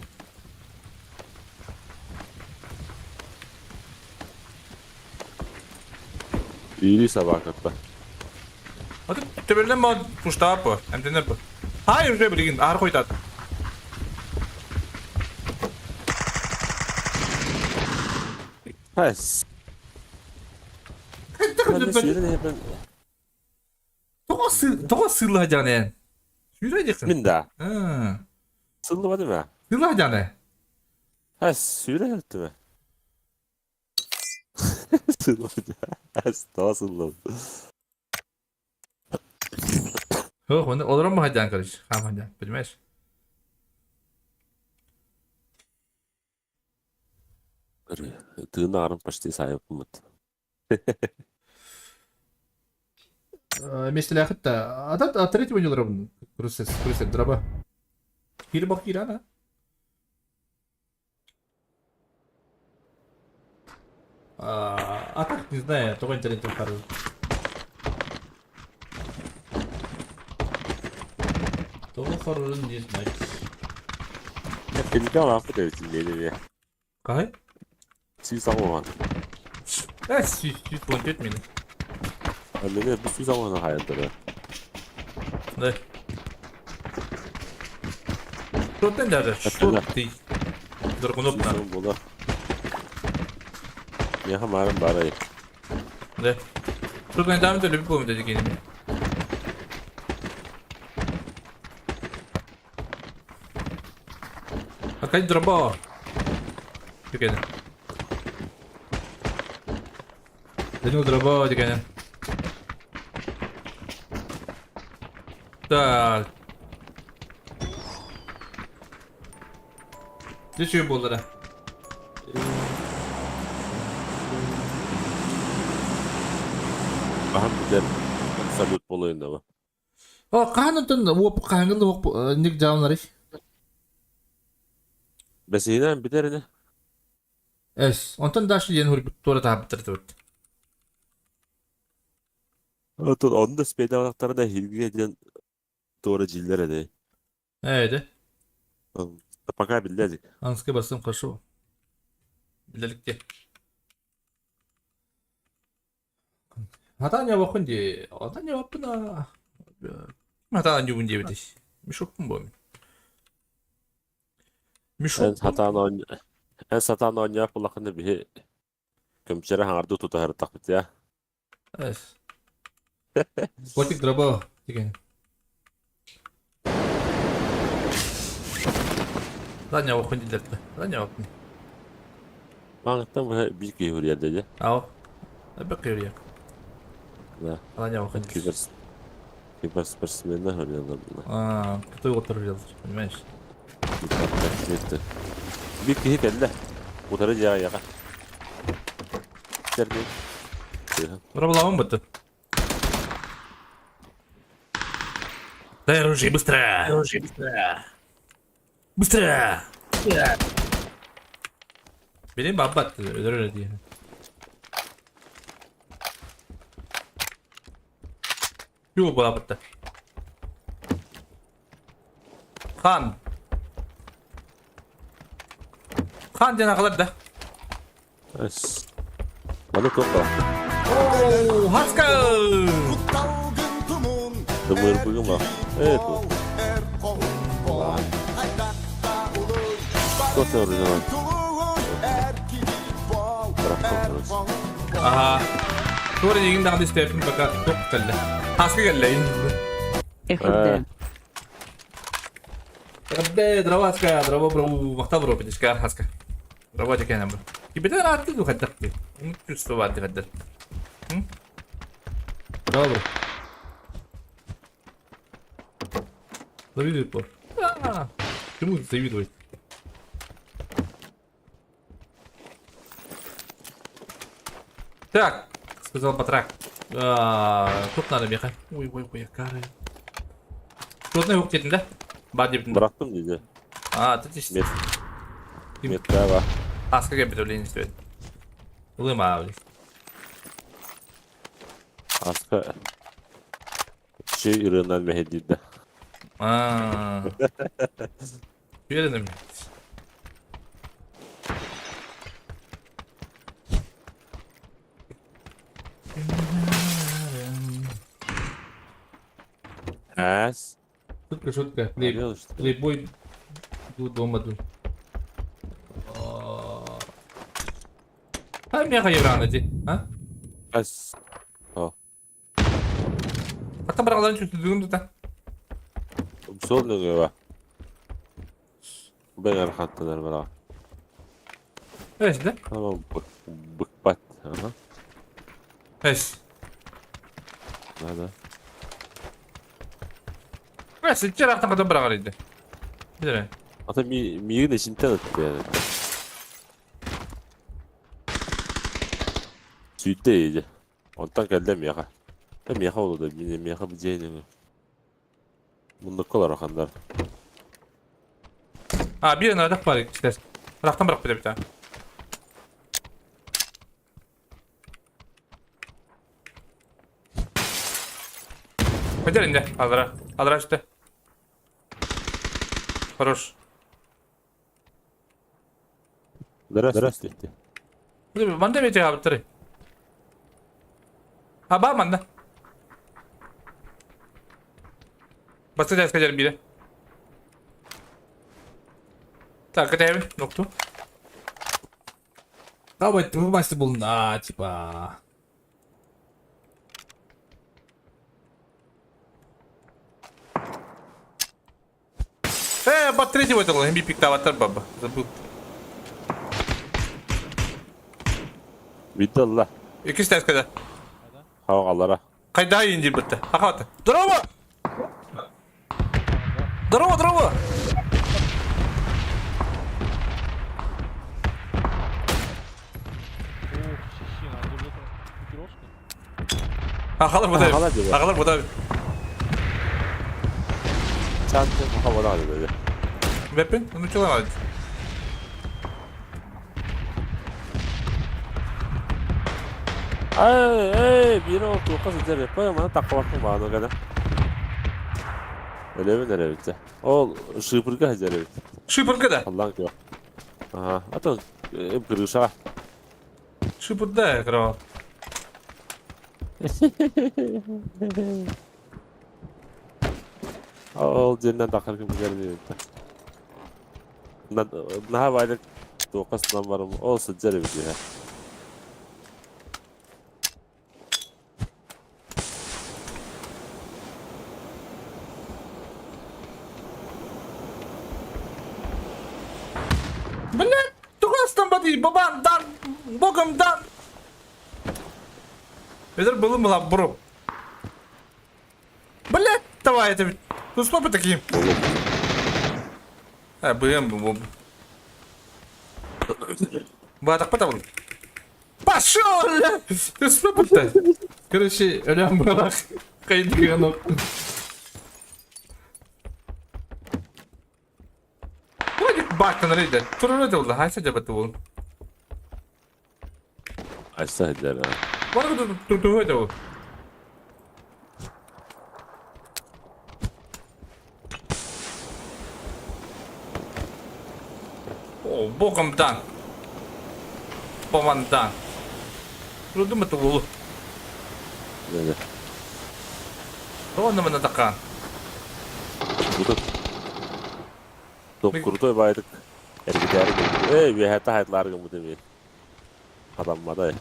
İyiliği sabah hatta. Hadi tebellen bana puşta bu. Hem de ne bu? Hayır öyle bilgin. Ağır koydu. Has. Ben de suyunu ben Toğa sığlı hacane yani. Suyuracaksın. min daha. Ha. Sıllı var değil mi? Sığlı hacane. Has suyunu yaptı mı? Sıllı var. Has daha sıllı. Yok olur mu hacane kardeş? Ham hacane. Bilmez. Tığın ağrım başta sahip olmadı. Mesela hatta adam tретий oynuyorlar bunu. Крысес, дроба. Или бог Ирана. А так, не знаю, только интернетом хороший. Только хороший, не знаю. Filmde var mı devletin geliyor? Кай? Suyu zaman. Süt, вон меня. Anne bu suyu zamanı hayatları. Да. Что ты даже? Что ты? Драгунов на. Suyu bula. Ya hamarim barayı. Да. Что ты там то любой помню такие. Опять дроба. Такие. Да дроба такие. Так. Düşüyor bollara. Aha bir de salut bolayında mı? Kanıtın o kanın o nik canları. Besiyden bir derine. Es, ondan daşı yeni hurbi tora da bitirdi. Otur onu da speyde anahtarı da hilgi eden doğru cillere de. Evet. Bakar bildirdik. Anske basım kaşı. Bilelikte. Hata ne bakın diye. Hata ne bakın ha. Hata ne bunun diye bir de. Mişok mu bu? Mişok. En satan oynayıp bulakını bir kömçere hangarda tutar takbit ya. Evet. Gotik draba. Dikene. Hata ne bakın diye. Hata ne bakın. Mantıktan bu bir kıyır yerde de. Al. Bakıyor ya. Ne? Hata ne bakın diye. Kibar sportsmenler oynuyorlar bunlar. Aa, kötü oturuyoruz. Bilmez. Bitti. Bir kıyır geldi. Utarı yağa yağa. Derdi. Пробовал бы. Дай оружие, быстро! Оружие, быстро! Быстро! Benim babat öyle diye. Yok bu babatta. Kan. Kan diye kadar da. Es. Bana topla. Oo, Haska! Талгын тумун Dımır bugün bak. Evet bu. эр колун айтакта улуй Çok orijinal. тулуун эр киви бол Bırak эр bakalım. бол Aha. Sonra yengin daha da istedim baka çok geldi. Haska geldi. Эхо Рабе, дрова Haska, дрова бро, вахта бро, бедишка Haska. Дрова такая нам. Тебе да рад ты хоть так. Чувствовать ты хоть. Добро. Завидует пор. Чему завидует? Так, сказал Батрак. Тут надо бегать. Ой, кары. Тут на его кетин, да? Бади. Bıraktım dedi. Тут есть. Metler var. Аска приготовление стоит. Лыма, блин. Aska şey üründen mehediydi. Уверенным. Es. Шутка. Arıyor işte. Плейбой. Дома. Hay miyaka yevranacı. Ha? As. Hatta bırakılan çöktürdüğüm tutan. Sol ne galiba? Ben arkantalar bana. Evet işte. Tamam bık bat. Aha. Evet. Nerede? Evet. İçeri hafta kadar bırakırıydı. Bir de. Ata miğin içinden attı yani. Sütte iyice. Ondan geldi miyaka. Hem yaka oldu da miyaka bir ceyni. Bundaki olarak anlar. Ha bir yana bırak bari istersen. Bıraktan bırak bir tane. Hadi elinde. Aldıra. Aldıra işte. Хорош. Здравствуйте. Manda bir cevap tırı. Ha bak manda. Basacağız kaçarım biri. Так, это я нокtu. Давайте вы масти был на типа. Бат третий выдал, MVP пиктаватар баба. Забыл. Bitti Allah. İki stres kadar. Havalara. Kayda indir bitti. Hakikaten. Bravo. Bravo, bravo. Akalar bu da. Akalar diyor. Akalar bu da. Çantı havada hadi böyle. Weapon, onu çalamadı. Biri oldu. O kadar üzeri. Böyle bana takla bakma bana o kadar. Öyle mi nereye bitti? O şıpırga üzeri bitti. Şıpır kadar. Allah'ın yok. Aha. Atın. Kırışa. Şıpır da kral. Ol cennet takar gibi gelmiyor. Ne havayla dokasından varım. Olsa üzeri bitti ya. Блин, tukastan badi babandan, bogumdan. Эдер было мало бро. Блять, давай это. Ну что по таким? БМ. Так потом. Пошел! Ты что по-то? Короче, ölüm bırak. Kaydı yanı. Hadi bakın nerede? Turun da oldu. Hayse cebette olun. Açsa hediler ha. Bana da dur hadi ol. О, богомдан. Помандан. Трудно это было. Böyle. Ровно мы натакан. Bu da top kurutoy baydık. Ergider gibi. Bir hatta hayatlar gibi demeyin. Adam var da.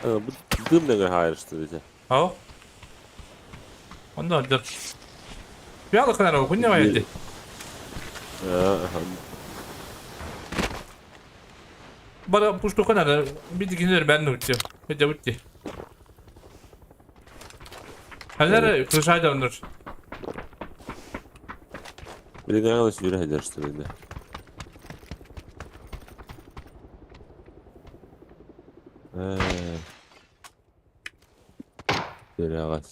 Bu dım ne kadar hayır işte diye. Ау. Он да, да. Пиала канал, хуйня войди. Бара пушту канал, биди кинер ben de uçuyor. Hadi uçtu. Haller kuşayda onur. Bir de yanlış yürü eder işte bende. Böyle ağaç.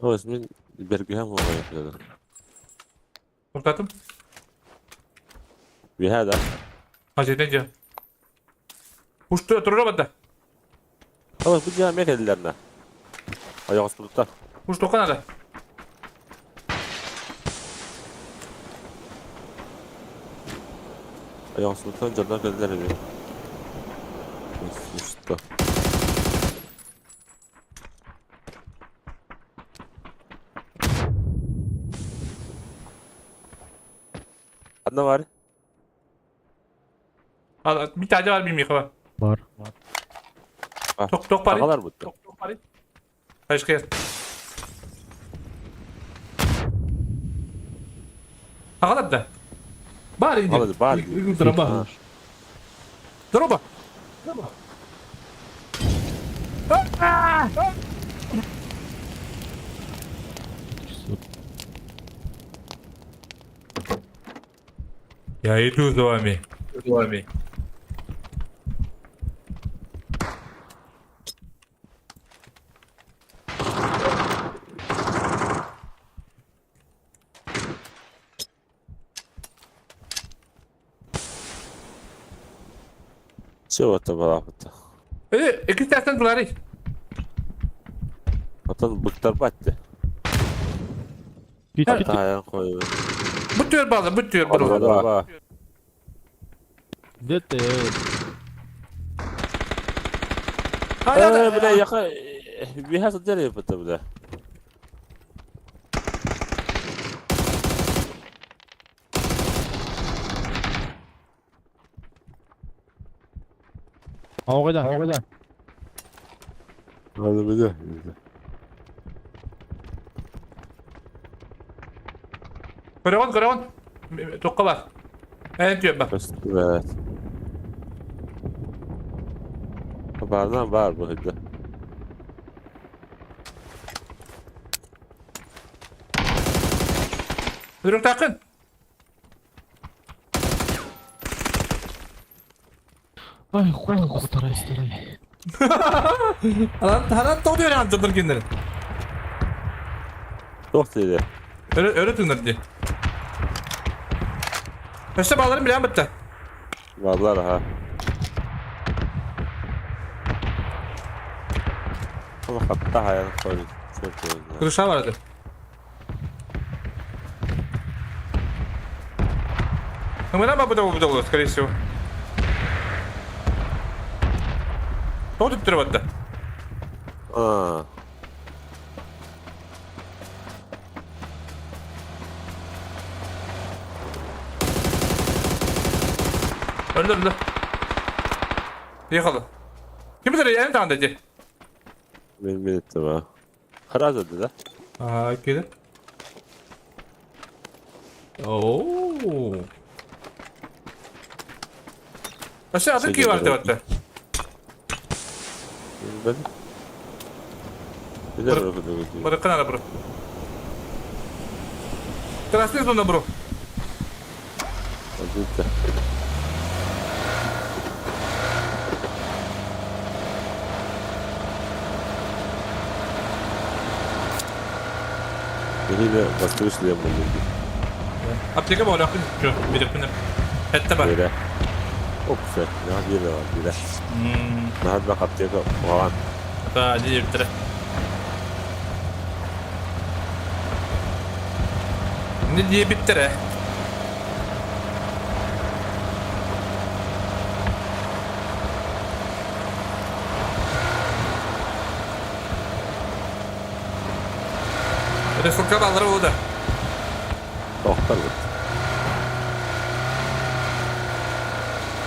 O ismin Bergühem olma yapıyordu. Kurtattım. Bir hada. Hadi nece. Puştu duramadı. Ama bu camiye kendilerine. Ayak asılıkta. Puştu kanal. Ayak asılıktan canlar kendilerine. Usta. Ne var? Al, bir tane var bir mika var. Бар. Tok pari. Takalar mı? Tok pari. Başka yer. Ağlar da. Bari indi. Hadi bari. Dроба. Dроба. Я иду за вами. За вами. Чего это было? İki tersten kulları. Atan bıktar battı. Пить, пить. Hatta ayağın koyuyor. Bu tür bağlı, bu tür Hadi bağlı. bak. Где ты? Bile yaka. Bir hasa dere yapıttı bile. Ауғайда, ауғайда. Hadi bile. Karavan. Tokka var. Ben diyorum bak. Evet. Haberden var bu hızda. Ürün takın. Ай, хуй, старай. Hala doğuyor yani dırdır günlerin. Çok dedi. Öyle dınır diye. Başta bağlarım bile bitti. Vallahi ha. Ama hatta ayağın koyuyor. Çok iyi. Kırışa vardı. Мы нам об этом удалось, скорее всего. Кто тут требует-то? Aa. Öldü. Yıkalı. Kim bilir yani tamam dedi. Benim ettim ha. Karaz ödü de. Aa, gelin. Oo. Aşağı adı ki vardı hatta. Ben. Bir de Bırak- bırakın da Bırakın ara bro. Krasный зона bro. Hadi. Beni de bastırışlayan bulundu. Apteka bağlı akın. Şu bir yapın. Hatta bak. Böyle. Çok güzel. Ne bir de var bir de. Hadi bak apteka falan. Hatta diye bir tane. Ne diye bitti re? Resulka bağları oldu. Doktor bu.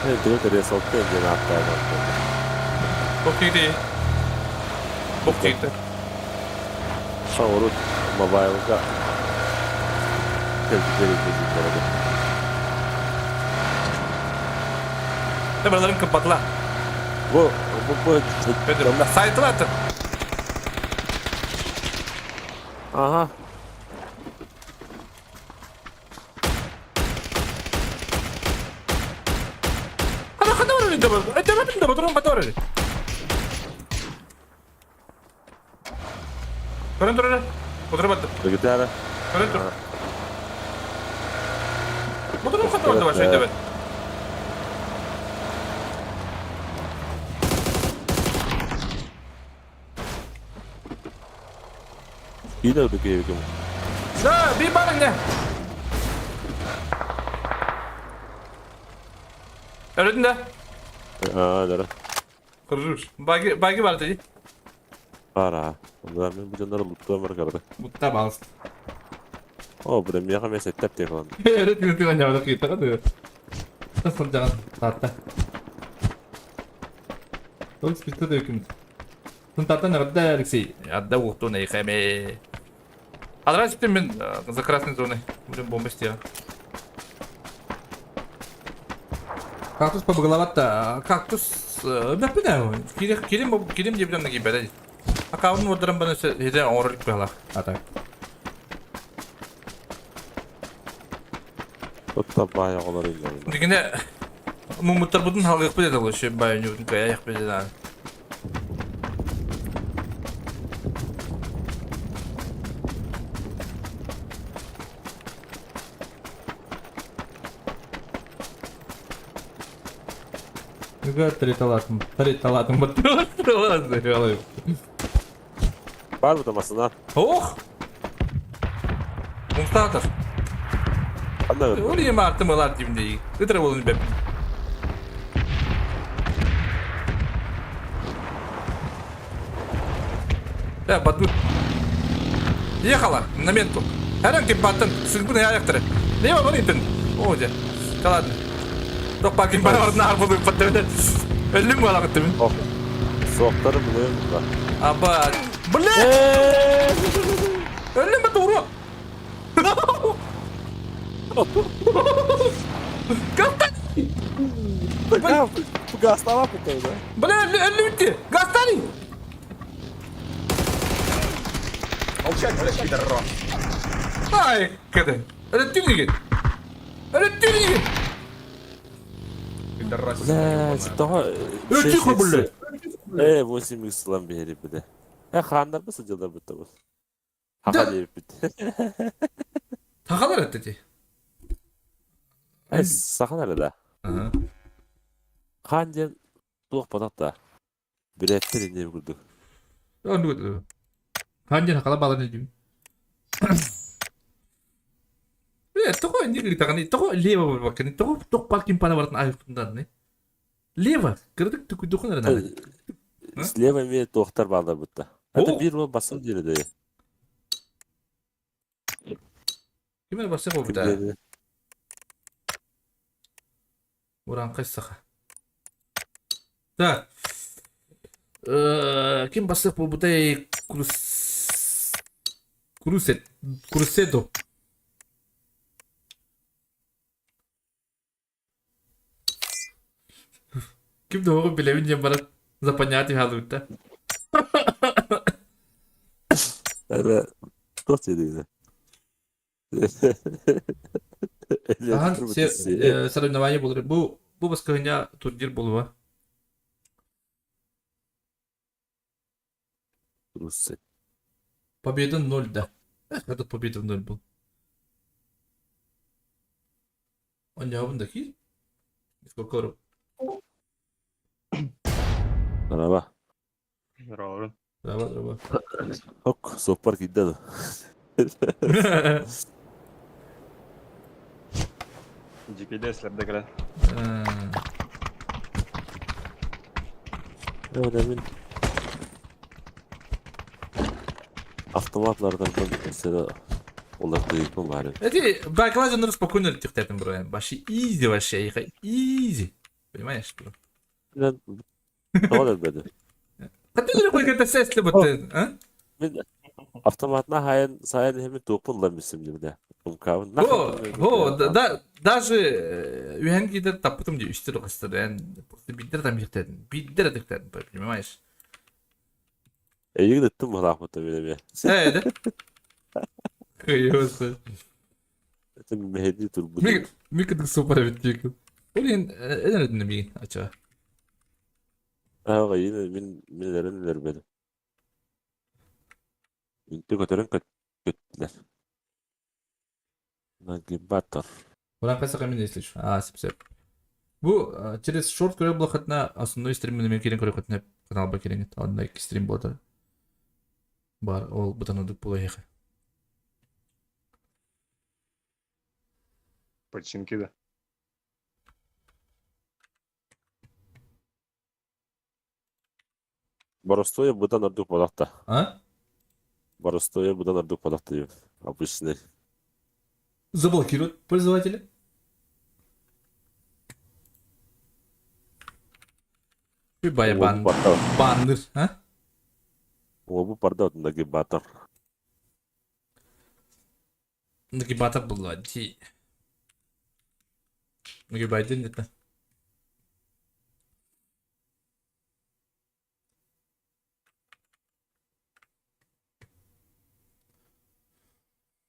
Evet, direkt oraya soktu önce ne hatta yaptı. Çok iyi değil. Çok iyi değil. Sonra mobile'da tehlikeli bir Buraların kapatla. Bu Bedir. Saytılar attın. Aha. Hadi var öyle de var. Demedim de durun hadi var öyle. Durun. Otur battı. Gitarı. Durun. Bu durun hadi var şey evet. İyi de ödük evim. Ya bir bana ne? Öğrettin de. Aa, dara. Kırılır. Bagi var dedi. Var ha. Ondan ben bu canları mutlu var kardı. Mutta bağlısın. O bu da miyaga mesettep diye kalan. Evet, yürütün acaba kita kan tuh. Terus jangan tata. Terus kita tuh kim. Tata nerede sih? Ada waktu nih kami. Ada sih men за красной зоной. Будем бомбы стя. Кактус побголовато. Кактус да пинаю. Кирим диye bilen gibi böyle. Akavun orduran bana hede ağırlık bela. Ata. Hatta bayağı olar yani. Dikine mumutlar budun halga yapı dedi bu şey bayan yurdun kaya yapı dedi abi. Juga teritalatım betul terus. Var mı damasına? Oh! Mustahadır. Anladım. Oraya mı artımalar dimdeyi? Gıdıra olun be. Ya batu. Ехала на менту. Herhangi bir batın sıkıntı ne ayaktırı. Ne var bunun Oca. Kalan. Dok bakayım bana orada nar buldum patladı. Öldüm mü alak ettim? Oh. Soğukları buluyorum da. Aba. Bu ne? Öldüm mü doğru? Kaptan. Bu gaz tamam mı kaydı? Bu ne öldü bitti. Gastani. Ay kadın. Öğrettin mi git? Öğrettin mi git? Ne? Daha... Öldü kabulü. 8 yıl bir herif bir de. Ya kanlar mı sıcılar bu tabi? Haka deyip bitti. Takalar etti. Ay sakın arada. Aha. Kancan tuğ patat da. Bir ettir ince kurdu. Onu götür. Hangi nakala bağlanıyor diyeyim. Toko ini kita kan toko leva bakın toko parking pana varatan ayıktından ne? Leva kırdık tukudukun arada. Слева имеет доктор bağlar bu da. Hatta bir o basın diye de. Gimana bahasa bu da? Orang kısaka. Da. Kim bahasa bu da Cruzedo. Kim doğru bilemeyince bana zapanyati halı da. Evet. Çok iyiydi. Tahan соревнование булыр. Bu баскаһына турнир булуа. Rusya. Победа 0, да. Этот победа в 0 был. Он не авындaki. Сколько руб? Merhaba. Bravo. Bravo. Hok, sohbar gitti. GPD'slerde kira. Önemli. Автоматlardan ben mesela onlar duyuyorum bari. Эти баклажаны спокойно летят бро. Вообще easy вообще. Easy. Понимаешь, bro? Ben ne olur böyle? Хотя же какой-то сесть вот, а? Ben автоматна sayan hem topullanmışım gibi de. Umkavun. Даже ühengide tapıtım diyor işte dokastır. Yani bitter tam yırtedin. Bitter ediklerin, понимаешь? İyi gittim mi rahmetli böyle bir. Evet. Kıyıyorsun. Zaten bir mehedi tur bu. Микро супер ведь. Блин, это не ми, а чё? Ha yine neler böyle. İnti götüren kötüler. Нагибатор. Уран кайсы камин не слышу. Сеп. Бу через шорт көрө блокатна основной стримин мен керен көрө көтүнөп каналга керен. Анда 2 стрим болду. Бар, ол бутанудук болояка. Починки, да. Ага. Боростоя будан ардук болакта. А? Боростоя будан ардук болакта дию. Обычный. Заблокируют пользователя. Бая баннер. А? О, бу парда отындаги батыр. Нагибатор был лади. Нагибайден это.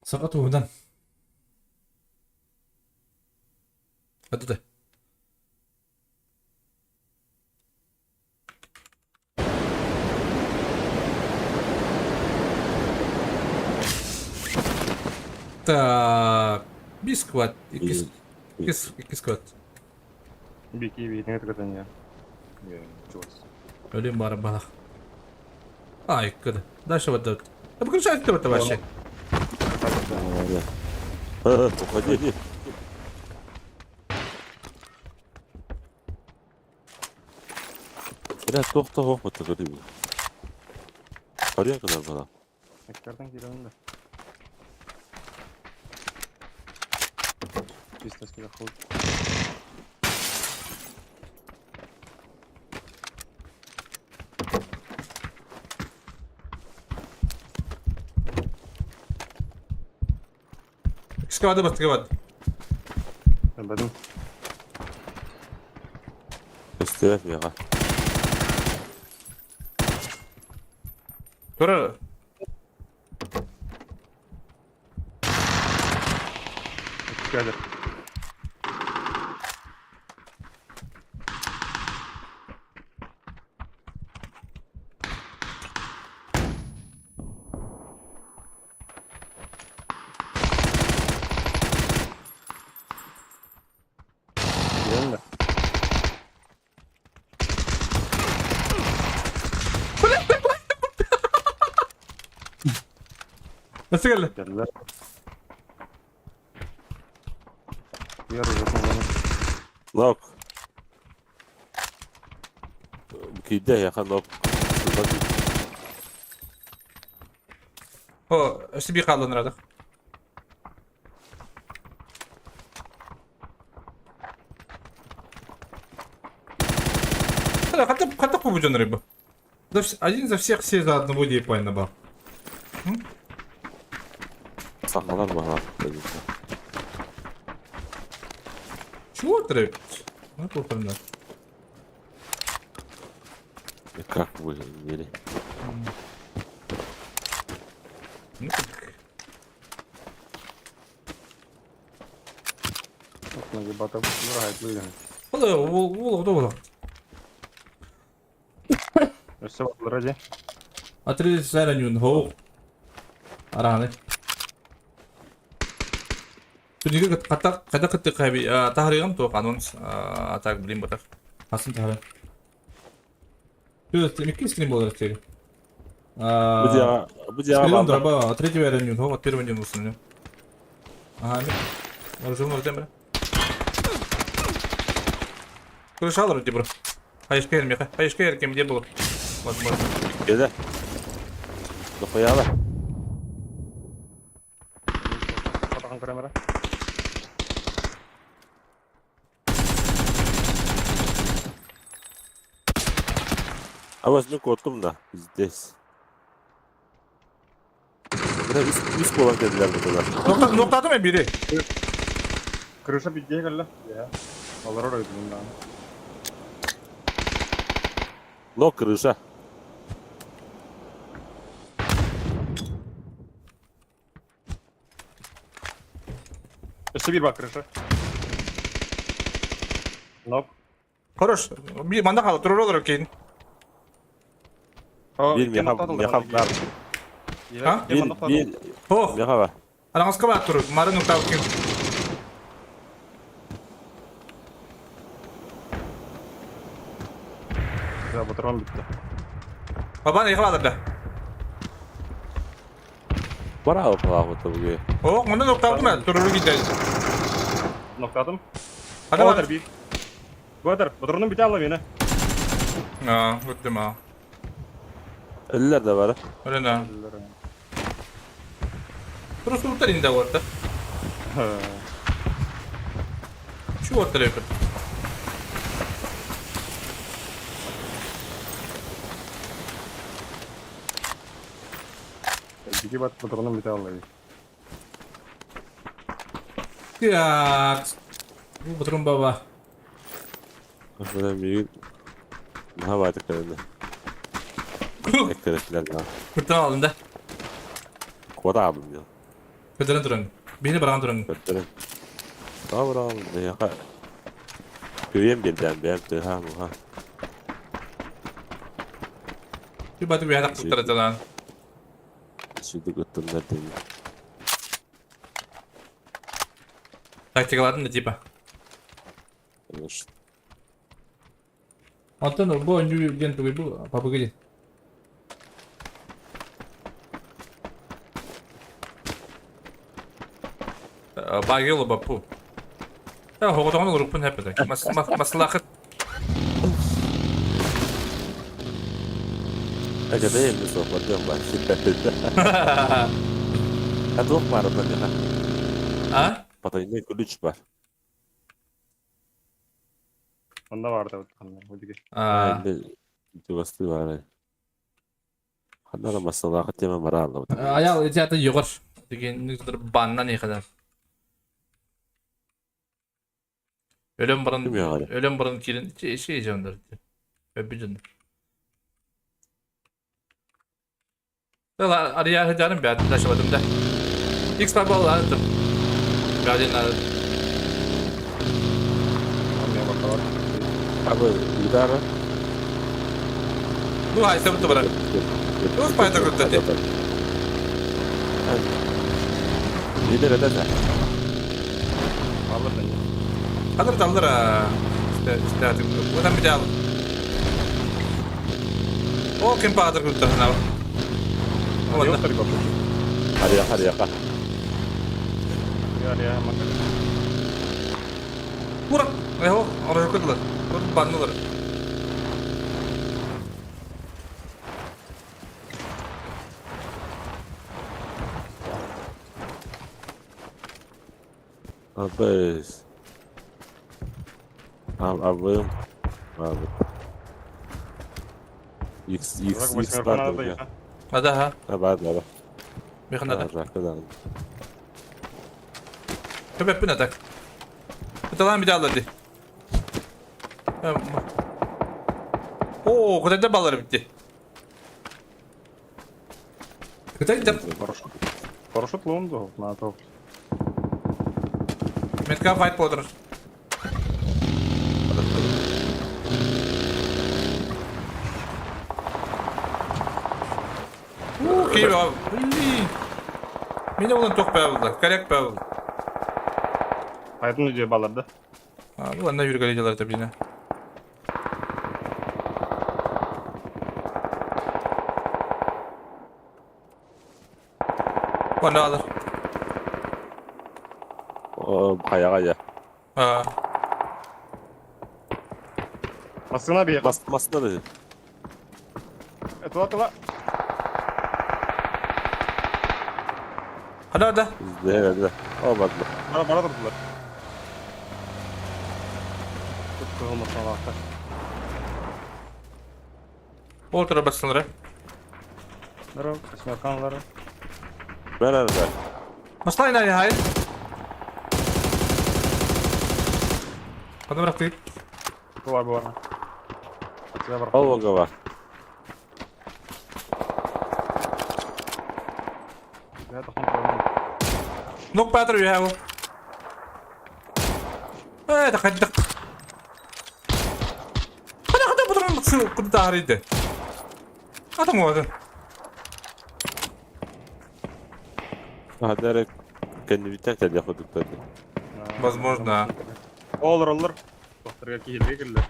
Сака туğdan. Hadi de. Так, бискват. İki squat. Бики, видно, это не. Öleyim bari bana. Ay kıdı. Дальше вот тут. Да выключай это вообще. Уходи, иди. Тоқта оқпыты көрейін. Қария қыдар бана. Экспертен келемін да. Чистоске ходит. Сквады бастыргабад. Бәдім. Өстеп, яға. Тура. Кәдір. Gelin de. Nasıl geldi? Geldiler. Diğer uzatma bana. Нок. Кейде, яқа нок. O, işte bir kaldı nerede? Хотя побуден рыбу. Один за всех, все за одного дейпайна был. Сақалар бана. Чего трэп? Ну, полторна. Как вы, мире? Ну, так. Нагибата вырагает выйдем. Волок, волок. Все, ради. Атри саранюн, хоу. Араны. Çünkü kata kıtı kaybı tahriyam to anons atak bilim batak. Hasan tahriyam. Şu temiki скрин был растерян. Скрин дроба, третий верню, хо, первый верню усну. Ага, можем тембра. Куршал вроде бро. Hayışkayır mı? Hayışkayır kim diye bulur. Возможно. Кейде. Доқояла. Потом камера. А возьми котком, да, здесь. Бля, üst kolan dediler burada. Noktadı mı biri? Крыша беднее, гalla. Я. Аллара öldüm ben. Нок, крыша. Üstü bir bak крыша. Nop. Хорош. Bir manda kaldı. Durur olur keyin. Bir meyham var. Ha? Bir Oh. meyham var. Arаңызға барып тұру. Мары нокта алып келin. Ya patron bitti. Baban yıkıladır da. Bravo falan tabii. Oh, onda nokta aldım ben. Durur gider. Nokladım. Hadi Badır bakalım. bir. Badır. Patronun bir tane beni. Aa, gittim ha. Eller de var. Öyle ne? Eller yani. Burası kurtar indi orta. He. Şu ortaya yapın. İki bat patronum bir tane alayım. Ya. Bu patron baba. Böyle büyük. Daha vardı köyde. Eklerekler ya. Kurtan alın da. Koda aldım ya. Kıdırın durun. Beni bırakın durun. Kötülerim. Daha var aldım. Ne yaka. Köyüm birden ben ha bu ha. Bir batı bir yerde kurtaracağız lan. Şimdi götürdüler değil. Taktikaladın da tipa. İşte. Anton bu oyuncu genç bu. Papa gelin. Bagel bapu. Ya hoğdan grupun hep de. Maslahat. Acaba evde sohbet yok ben. Hadi ok var orada ya. Ha? Patayında kılıç var. Onda vardı. Hadi gel. Aa. Şimdi yuvası var. Kanara maslahat yemem var aldım. Ayal etiatı yugur. Digenliktir banna ne kadar. Ölüm barın Bilmiyorum hala. ölüm barın kirin şey candır. Öpücün. Valla araya hıcanım bir adım taşımadım da. X baba anladım. Gadin anladım. Anlaya bakalım. Abi idare. Bu hayse bu tabara. Yok payda kurtardı. Lider eder. Alır bence. Alır ha. İşte artık. Buradan bir daha alın. O kim pahadır kurtardı ne var? Hadi yok tabii bakın. Hadi yaka. Hadi ya hemen. Vurun. Eho oraya kurdular. Vurun bandılar. Abi. Abim. Abi. X Bak başına var kanalda ya. ya. Hadi ha. Ha var. Bakın hadi. Arkadan. Köpek bu ne tak? Bir tane bir daha al hadi. Oo, kadar da balları bitti. Kadar da Парашют. Парашют лунду на топ. Metka fight powder. Okey abi. Mine ulan tok bağladı. Karyak bağladı. Hayatın ödüyor balarda. Abi bu anda yürü galeceler tabii yine. Bana alır. O kaya. Ha. Baskına bir yak. Masada dedi. Atla. Hadi. Değerli. Olmadı. Bana durdular. Tuttu olmasın Allah'ta. Ortada bassınlar. Merhaba. Kaçma kanları. Ben arada. Maslayın hadi hayır. Hadi bıraktık. Bu var bu var. Size bırak. Al bakalım var. Ya da kontrol. Nok patro you have. Da kaçtık. Hadi bu durum şu kurtarıydı. Adam oldu. Hadi kendi biten tel yapıyorduk dedi. Возможно. Olur. Doktorga kihilge girdi.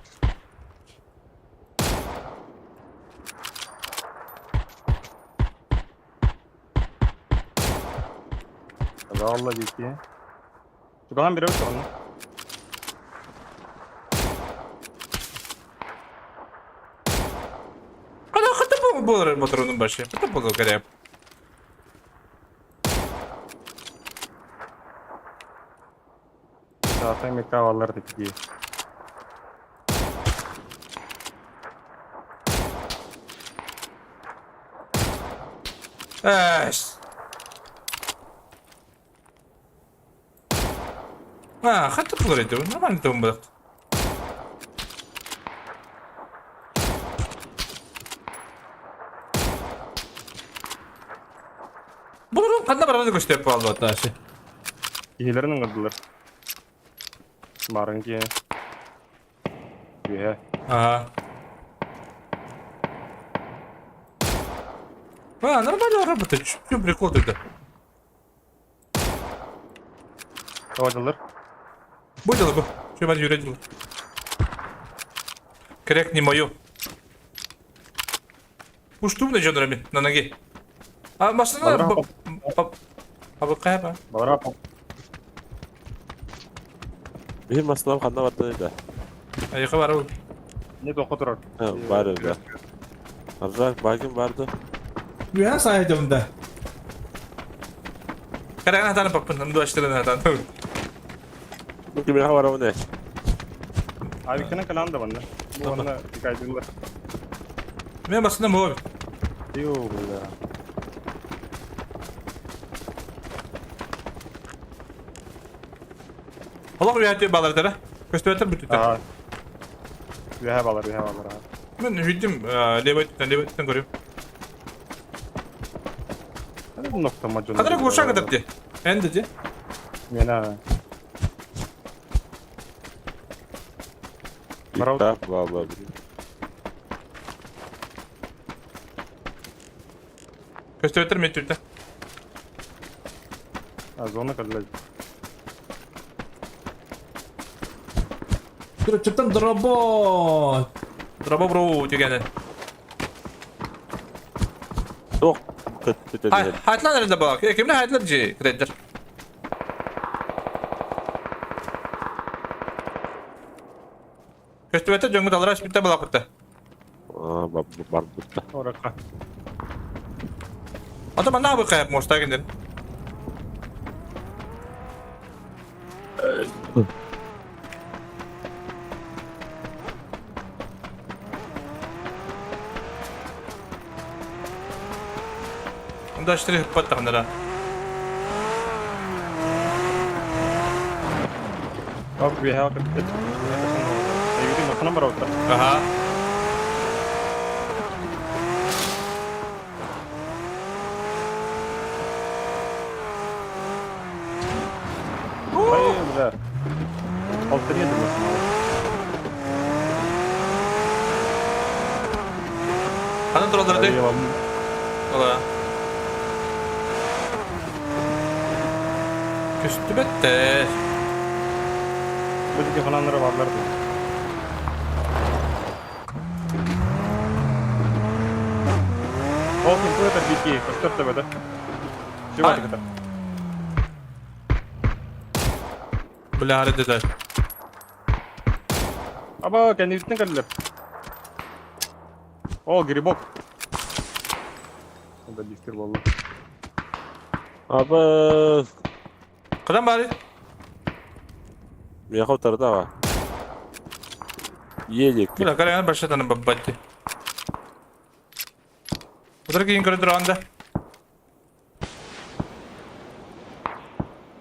Allah gitti. Şu kalan biri öldü onu. Hadi bu motorunun başı. Bu da garip. Zaten mekka havaları tepki. Eş. Ha, hatta bulur idi. Normal de bu. Bunun kanda barada gösterip aldı hatta şey. Gihilerin kıldılar. Marın ki. Gühe. Aha. Ha, нормально работает. Чё прикол тогда? Kavacalar. Bu дело bu. Şu ben yüreğim. Кряк не мою. Пушту на жонрами на ноге. А машина Balara Abi kayba. Balara Benim aslında kanda vardı da. Ayıkı var o. ne doku durar. Ha, var öyle. Arrak bagim vardı. Ya sayede bunda. Kadang hatan apapun, nandu açtırın hatan. Bu kimin var o ne? Abi kena kalan da bana. Bu bana dikkat ediyorlar. Ben basında mı abi? Yok ya. Allah bir hayatı bağlar dara. Köstüvetir bütün. Aha. Gühe bağlar ha. Ben hüddüm levayetten görüyorum. Hadi bu nokta macunu. Kadar koşan kadar diye. En dedi. Yena. Bravo. Kitap vallahi. Köstüvetir mi türde? Zona kaldı. Dur çıktım drabo. Drabo bro diyor gene. Çok kötü dedi. Hayatlar nerede bak? Kimle hayatlar ci kredidir. Köstüvetir jöngu dalara aşbitte balak kurta. Aa, var burada. Oraka. Adam ne yapıyor kayıp mosta kendin? Da işte hıppat takınlara. Abi gühe bakın. Evde makina var orada. Aha. Hayır güzel. Altı yedim makina. Hadi duralım hadi. Ola. Küstü bette. Buradaki falanlara varlardı. Olsun bu kadar bilgi. Kaçtır da böyle. Şu var kadar. Bilahare dediler. Ama kendi üstüne kaldılar. O gribok. O da listir valla. Abi. Kadın bari. Bir yakın tarafta var. Yiyecek. Bir dakika yani başlatanım babbatti. Udur ki yukarı durağında.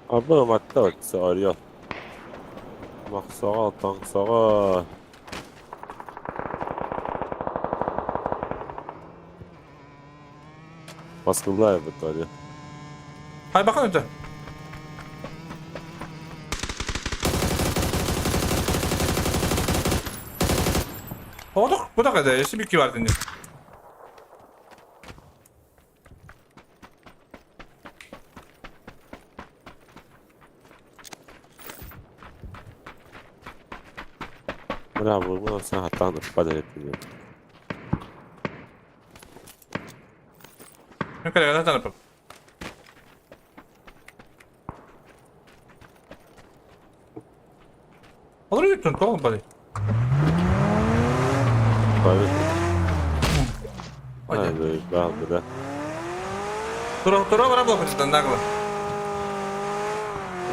Abi matta bak arıyor. Bak sağa tank sağa. Baskılar bu arıyor. Hay bakın öte. Olduk. Bu da kadar. Eşi bir ki var dinle. Bravo, bunu sen hatanı kadar yapıyorsun. Ne kadar tanıpım. Olur yuttun oğlum bari. Abi Haydi bakalım da. Tura bana bakıştan nakla.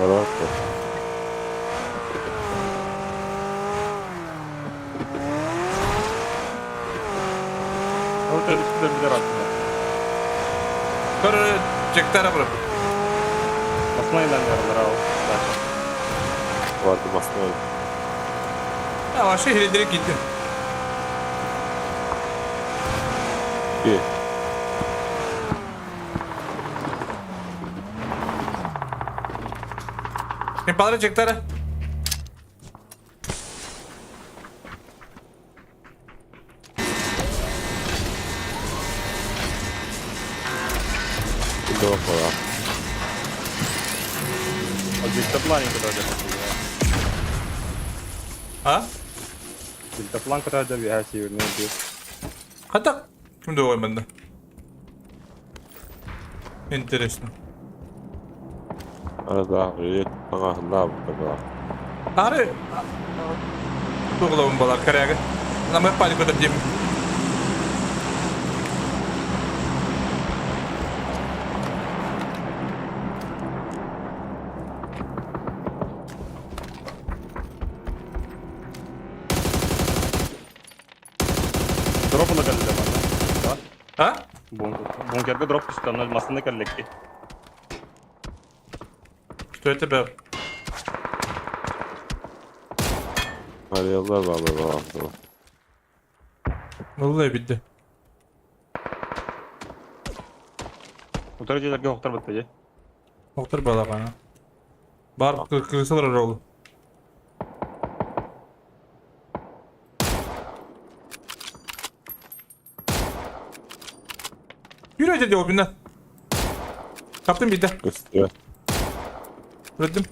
Bana Orta üstünden bir de rahatına. Kır çektara bırak. Basmayın lan yaralara al. vardı aslında. Ya şehre direkt gittim. İyi. Kim padre çektara? Şimdi bak bana. Дельтаплан куда-то. Ha? Дельтаплан куда-то вяз северный бег. Hatta kimde o bende? Interesting. Arada iyi. Bana ne yaptı Ari Tuğla balar karaya. Nama pali kota dim. Дроп на калле бана. Ha? Бункерге дроп düştü. Onlar masında kallekti. Что это был? Arıyorlar vallahi. Vallahi bitti. Oturacaklar ki hoktar bitti. Doktor bala bana. Bar kırsalar oğlu. Yürü hadi o binden. Kaptım bir de. Üstü. Ürettim.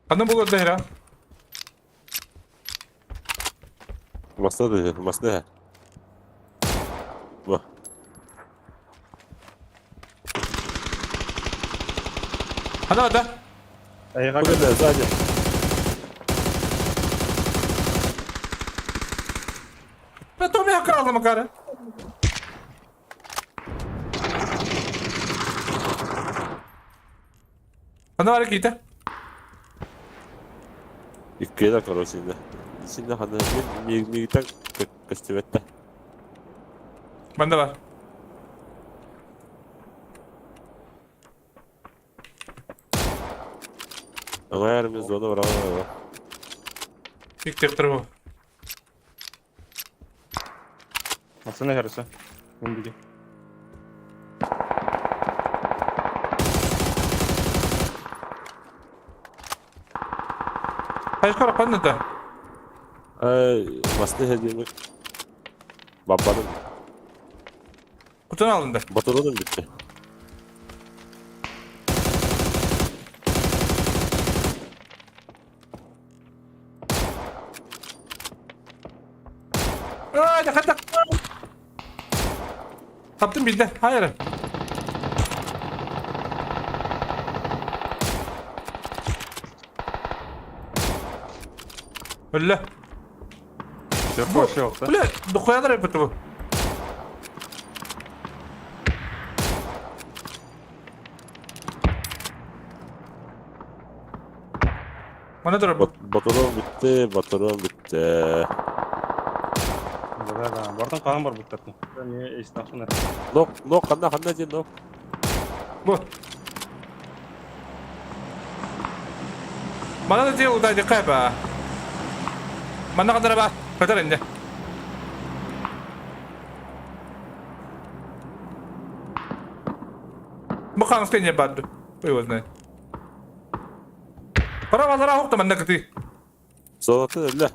Kadın bulur Zehra. Masada masada. Bak. Hadi. Ey Bu kadar sadece. Ben Tommy hakkı aldım karı. Hadi var ki İkiye de karo şimdi. Şimdi hani bir tak festivette. Bende var. Ama yerimiz onu vuramıyor. İlk teptir bu. Masında yarısı. Bundaki. Hayır kara pandın da. Ay masada hediyemi. Babanın Kutunu aldın da. Baturan'ın bitti. Aa dikkat. Kaptım bir de. Hayır. Öyle. Yok boş yoksa. Öyle. Dokuyalar yapıtı bu. Bana dur bu. Baturan bitti. Baturan bitti. Bardan kalan var bu tarafta. Yani esnafın Nok kanna cin nok. Bu. Bana da diye udaydı kayba. Bana kadar bak. Kadar indi. Bu kanıska ne bardı? Bu ne? Para valara hokta bende kiti. Sonatı öyle.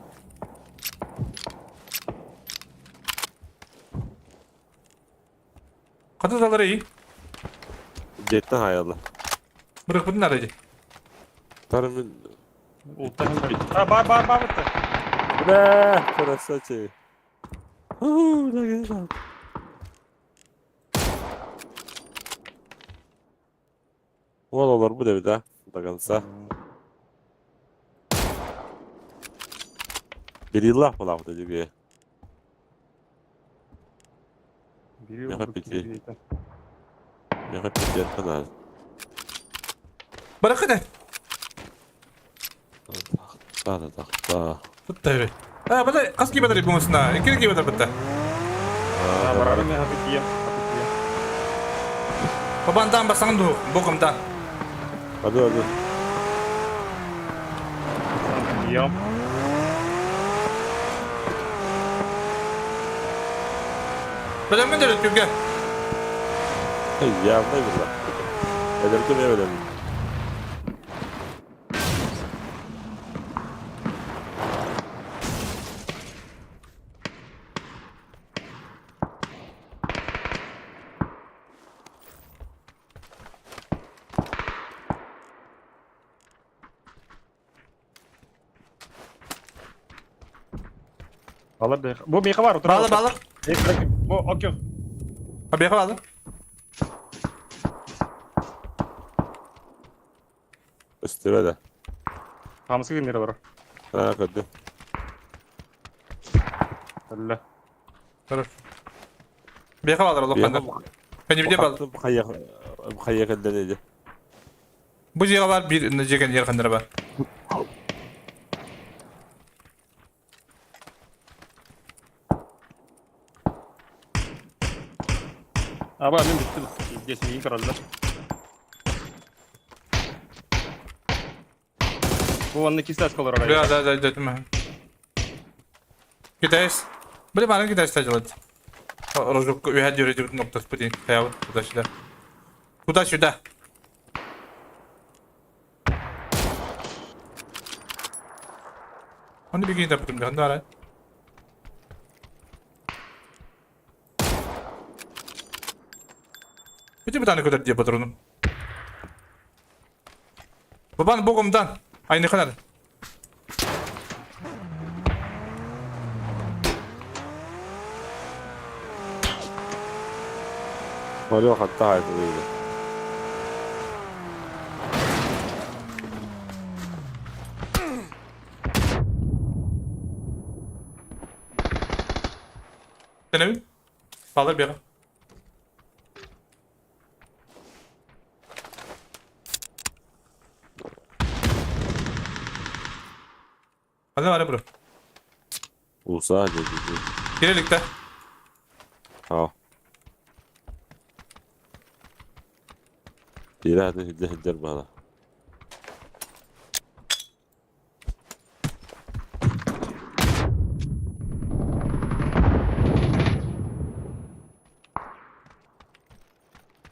Katı daları iyi. Cetten hayallah. Bırak bunu nerede? Tarımın Ultan bir. Ha bar bitti. Ne? Красавчик. Ne güzel. Olur bu da bir daha. Da kalsa. Bir yıllah mı lan bu da diyor. Biri Yok, vurdu, peki. biri yeter. Ya hep bir yer kadar. Bırak hadi. Da. Bitti öyle. Ha bada kaç gibi kadar yapılmasın ha. İki gibi kadar bitti. Ha, vararım ya, hafif diyeyim. Hafif diyeyim. Babandan basan duğuk. Bokumdan. Hadi. Tamam, diyeyim. Beden mi dönüp gel. Ya ne güzel. Ederim mi ederim. Alır bir. Bu bir var. Otur. Bağlı bağlı. Bu ok. Ha bir bağlı. Üstüme de. Hamısı günleri var. Ha kadın. Allah. Durur. Bir bağlı Allah kandır. Beni bir de bağlı. Bu kayyak elde neydi? Bu ciğer var bir ciğer yer kandır var. Abi annem bitti. Geçin iyi kararlar. Bu onun ikisi de kalır oraya. Ya da dedim ben. Gideyiz. Böyle bana gideyiz tecrübet. Rozuk ühe diyor bir noktası bu değil. Hayal bu da şurada. Bu da şurada. Onu bir gün yaptım da ara. Bir tane kadar diye patronum. Baban bokumdan. Aynı kadar. Oluyor hatta haydi değil. Denemin. Bağlar bir yana. Hadi var ya bro. Usa dedi. Girelikte. Ha. Dira hadi hidder bana.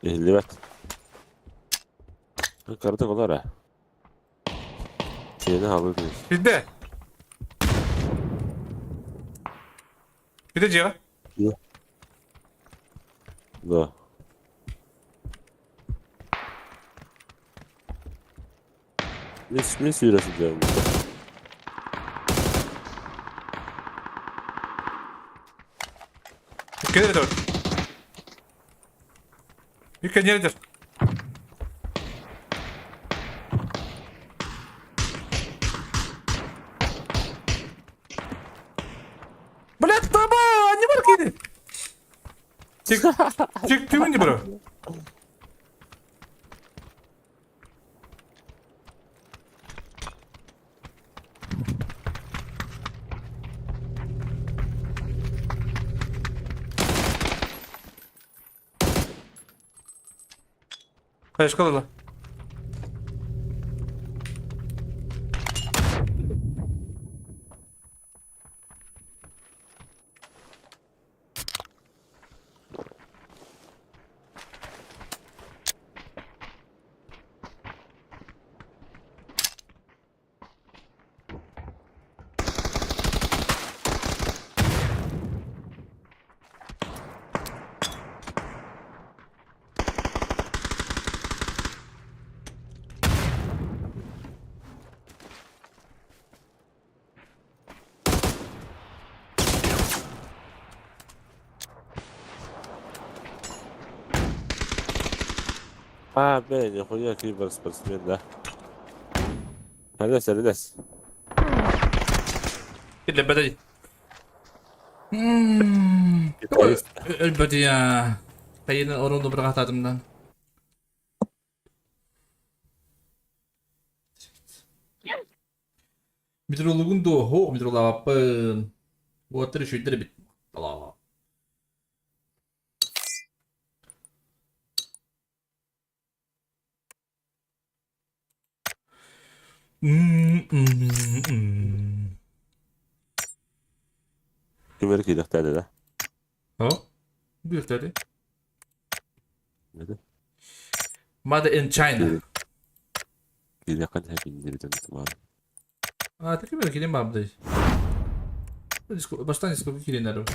Evet. Karıda olar ha. Yeni halı değil. Bir de. Bir de ciğer. Da. Mis yürüsü diyorum. Gelir de. Bir kendidir. Блядь, баба, не маркиди. Чек, ты не бро. Kaç kaldı? bene, koyuyor ki sportsmen de. Hadi. İlle bedel. Elbette ya. Kayını orunu bırak adımdan. Midrolugun doho, midrola apın. Bu atları şöyle bit. Allah Allah. Kümer ki de de. Ha? Bir tane. Ne de? Made in China. Bir yakın hep indirdim tamam. Ah, tak kira kirim map dai. Bastante disco kirim naro.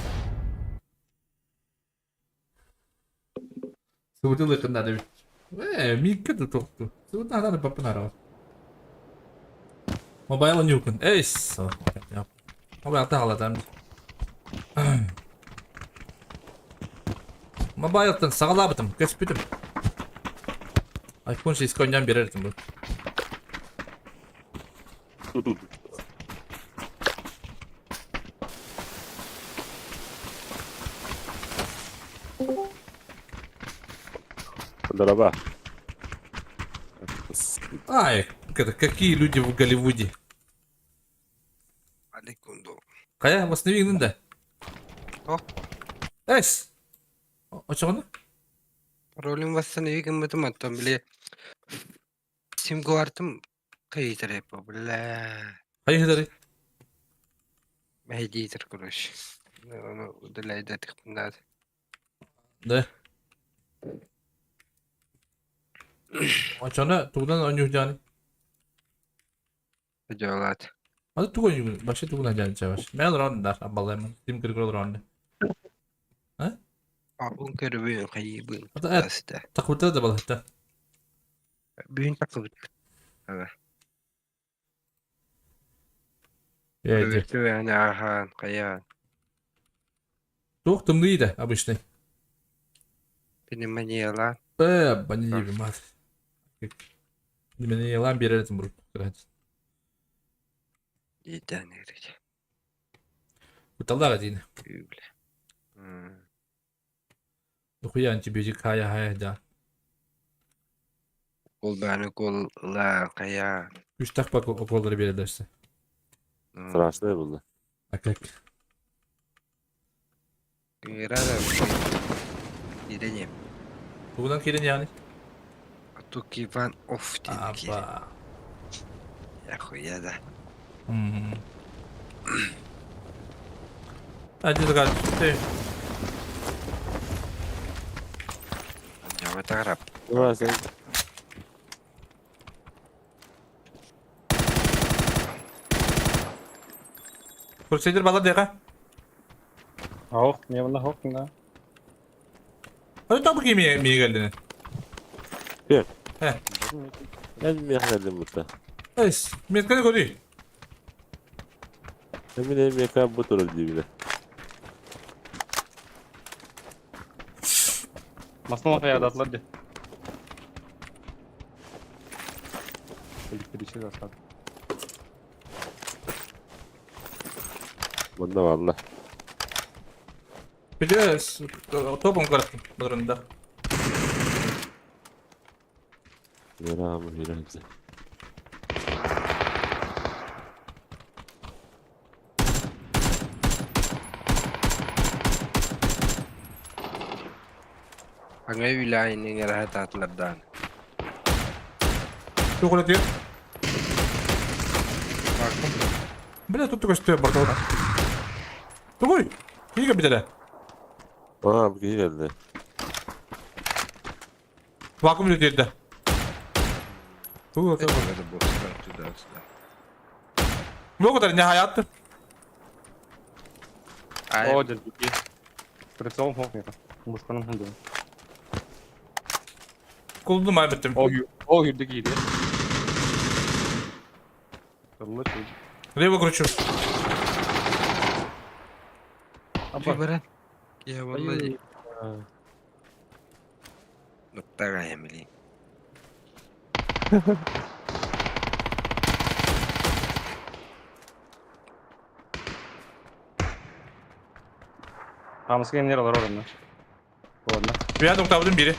Sebetulnya kena deh. Mikir tuh tuh. Sebetulnya ada apa naro. Mobile nyukun. So. Ya. Mobile tak halat am. Mobile tan sağlabatım. Kespitim. iPhone 6 konyan birerdim bu. Дорога. Ай, какие люди в Голливуде. Kaya, mas nabing nun da. Oh. Yes. O çakana? Rolün bassan iyi kımmetim attım bile. Sim guardım kayıtır yapabilir. Hayır dari. Mehdidir kuruş. Onu udalay da tıkpındadı. Da. O çakana tuğdan oynuyor yani. Jolat. Hadi tuğ oynuyor. Başka tuğdan yani çavaş. Ben round dar. Abalayım. Tim kırıklı round. Abun körü büyün kayı büyün. Hatta evet. Takvırda da bal hatta. Büyün takıbıt. Evet. Evet. Evet yani ahan kayan. Tuğ tımlıydı обычный. Benim beni yalan. Bana iyi bir madre. Beni yalan bir yere tımırıp. İyi deneyecek. Bu tallar hadi yine. Büyüble. Okuyan çibiyecik haya da. Kol beni kol la kayan. 3 tak bak okulları bir ederse. Страшно было. А как? Рада. Гиденем. Tuğdan kirin yani. Тут Иван Офтинки. Aba. Я хуя да. Hadi de kardeşim. Я в это граб. Давай, sen. Kursidir bala deka. Hawk, niye bunda Hawk ne? Hadi tabi ki miye geldiğini. Ben mi yakaladım burada? Es. Miyetkanı koruyor. Eminim yakaladım bu turu dibine. Masma kaya atlar de. Elektrik şey aslan. Bunda valla. Bir de topum karattım. Bunlarında. Yara mı yara güzel. Angay wilayah ini ngerahat atlardan. Çok öyle diyor. Bir de tuttuk üstüne bak orada. Tuğuy. İyi ki bir de. Aa bu iyi geldi. Vakum diyor diye de. Tuğuy. Это босс туда-сюда. Bu kadar ne hayattı? О, дядь, прицел Hawk ne? Muşkanın hındı. Kuldum aybettim. O yürüdü giydi. Allah çocuk. Reva kuruşu. Выборы. Я والله. Ну такая, блин. Tamamız yer alır orada. Orada. Bir yer noktabının biri.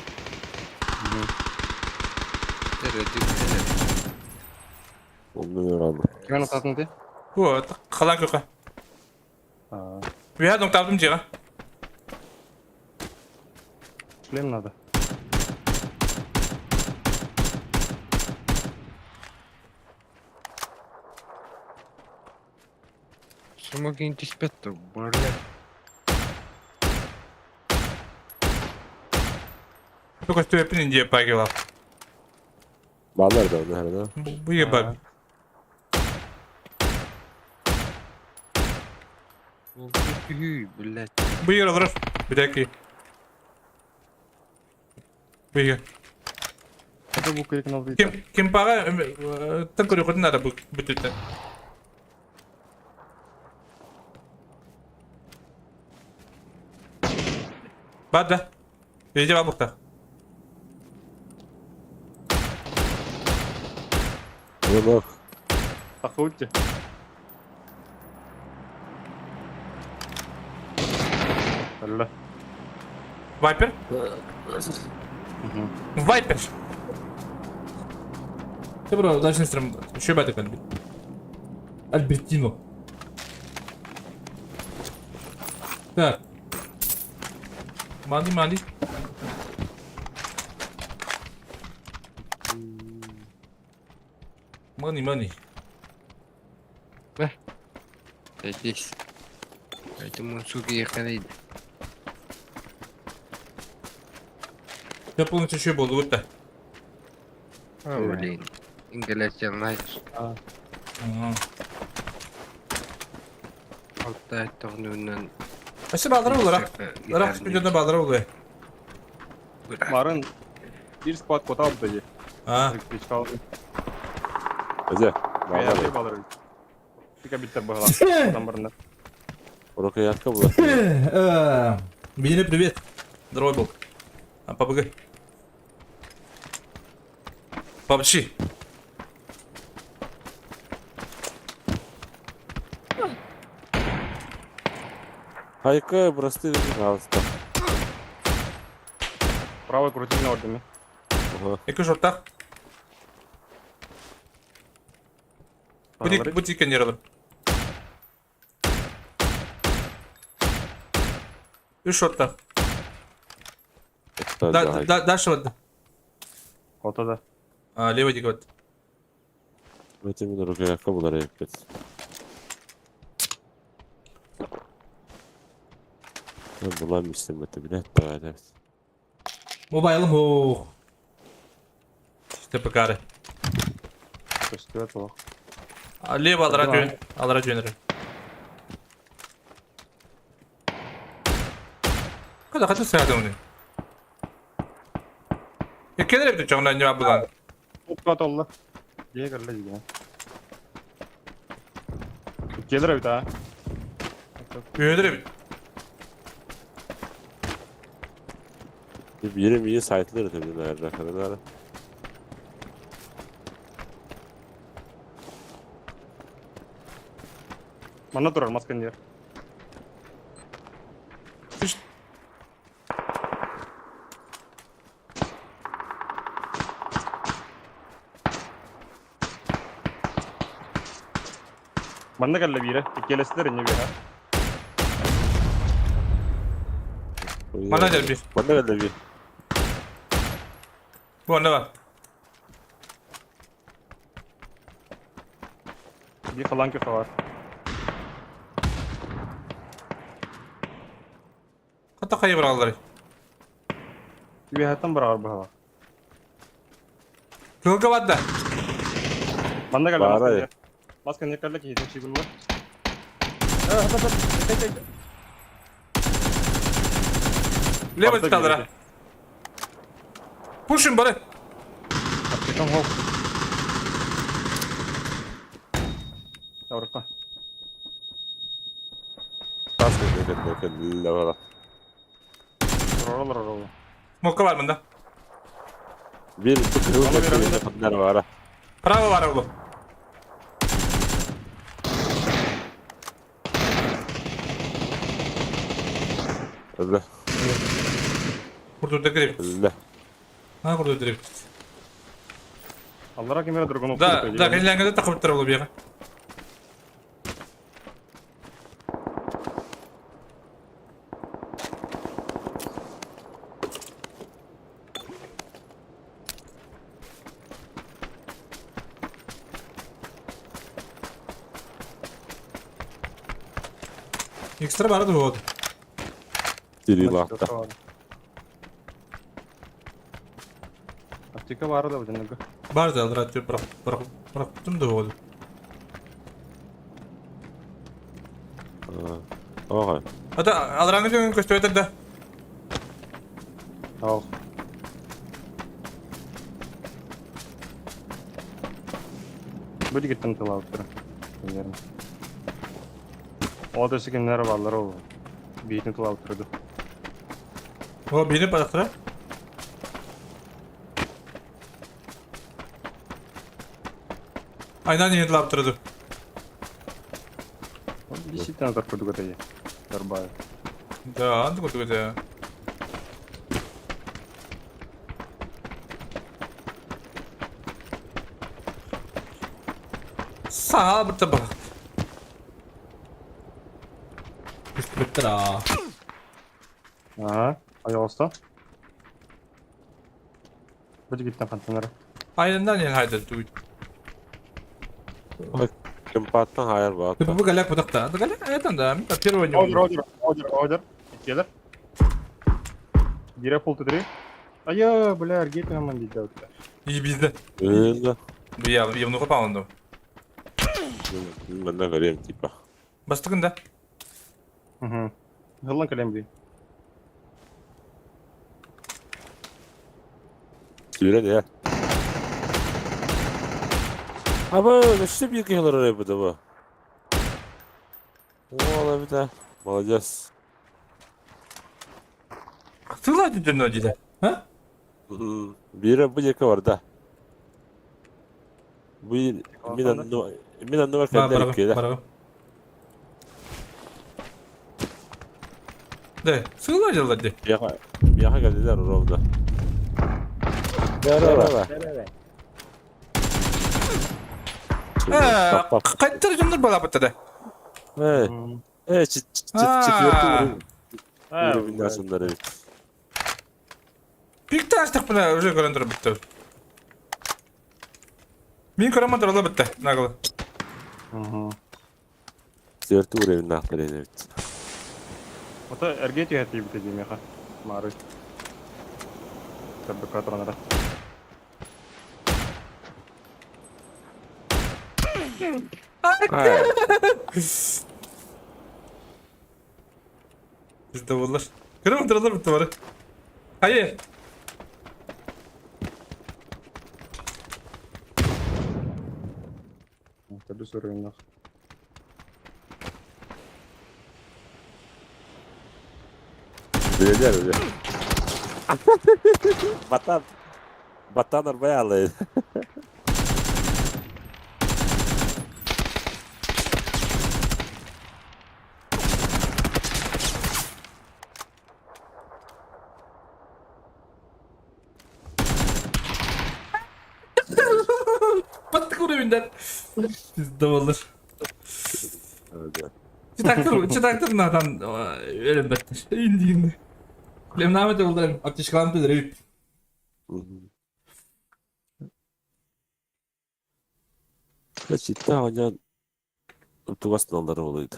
Onu öğrendim. Kimin noktasını diye? Bu kalan köke. Aa. Bir yer noktabının ciğer. Şöyle mi adı? Smoking диспетто, блядь. Bu kostu hepinin diye payı var. Bağlar da onu herhalde. Bu iyi bak. Блядь. Bu yer alır. Bir dakika. Bu yer. Hadi bu kıyıkın aldı. Kim para tınkır yok nada bu bütünden. Bada. Iyice var burada. Ona bak. Takıldı. Allah. Viper. Viper. Ты бро, дальше стрим. Еще бата kan. Альбертино. Так. Мали. Money. Здесь. Поэтому, сука, я ходить. Я полностью еще был вот так. Блин. Ингаляция, знаешь. Altta tornundan. Aşı bağlara olur ha. Irak stüdyoda bağlara oluyor. Marın bir squad kota aldı dayı. Ha. Hiç kaldı. Ece. Veya Bağlar. bir bağlar. Fika bitter bağlar. Adam barında. Урока ятка була. Бедины, привет. Здоровый был. А PUBG. PUBG. Хайка, прости, пожалуйста. Правой крути на ордами. Ага. Який жовтак? Будь сканирован. И шотта. Дальше вот. Ortada. Левый дикот. Öte min uroka ятка була рейпет. Ben bulamıştım öte bile. Evet. Mobile'ım o. İşte bakare. Üstüne tuğ. Лево алара жөнөр. Када саадым уни. Екелер бит жоңнан жаап булган. Utkat oldu. Diye geldi gibi. Gelir bir daha. Жөнөр бит. Yerim iyi site'ları tabii nerede kadar. Bana durar masken yer. Bana geldi bir yere. Gelesiler ince bir yere. Bana gel bir. Bana geldi bir. Bu ne var? Bir falan köfe var. Hatta kayıp alları. Bir hayattan beraber var. Kılga var da. Bana geldi Var masken ya. yer. Masken yer geldi ki yedin şey bulma. Evet hadi. Level Arda kaldıra. bir Push'un bari. Çıkan hop. Avrupa. Tas ne kadar. Oralar. Mokka var bunda. Bir bu Bana bir kırılma kadar var ha. Pravo var oğlum. Öyle. Kurtuldu grip. Öyle. Ha kurtuldu grip. Аллара кемере другон Da kendilerine takıp tuttur oğlum ya. Ekstra vardı bu. Diri lahta. Аптека бары да бутынга. Vardı alır bıraktım da oldu. Oha. Hatta alırangı dönün köşeye de. Ал. Бүди гиттен тыла утура. Кемерин. О дөсө кемнер баллар ол. Бейтин тыла утурду. O beni bıraktı. Aynen yeni laptırdı. Действительно торпеду гатая. Торбая. Да, anda kutu kutu. Sağ bir tabak. Üstü bitti ha. Ага. Пожалуйста. Бүди гиттен контейнер. Aynen yeni haydi. Kempattan hayır bak. Bu galak budakta. Bu galak ayatan da. Первый Одер. Келер. Дире пул тедри. Ая, бля, аргет наман дейді өтті. İyi bizde. Öyle. Bu явно попал. Ben de göreyim tipa. Bastıkın da. Угу. Жылын калем бей. Süre de ya. Ama işte bir kıyılar oraya bu da bu. Valla bir de. Bakacağız. Sığla dün önceden. Ha? Bir bu yaka var da. Bu Milan var kendi ülkede. Bravo. De, sığla geldi. Yaka geldiler orada. Merhaba. Kaç tane bala battı. Evet, çıtırtı ürünler sunları. Bir tane tak buna öyle görüntü bitti. Min karamadır ola bitti. Nagıl. Угу. Çıtırtı ürünler evet. Ото эргети хати бите демеха. Мары. Табы катронара. Bizde olur. Karamadır ola bitti var. Hayır. Табы сөрөйнөх. Böyleler öyle. Batan arabaya alayım. Battık oraya. Bizde olur. Öyle. Çıtaktır nadan ölüm bitti. İndi. Benim namet oldu. Ateş kalan bilir. Cidden hocam tuva sınavları oluyordu.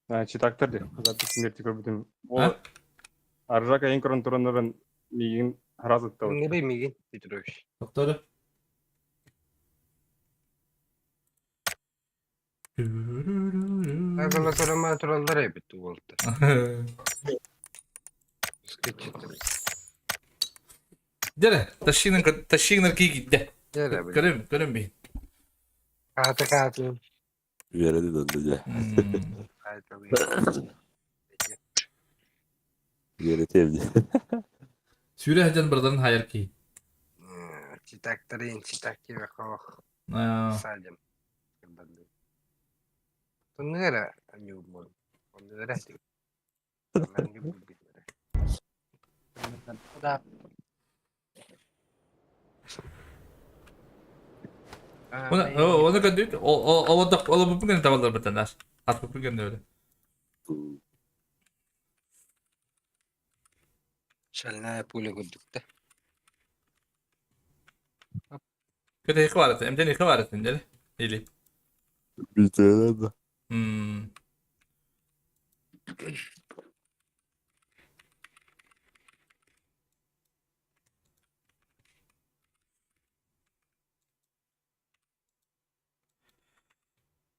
Читактар де. Запись смерти көбүтүн. Ол А? аржака эң көрөн тураннарын мигин хараз ытты. Не беймеген, Петрович. Doktoru. Агала туралдар эбит болду. Dere, taşıyın ki gitti. Дера, Görün bir. Каты. Bir yere de döndü ya. Bir yere tevdi. Süre hejen birden hayır ki. Çitakların çitak gibi kok. Aa, Sadece. Tunera anyumon. Tunera di. Ben gibi bilmiyorum. Da. onu gördük. O da bu bugün tavalar bitenler. Artık bugün de öyle. Şalna pule güldükte. Kötü iki var etin. Emden iki var etin. Deli. İli. Bir tane de. Hmm.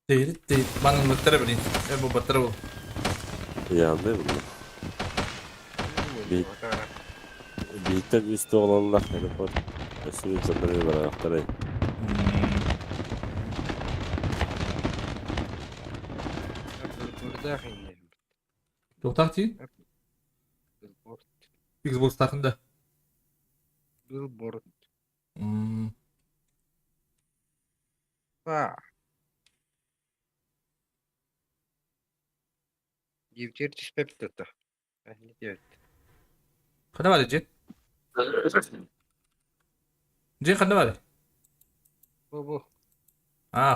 Değil. Bana battara bilin. Bu battara bu. Yani değil mi? Bir, birlikten üstü olanlar yani bu. Eski insanları var ayakları. Burada hindi. Doktor değil. Xbox takımda. Billboard. Hmm. Va. Givtir tispeptata. Ne diyor? Kada var Cin? Cin kada var? Bu.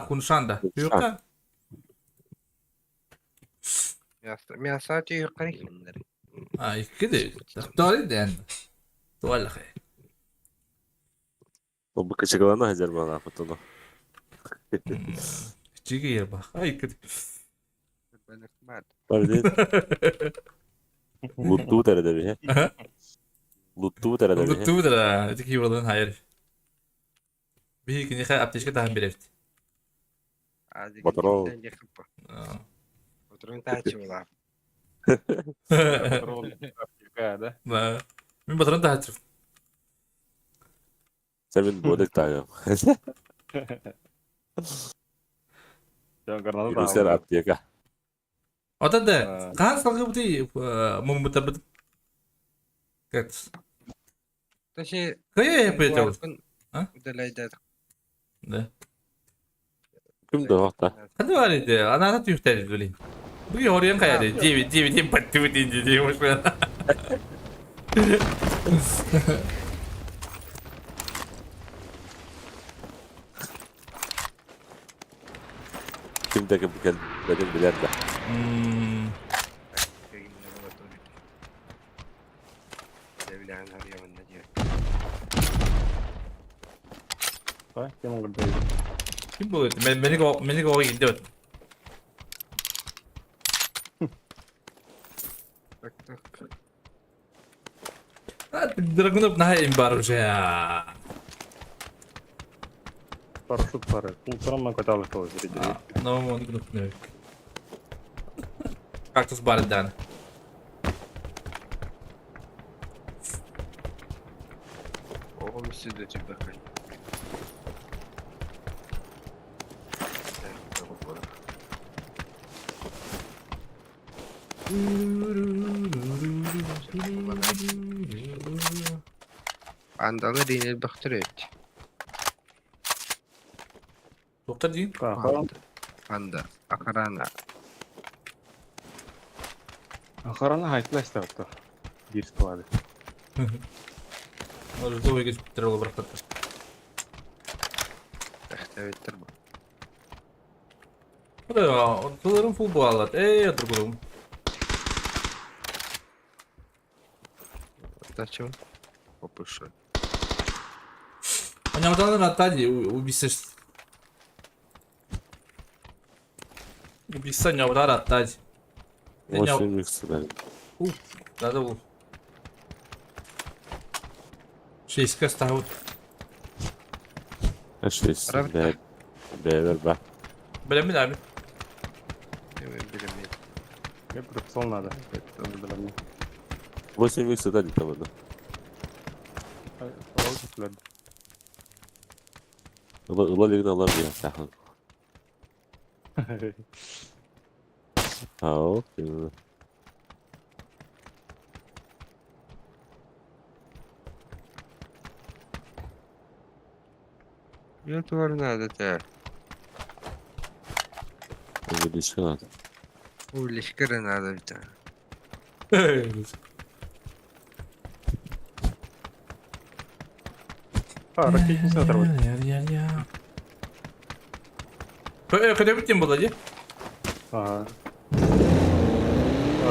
Konuşan da. Yok da. Miyasatı yukarı kimleri? İki de. Doğru da yani. Doğru. O bu küçük olanı hacer bana fotoğrafı. Çiğ yer bak. İki de. Ben ekmad. Var değil. Luttu derede bir he. Luttu derede bir he. Unuttu da. Öteki yoldan hayır. Bir iki ne kadar apteşke daha bir evde. Motorol. Motorun taçı ola. Ben batırın daha çift. Sen benim bodek dağım. Yunuslar attıya ka. O da kan salgı bu değil. Mum bıtabıt. Kat. Taşı. Kaya yapıyor. Ha? Udalayda. Ne? Kim de hatta. Hadi var idi. Ana tüy teri dulu. Bu yoruyan kaya de. Divi patı diye hoş ben. Kim de bu kez benim bilen de. Devlen arıyor ne diyor? Bak kim orada? Kim bu? Beni go gidiyor. Bak. Dragunov nahe imbar ya. Парашют пары. Утром каталась тоже. No mo ne. Cactus bardan. Oğlum siz de çık bakayım. Andalı dinle baktırıyor. Doktor değil. Anda. Akarana. Охрана хайтлась так-то. Bir squad. Может, довго треба брати. Tahtavettir bu. O da onların full bağlat. Другом. Зачем? Попышу. Они надо натали, убийство. Убийство не удар оттать. Очень миксер. Надо был. 6 каст out. Eşleşsin. Arabita. Beyler bak. Bilemin abi. Bilemiyorum. Мне прицел надо. Это для меня. 8 mixer hadi tamam. Ulan ligin alır ya sahın. Ha, YouTuber надо так. Увеличка надо. Улишкары надо bir tane. Ракетницу оторвать. Когда битим болады? Ага.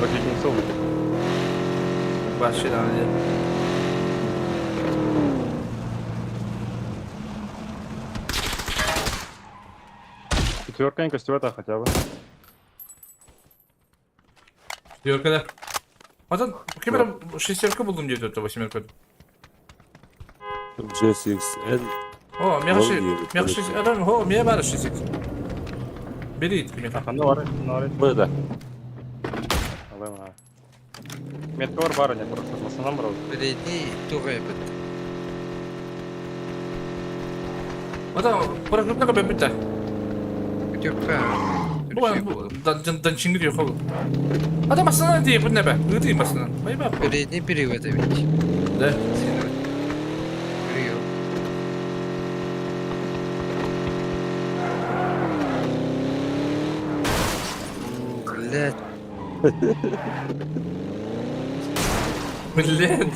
Ракетницу вытек. Başlayalım. Четверка, костюрата хотя бы. Diyor kadar. Adam kamera şişerke buldum diyor orta başımerke. GSX-N O, miyakşı, Vallahi, miyakşı böyle adam ho, miye var şişek. Biri it kimi. Arkanda var. Var. burada. Alayım ha. Метка var барыня, просто масынан брал. Перейди, тугай бит. Adam bırakıp ne kadar bitti. Köpek. Bu dan çingiriyor kol. Adam aslında diye bu ne be? Gıdıyım aslında. Bay bay. Перейди, переводович. De. Прием. Блять. Millet.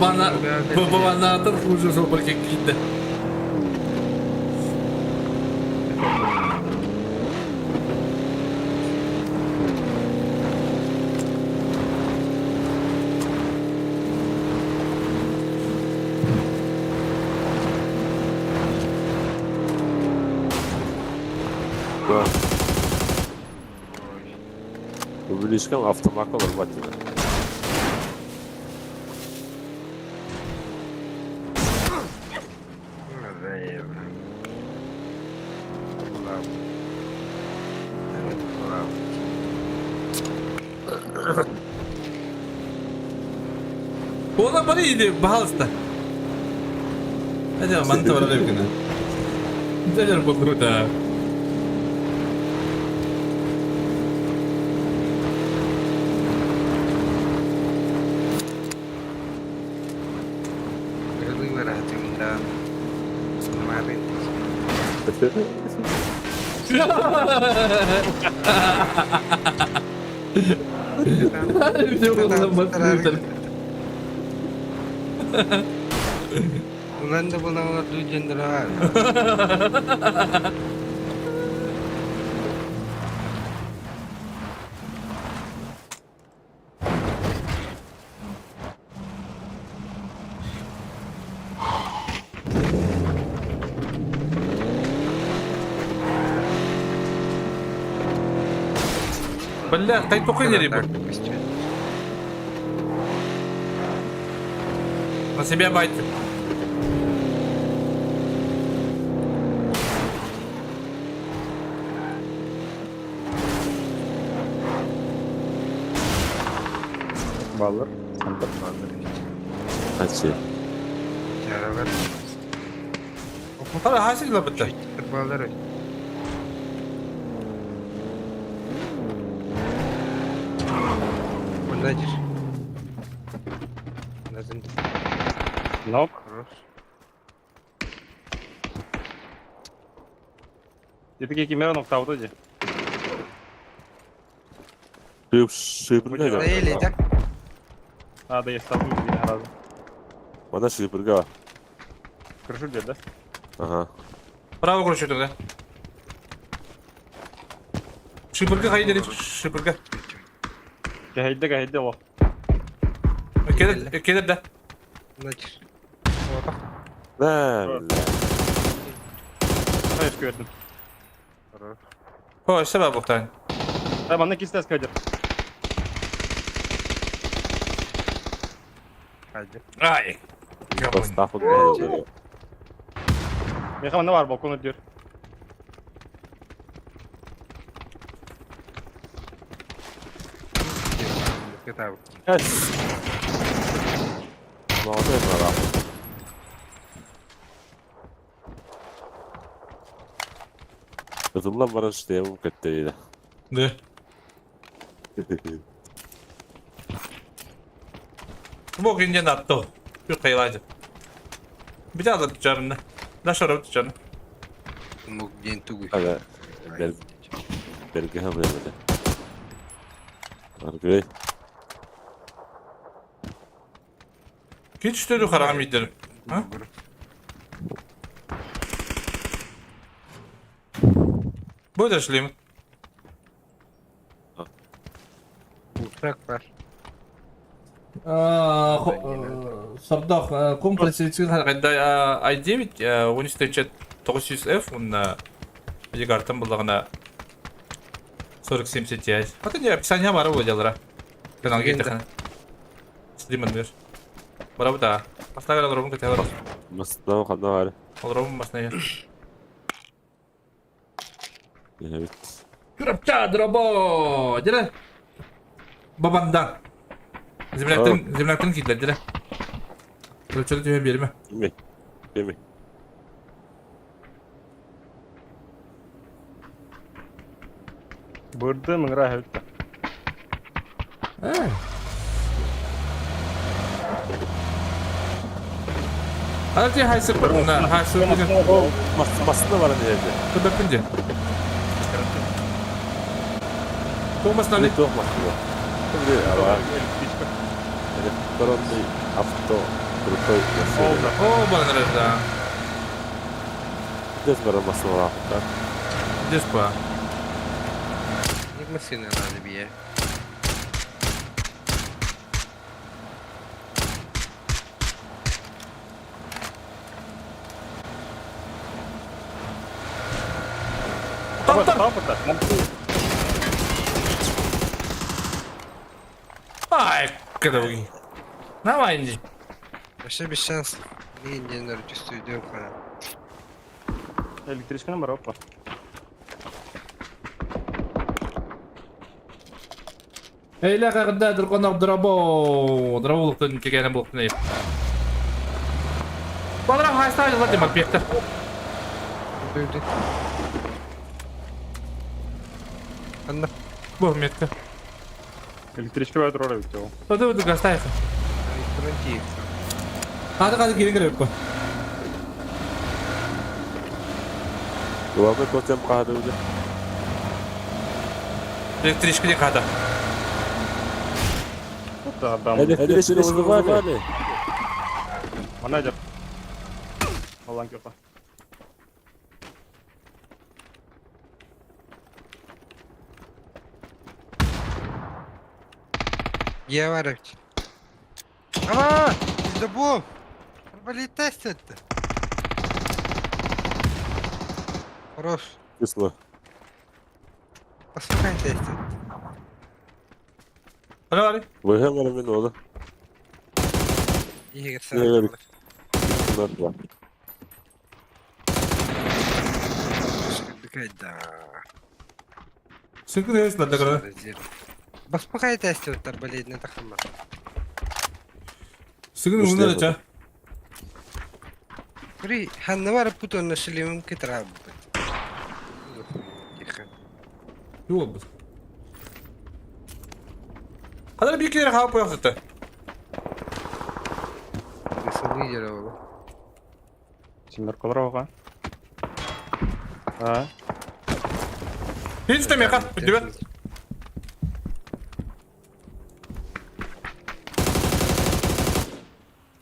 Bana atar ucuz o bölge gitti. Да. Увеличкам автомат olur batına. Oğlum bana iyiydi. Bahalısın. Hadi ama mantı var öyle bir günü. Güzel bulur da. Крылы выратим, да. Смотри. Ulan da buna tujuan terang. Бля, тай только не рыбу. На себя байте. Баллар. Сантар. Kaçı? Cara ver. Hadi hasil la bitti. Terbalar. Бандажир. Lazım. Нок. Хорош. Типа кемера нокта вроде. Şıpırga Да var. или так? А, да я ставлю один раз. Bana şıpırga var. Крышу где, да? Aha. Bravo kuruşu da. Şıpırga haydi dedi. Şıpırga. Гайда о. Kedir de. Значит. Ne? Hayır gördüm. Хорош. O sebep muhtemelen. Ay bana ikisi Kadir. Hadi. Ay. Estağfurullah. Mekan ne var balkona diyor. Kita. Yes. Молодец, брат. Kızımla bana işte bu kötü değil. De. Bu gün attı. bir kayılaydı. Bir daha da tutacağım da. Da şarap tutacağım. Aga, belki ha böyle. Arkadaş, Hiç üstüne karam gidelim. Ha? Bu da Süleyman. Сардах, комплекс когда i9, он встречает 900F, он Егартом был на 4070 Ti. Вот они описание бара выделила. Канал гейта. Стриман мир. Бара да. Поставил ровно как я Mustafa kadar var. ровно масная. Evet. Курапча дробо. Дира. Бабандан. Земляктын китлер дира. Ölçülü tüye birimi. Yemek. Yemek. Bırdı mıngıra hevtta. Hadi hayır bana. Hayır bugün. Basında var hani evde. Sebepince. Thomas Ne nali. çok basında. Şimdi ama elektronlu авто крутой машина. O bana nerede? Здесь bara basında var. Так. Здесь по. Машина надо бить. Там. Tapıta. Ай, когда вы. Давай, иди. Вообще без шансов. Не инженер чувствую идем пора. Elektriçkine mi var hoppa? Эйля когда драконов дробо. Дроболуктан кегенен болуп не. Баларам хайста жылар демак бекте. Дойды. Анна. Bu metke. Elektriçki var orada bitti o. Hadi gastayız. Фронтик. Hadi gelin gelin. Duvarda koçam kahve öyle. Elektrişki de kada. Тут adam. Elektrikli var ya. Bana acaba. Allah'ın köpe. Я варить. А! Забыл! Арбалет тестит. Хорош. Kısmı. Послухай тестит. Hadi hadi. Vayhan var emin oğlu. Игорь Evet. сам. Bunlar var. Да. Sıkı değiliz lan da kadar. Послухай тестит арбалетный тахама. Sıkı bunu da ça. При, ханна путон на шлемом китраб. Тихо. Yok bu. Kadar bir kere hava koyak zaten. Рисовый дерево. Şimdi kolay bak ha. Ha. Hiç istemiyor ha. Bitti be.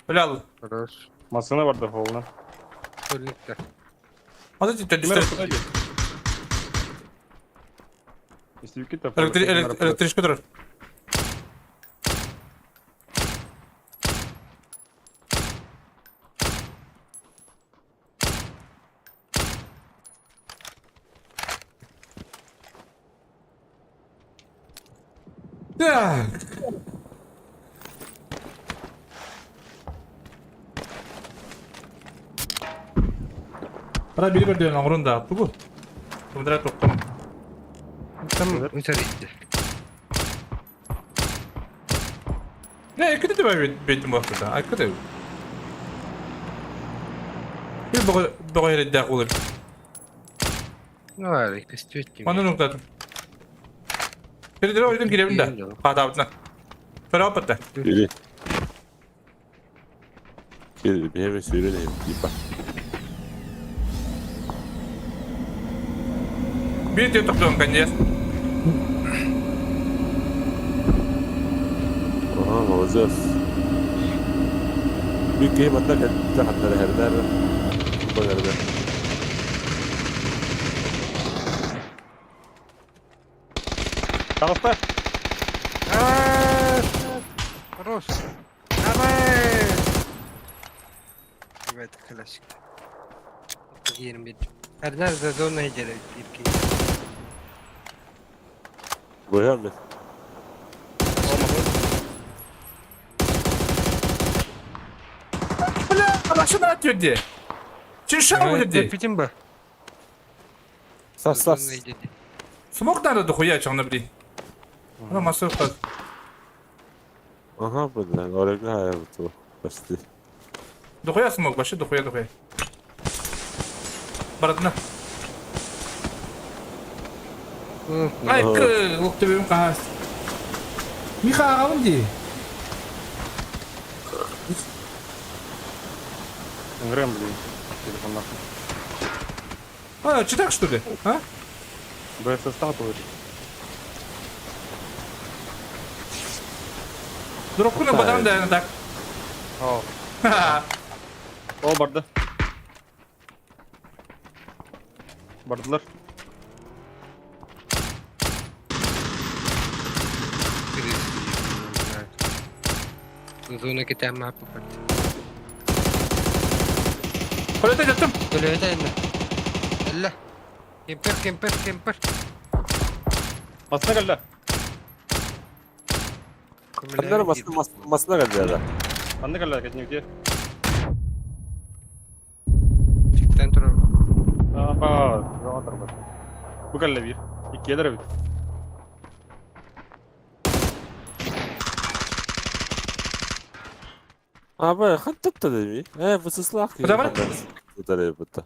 Öyle al. Хорош. Masana var da falan. Только. Hadi cidden Kimler düştü. okula gir. İşte bir kitap. Elektrişki durur. Так. Bana biri bir diyor lan da attı bu. Kumdara toktum. Там вытарите. Ne kötü de ben benim vakti Ay kötü. Bir bu yere de olur. Ну ладно, костютки. Onu noktadım. Bir de oyun girelim de. Hadi abla. Ferah patta. Biri. Bir hemen söyleyeyim. Bak. Bir de topluyorum kandiyer. Aha, молодец. Bir game hatta kendi hatları her nerede. Bu nerede? Tarafta. Хорош. Давай! Evet, klasik. 21. Her nerede zona ecele bir ki. Boyar mı? Başına atıyor diye. Çin şahı diye. Pitin bu. Sas sas. Smoke nerede huya çanlı biri. Ana masa yok. Aha bu lan. Oraya bir hayal bu. Bastı. Dokuya smoke başı dokuya. Baratına. Ay kı, vakti benim kahas. Mika ağabey diye. Играем, блин. Телефон нахуй. Читак что ли? А? БСС статует. Дропкуна бадан да так. О. О, барды. Бардылар. Zona kita map apa? Kolete yattım. Böyle de elle. Elle. Kemper. Masına gel lan. Bunlar masına geldi ya. Anne gel lan geçin diye. Çıktan tura. Aa, rahat dur bak. Bu gel lan bir. İkiye de bir. Abi hatta da değil mi? Bu sıslah ki. Bu da var. Bu da değil bu da.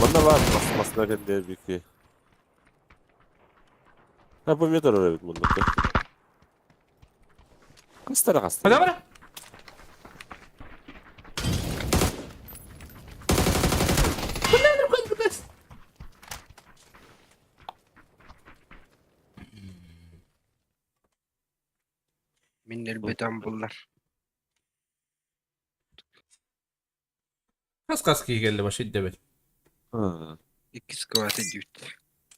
Bunda var masına geldi bir ki. Ha bu bir oraya bunda. Kastara. Hadi bana. Minnel beton bunlar. Kas ki geldi başı idde Ha. İki squat ediyor.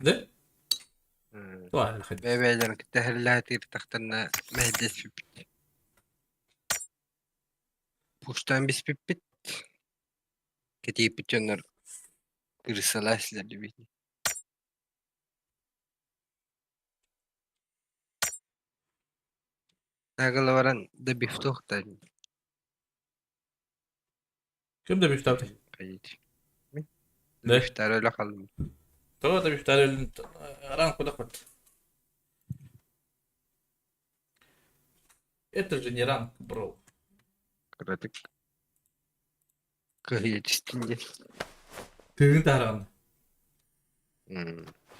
Ne? Var hadi. Bebelerin tehellatı tahtına mehdes pipit. Puştan bis pipit. Ketip pitonlar. Kırsalaşlar gibi. Nagala varan da biftohtan. Kim de bir tabi. Kayıt. Ne? Biftar öyle kaldım. Tamam da bir tane aran kuda kut. Это же не ранг, bro. Kırdık. Kıyıt istince. Tığın tarağında.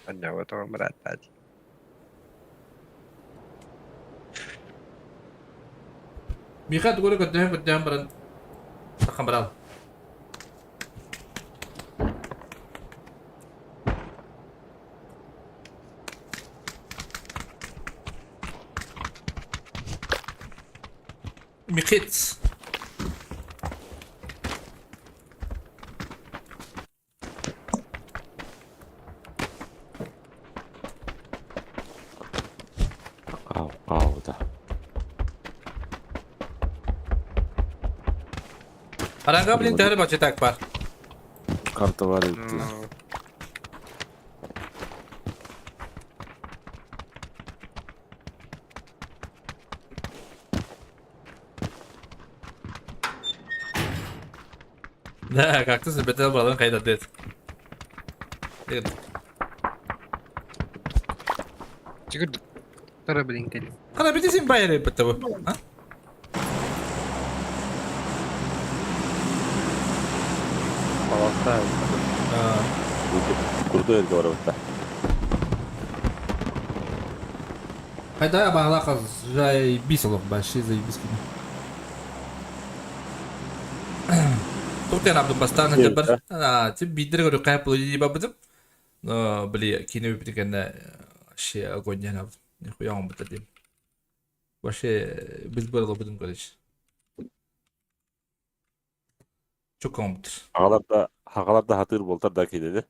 Anne o tamam rahat hadi. Mika تقول قدام برد. رقم براد. Mikit. Au da. Aranga bilin tane bahçe tak var. Kartı var etti. Ne kaktüs betel buradan kayda det. Çıkırdık. Para bilin kelim. Kana bir dizim bayarı betel bu. Ha? Palatta. Kurdu elde var orada. Hayda ya bağla kaz. Jay bisolog başı zay biskini. Tuğten abdum bastan Evet, hadi bir. Ana, tip bidir görü kayıp oluyor diye babıdım. Bili kine bir bitirken şey agonyan abdum. Ne koyamam bu dedim. Başı biz böyle babıdım kardeş. Çok komuttur. Hakalarda hatır boltar da dedi.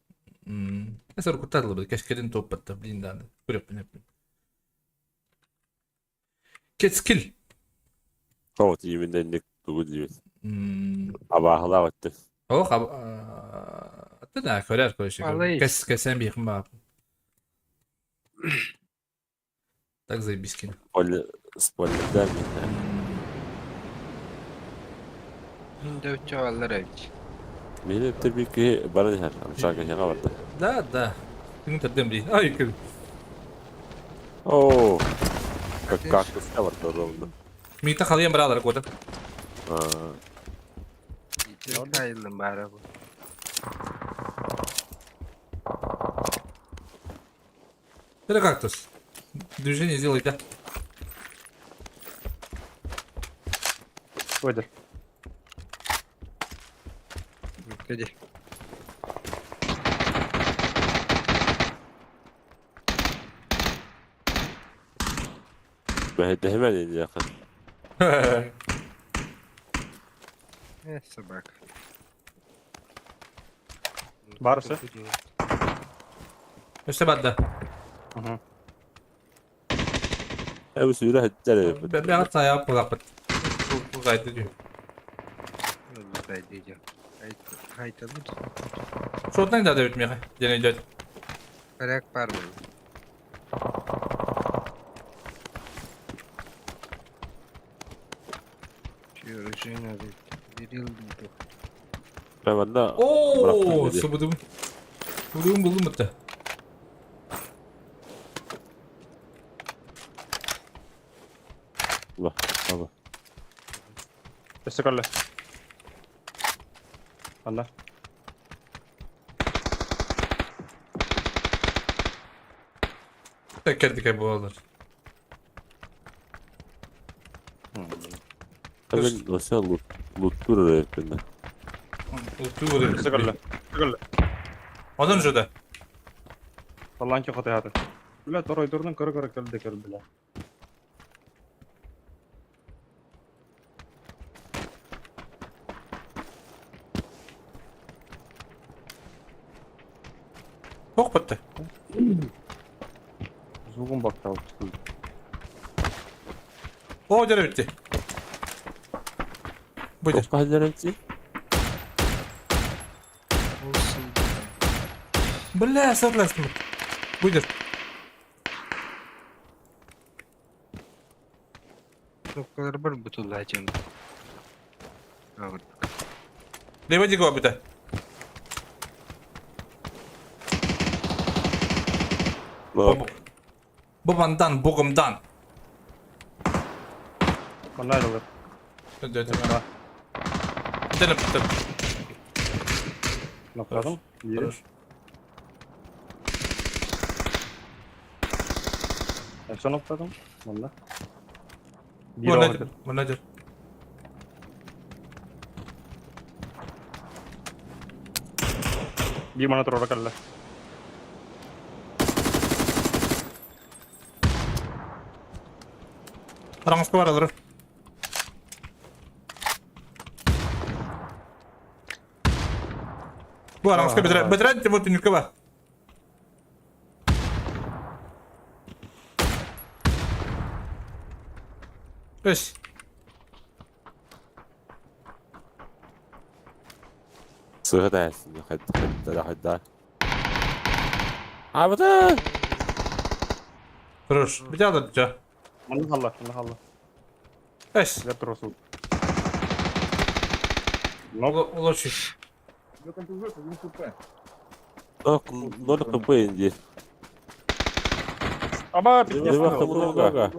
Mesela kurtarılır böyle. Keşkerin top battı. Blindan. Kurup ne yapayım. Ketskill. Kavut yeminden ne tuğu diyor. Abahla battı. Oh, hatta da körer koşuyor. Vallahi. Kesen bir yakın bak. Tak zaybiskin. Spoiler'den mi? Şimdi üç çavallar evci. Benim tabii ki bana ne her an şarkı vardı. Da. Bunu terdim değil. Ay kız. Oo. Kaktüs de vardı orada. Mita kalıyor beraber koydum. Çok ayıldım bari bu. Это кактус. Движение сделай, да. Öder. Hadi. Ben de hemen en yakın. Neyse bak. Varsa. İşte badda. Hem sürü hatta Ben hata yapmadım. Bu gayet ediyor. Öyle diyeceğim. Hayt alır. Şuradan da bitmiyor. Deneyeceğiz. Karak var mı? Şöyle hadi. Bir yıl buldu. Ben valla Oo, subudum. Buldum hatta. bak. Abi. Destek alla. Allah. Tekerdik bu olur. Hemen nasıl loot durur hepinde. Utu Destek alla. Destek alla. Ondan şurada. Allah'ın ki katı hadi. Bile toray durdun kara geldi kere bile. Bok battı. Zugun baktı abi. O dere bitti. Buyur. Çok hallerenci. Olsun. Bля, согласен. Buyur. Noktaları bir butullayacağım. Evet. Приводи его бита. Bak. Babandan, bogumdan. Bana ayrılır. Hadi. Gidelim. Nokladım. İyi. Ekşi nokladım. Valla. Bir Bu o nedir? Bu nedir? Bir mana orada kalla. Aramızda var alır. Bu aramızda bitiren. Bitiren Timothy Nükova. Beş. Sıra dersin. Hadi. Abi de. Kuruş. Bir daha da diyeceğim. Allah Allah. Beş. Ver trosu. Улучшить. Bak, ne kapı indi. Ama Ne bak bunu gaga.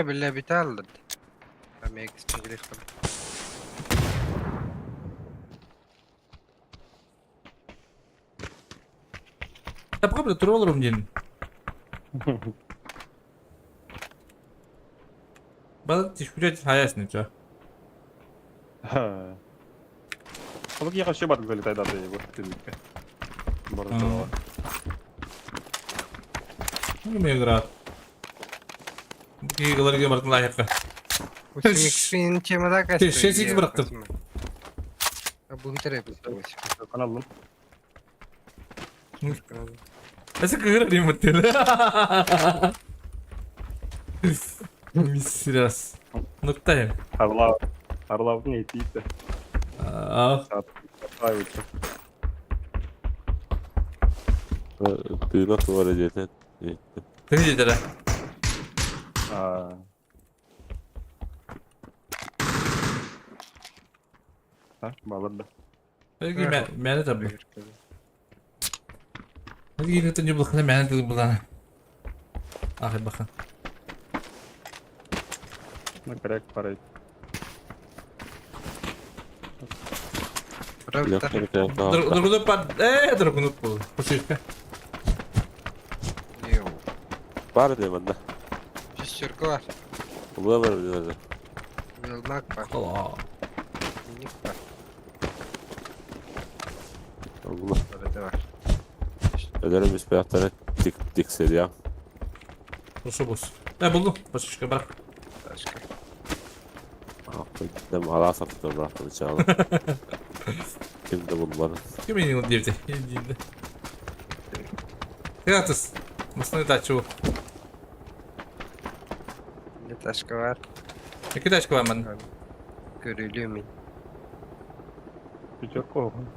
Bile biter aldı. Ben ekstra gerek var. Я пока бы троллером день. Bana düşmüyor hayasını ya. Ha. Ama ki kaçıyor batık böyle tayda da bu dedikte. Barda da var. Ne mi yarar? Bu yıllar gibi baktım layıklı. Bu X-Fin'in çemada kaçtı. Şey, sekiz bıraktım. Bu hiter yapıyorsun. Kan aldım. Nasıl kıyır mutluyum. Misiras. Noktayım. Harla bu neydi işte. Ah. Ay uçtu. Kıyınak var eceten. Kıyı dediler. Aa. Ha, bağladı. Belki mene tabi. Hadi yine tuncu bulakına mene dedim bulana. Ahir bakın. Ne gerek parayı. Bırak da. Durgunluk var. Durgunluk bu. Bu şirke. Yok. Var diyor bende. Şişirki var. Bu da var bir yerde. Yılmak var. Allah. Minik var. Allah. Böyle de var. Öderim biz beyazlara dikseli ya. Boşu boş. Ne buldum? Boş şirke bırak. Başka. Dem hala satıp bıraktım içeri. Kim de bunları. Kim yeni devdi? Yeni. Gratis. Nasıl da çoğu. Ne taşka var. İki dakika var bende. Görülüyor mu? Bir çok korkunç.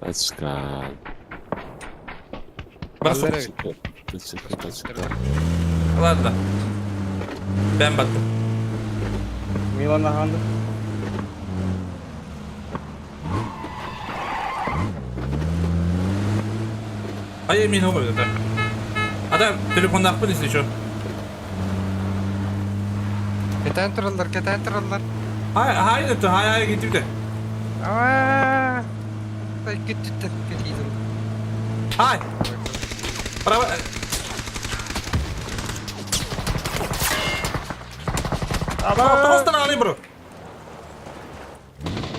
Açkan. Bak Vallahi evet. Açkan. var da. Ben baktım. Milan'da handı. Hayır emin olmuyor da. Adam telefonda akbın istiyor şu. Keten tırılır, keten tırılır. Hayır gitti de. Aaa. Gitti. Gitti. Hayır. Bravo. Tostan alayım bro.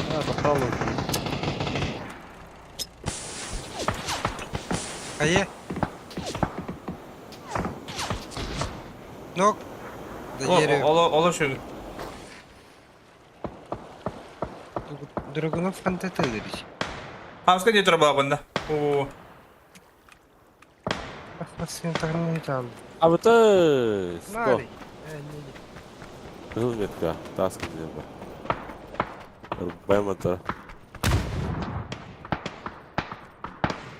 Ha, bakalım. Hayır. Nok. Da yeri. Ola şu. Dragunov fantatılır. Havska ne tarafa bunda? Oo. Bak nasıl yantarını aldı. Abi tız. Nari. Hızlı ya. Daha sıkıntı yok. Bayamadı.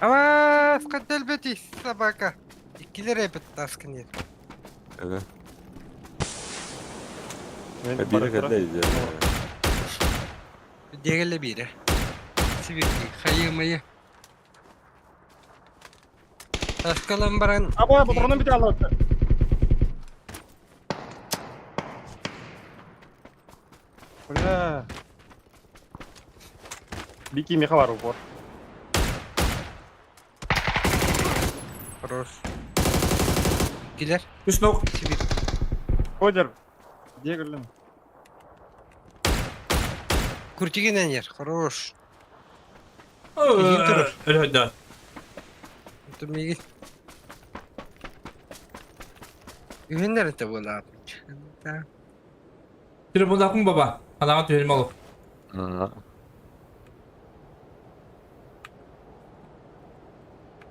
Ama скател бети собака. İkiler hep taskın Evet. Ben Bir kadar ya. Diğerle biri. Sivik hayırmayı. Taskalan baran. Ama bu taraftan bir daha aldı. Buna. Bir kimya var bu. Хорош. İkiler. Üst nok. Sivik. Kocar. Diye gördüm. Kurtiginen yer. Хорош. Öyle hadi. Dur Miguel. Ürünler de bu ne yapmış? Telefonda akın baba. Alamat verim olur.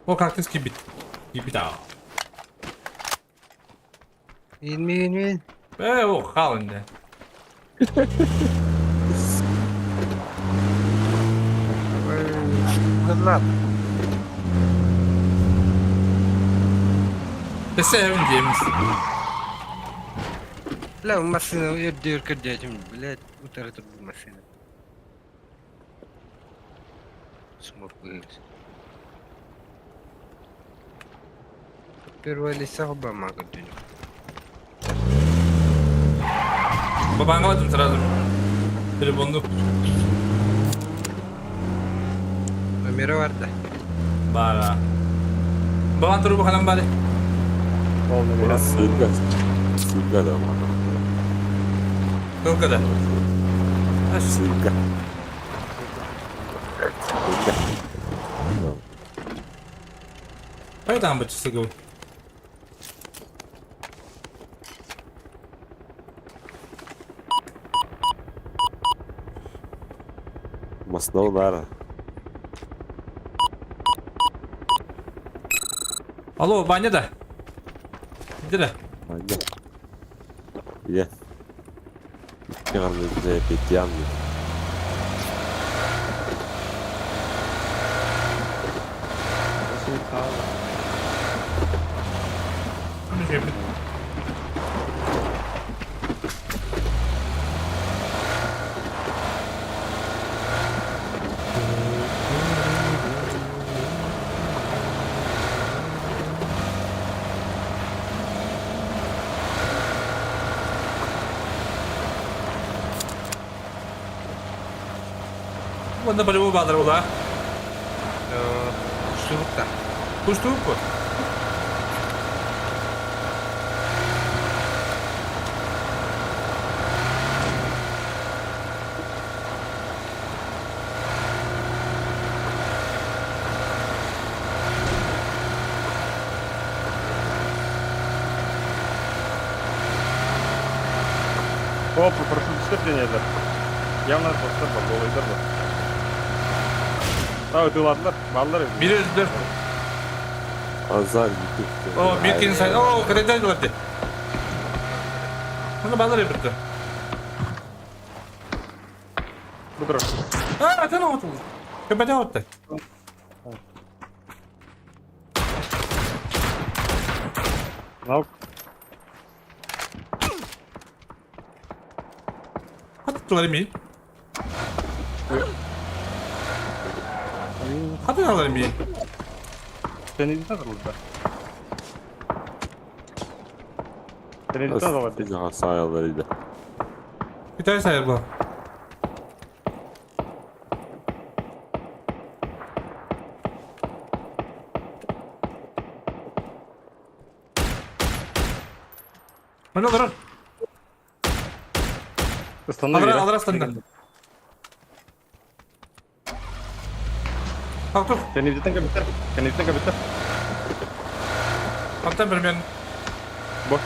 O kaktüs gibi. Gibi daha. 20. O halinde. Hırlat. Sevin diyemiz. La masını ödüyor kıracağım. Bilet bu tarafta bu masını. Smoke wheels. Первая лиса Обама götürüyor. Baban kalatım sıradım. Telefonlu. Ömer'e var da. Bara. Baban turu bakalım bari. Oldu Ulan biraz. sığırga. Sığırga da ama. Kılkada. Sığırga. Sığırga. Haydan bıçısı bu. Masnav nara. Alo banyada. Gidene. Hadi. Ye. Yarın bize bekleyen mi? Bunda böyle bu bağlar ola. Şurukta. Kuştuğuk mu? Hop, прошу вступления, да. Явно dostlar var, dolayıdır var. Ha ödüladılar, ballar ödüyor. Biri öldürdü. Azar gitti. O bir insan. O kredi öldürdü. Bunu bağlar öldürdü. Bu taraf. Ha sen o atıldı. Köpete attı. Nav. Hadi tuvalim iyi. Hadi alalım iyi. Seni editten de burada. Seni editten de var. Bizi hasayalarıyla. Bir tane sayar bu. Ne olur? Islanıyor ya. Alır aslandan. Kalk dur. Seni editten kapitler. Seni editten kapitler. Kalktan beri ben. Boş.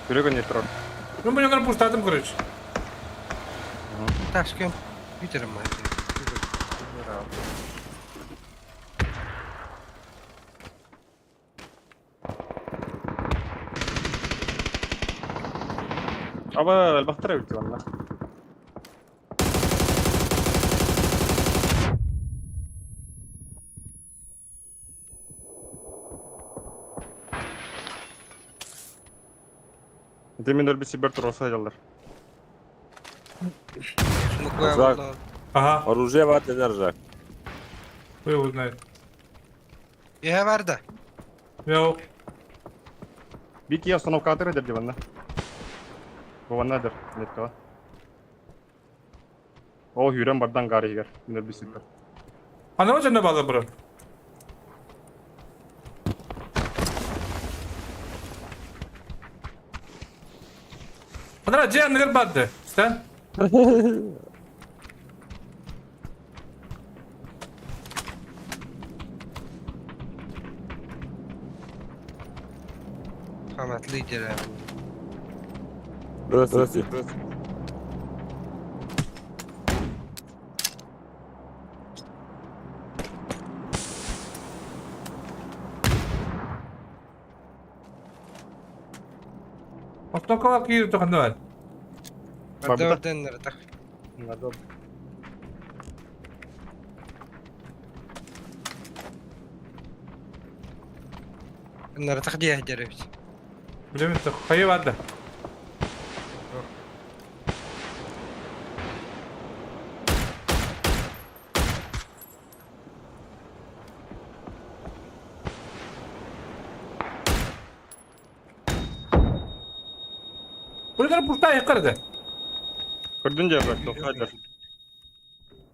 Yürü не трогай. Ben bu yanları puştadım kuruç. Так, с кем? Питером, мать. Ama البخترة قلت والله. Demin öyle bir siber tur olsa hayallar. Смуглая Зак. волна. Aha. Оружие var enerjak. Bu yolu знает. Я vardı. Yok. Bir ki остановка атыр eder divanna. Bu vanna eder. Net kala. O hüren bardan gari higer. Yine bir siber. Anama canına bağlı bura. Bana cihan neler battı? Sen? Rahmetli Ceren. Здравствуйте. Otokola kiri to kanduan. Vardı. Vardı oradan tak. Bunları tak diye heceriz. Bilemedim. Hayır vardı. Buraları puşta yakardı. Kırdın cevap. Hayır.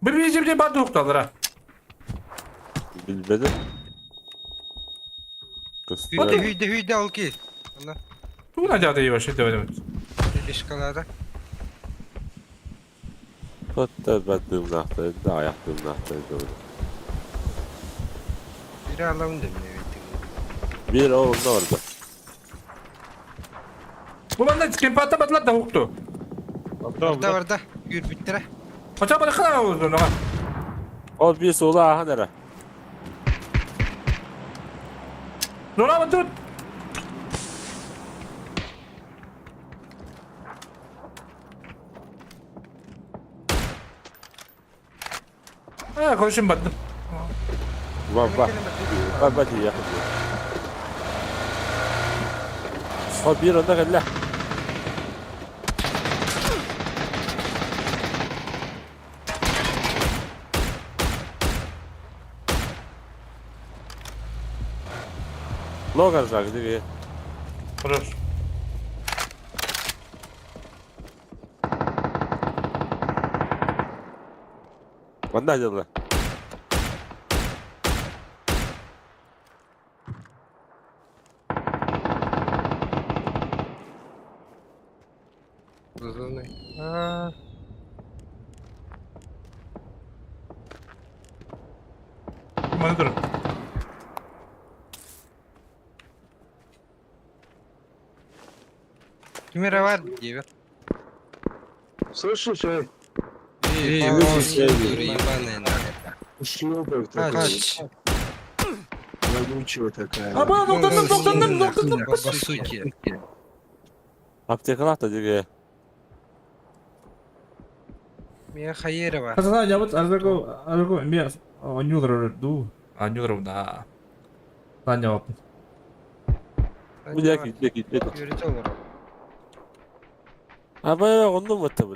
Bir battı yoktu alır ha. Bilmedim. Hüyde al ki. Allah. Bu ne cadde yavaş devam et. Bir kalada. Hatta ben dımlaktaydı da ayak dımlaktaydı. Biri alalım demiyor. Bir orada orada. Bu benden çıkayım patlamadılar da huktu. Orada orada. Yürü bittire. Kaça bırakın ağzını ha. O bir sola aha nere? Nora mı tut? Ha konuşayım battım. Bak. Bak ya. O bir onda geldi. Logan zag diye. Vurur. Bana acıdı. Uzun. Aa. Bana durun. Kamera var diye. Слышишь, эй? Kaç. Вонючая такая. Aba doktorum. Baba suki. Apteka lahta diye. Miye hayır var. Kazana jabut argo mi anyudro du. Anyudro da. Sen cevap. Bu da gitti. Yürütü olur. Ama onu mu tabii?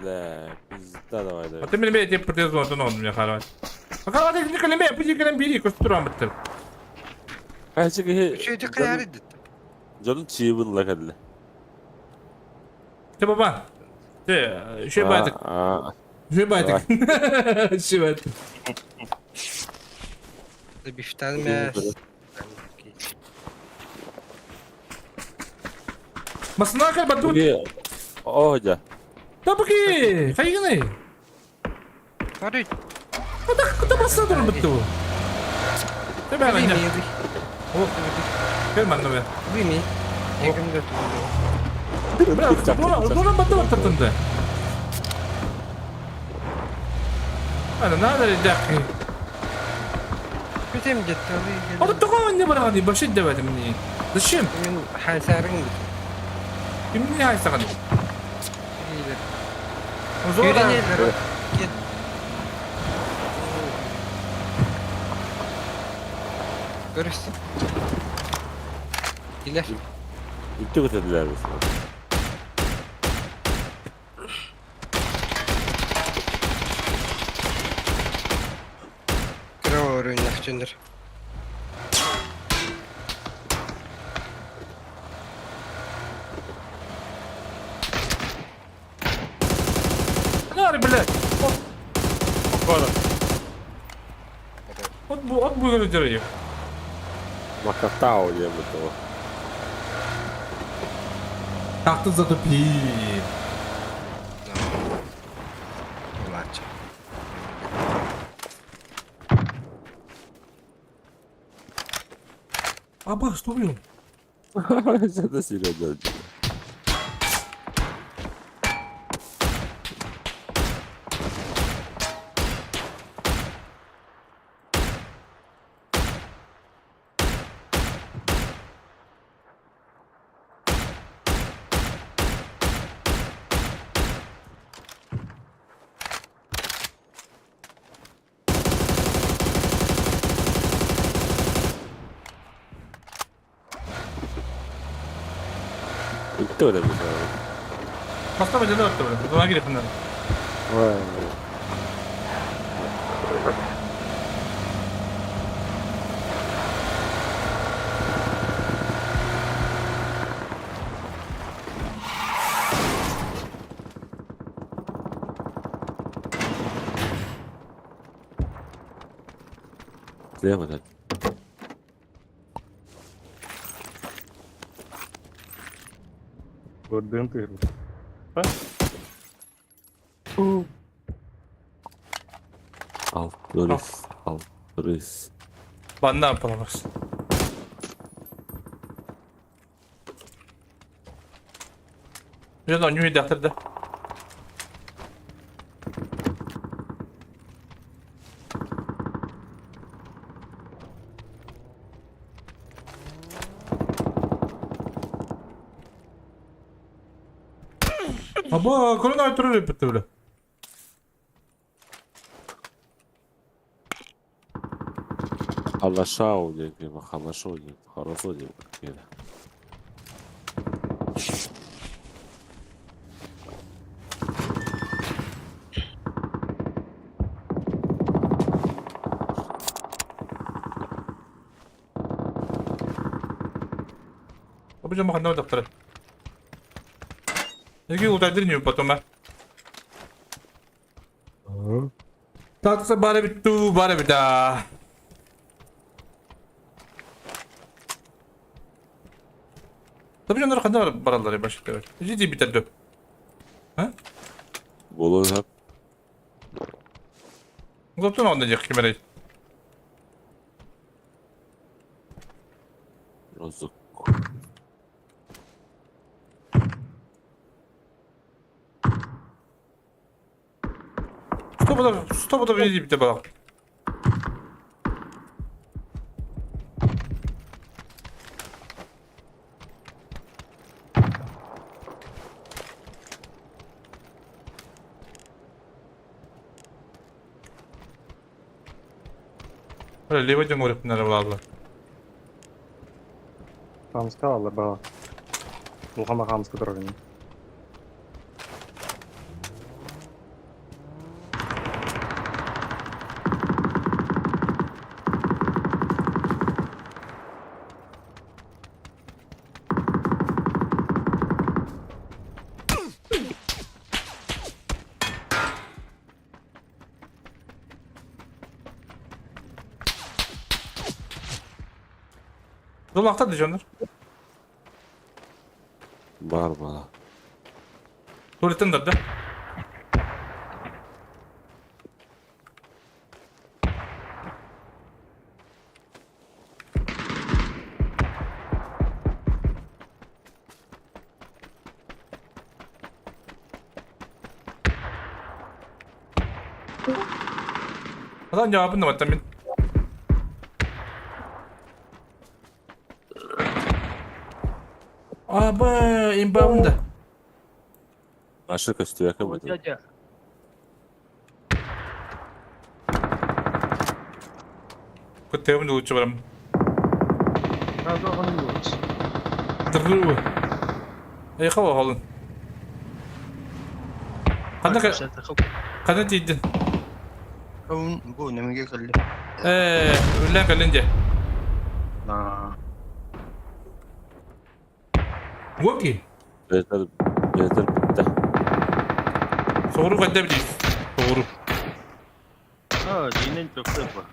Bizde de vardı. Hatta benim bir protez oldu ne oldu ya karar. Bakalım hadi bir kelime yapıcı kelime biri kosturan bitti. Her şey Şeyde kıyar edildi. canım çiğbinle geldi. İşte baba. Şey baydık. Şey baydık. Şey baydık. Bir tane mi? Masına kal batu. Bugün o hoca. Tabii ki. Kaygı ne? Hadi. Kutu basına durun bitti bu. Tabii ben Bimi. ya. Oh. Gel bana be. Bimi. Yakında tutuyor. Doğru batı var tatında. Ana ne kadar edecek? Kötü mü gitti? Onu tokaman ne bırakın başı demedim ni. Dışım. Kimin hasarın mı? Kim ne haysa kan? İyidir. O zor. Görenelim. Git. Görürsün. İler. Bitti bitirdiler misin? Kıra oyun yakçındır. Ne var bile? Bana. От bu götürüyor. Makatao diye mutlu. Taktın zaten pir. Ulanca. Aba storuyor. Sen de sinirlendin. Bitti öyle bir şey. Hasta bacada attı böyle. Buna girip bunlar. Vay. Diyemeden. Gördüğün tığır. Altırız. Ben ne yapamaz. Ya da nüyü dağıtırdı. Aba, korona artırır yapıttı bile. Хорошо у него, хорошо у него, хорошо у него. Обычно маханного доктора. Какие удаления потом, а? Tatlısı bari bitti, bari bir daha. Tabii canım kadar var baraları başka evet. Ciddi bitirdi. Ha? Olur hep. Uzatın ondan yakı kamerayı. Rozuk. Stopu da bir bitti bak. Böyle levacın oraya bunları valla. Хамска алла баа. Улхама хамска дөрөв. Dolakta diyorlar. Var bana. Tuvaletten de. Adam cevabını da var tabii. Abi inbound. Ошибка стюяка будет. 그 대부분 누구 그럼? Dırrı. Ey hava halın. Kana tiydin. Bu ne mi geldi? Ölen kalınca. Bu ki? Beter bitti. Soğuru kadar biliyiz. Soğuru. Ha, yine çok da var.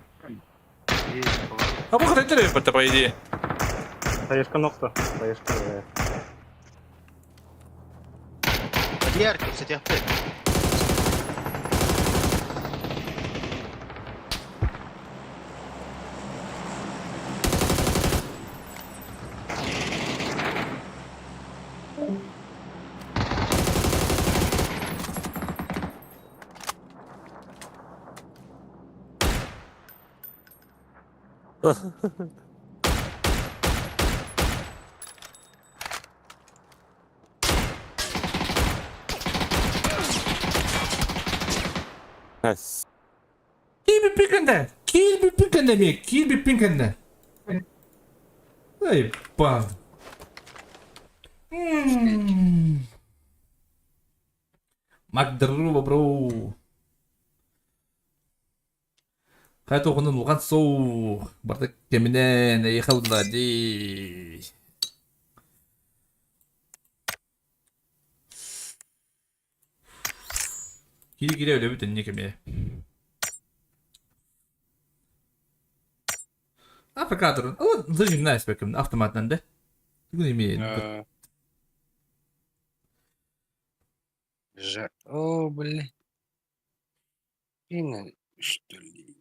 Ha bu kadar da yapar tabi diye. Таешка нокта. Таешка. Diğer kimse yaptı. Pes. Kill bir pinkende. Kill bir pinkende mi? Kill bir pinkende. Ey bak. Magdırlı bro. Hayat okunun lugan soğuk. Bardak gemine ne yıkıldı di. Giri öyle bir dönüyor kemiğe. AFK durun. Ama zırhım nice bakın. Avtomattan da. Bu ne mi? О, блин. Именно, что ли?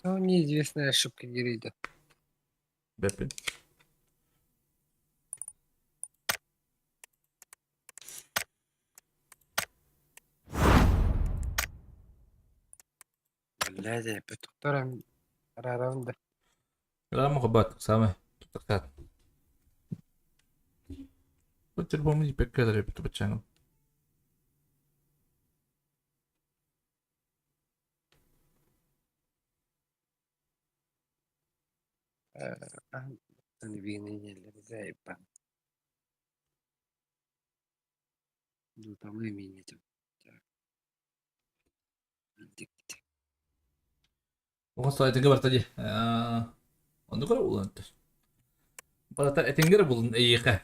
Ну, неизвестная ошибка Герида. Беппин. Блядь, я потом раунда. Рама хобат, самое. Так. По-любому не пекадер, я потом. Вины заебан. Ну, там имени там. Oğuzhan Aytenk'e var tabi. Onu kadar ulan. Bana da Aytenk'e bulun iyi ki.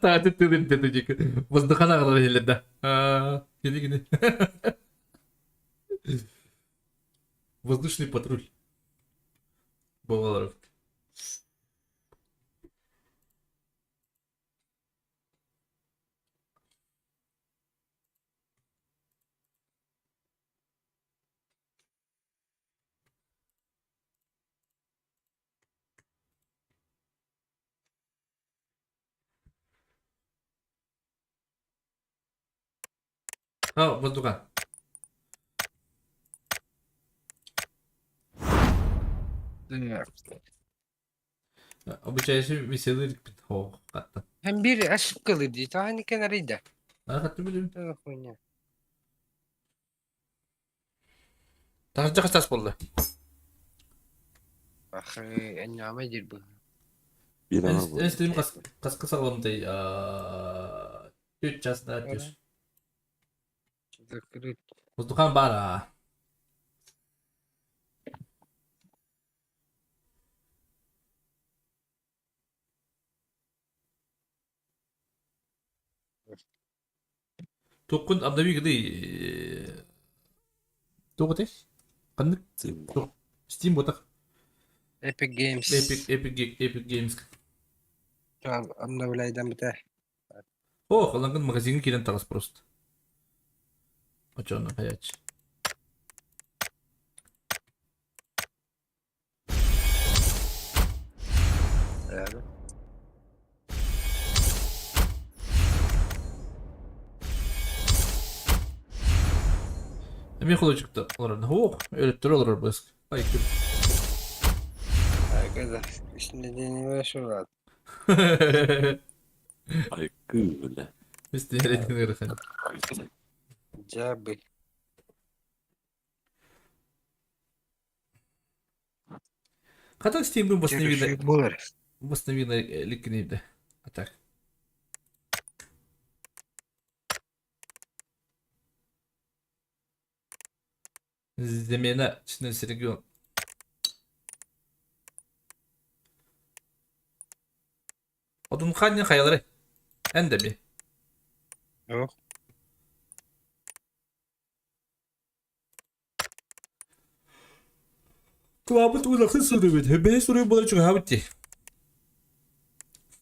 Tatil dedi. Воздухана ağrıyor da. Gidi. Воздушный патруль. Бывало. Воздухан. Обучающий веселый репит. О, как-то. Hem bir aşık kılıcı. Hani kenarıydı. Ben hatta biliyorum. Ne хуйня. Daha önce kaç tas oldu? Ах, anlama gir bu. Bir Ben var bu. istediğim kaskı sağlam değil. 3 çasına Öyle. 4. Закрыть. Воздухан бар. А. Токун обнови где? Токоте? Каннык? Steam. Steam ботак. Epic Games. Epic Games. Şu an обновляйдан бите. О, халанган магазинге кирен тарас просто. Очоно хаяч. Yani. Emin kolu çıktı. Olur. Oh, öğrettir olur bu eski. Ay kül. Arkadaş. Şimdi deneme şu var. Ay gül. Biz de öğretmenler efendim. Cabı. Hatta Steam'in Görüşü bulur. basına linkini Atak. Замена через регион. Odun kanyon kayaları. En de bir. Yok. Kıvamı tuğlakın soruyor beni. Hebe soruyor bana çok habitti.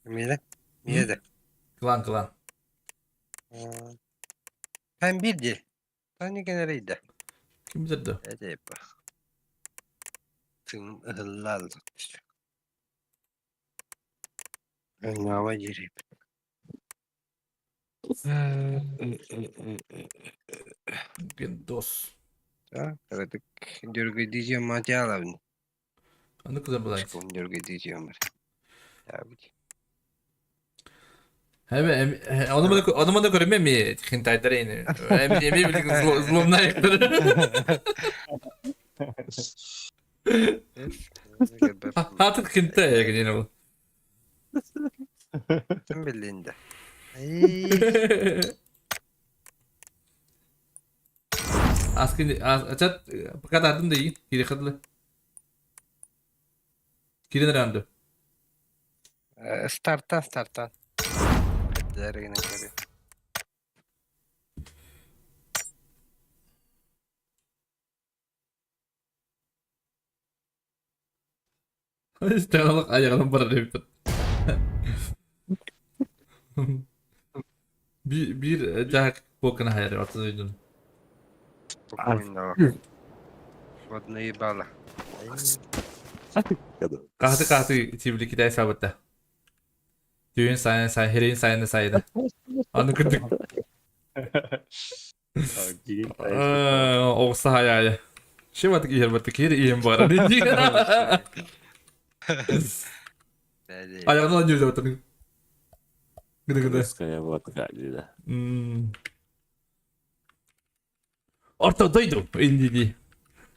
Mide. Mide. Klan. Hem bir değil. Hani kenarıydı. Kim bilir de. Hadi bak. Tüm ıhıllar. Anlama girip. Dos. Да, это дергать материалов. А ну куда была? Школ дергать дiyeceğim. Tabii. Hem onu da görmem mi? Hintaylar yine. Hem yemeği birlikte zlomna yakları. Artık Hintay ya yine bu. Sen bildiğinde. Askın açat kadardım da iyi. Geri kadlı. Girin randı. Старттан. Дәрігіне көрі. İsteğalık ayağının bana repet. Bir cahak bokuna hayır ortada duydun. Спокойно. Вот наебало. Kahtı çiftlik de hesabıtta. Düğün sayın, herein sayında sayıda. Anı kırdık. Oğuzda hayali. Şey batık iyi batık iyi bu arada. Ne diyeyim? Ayağını alıyoruz zaten. Gıdı. Скорее вот как-то. Ortadaydım. İndili.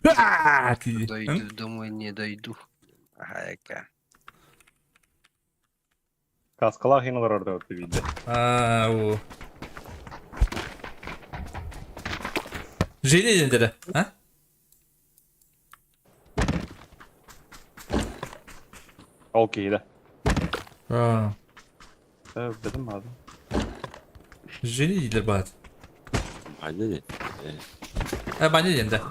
Дойду, думаю, не дойду. Ага, яка. Kaskalar hinalar orada öptü bildi. O. Jeli elinde. Ha? Okey de. Ha. Dedim mi abi? Jeli iyidir bari. Anne ne? Ha bence elinde.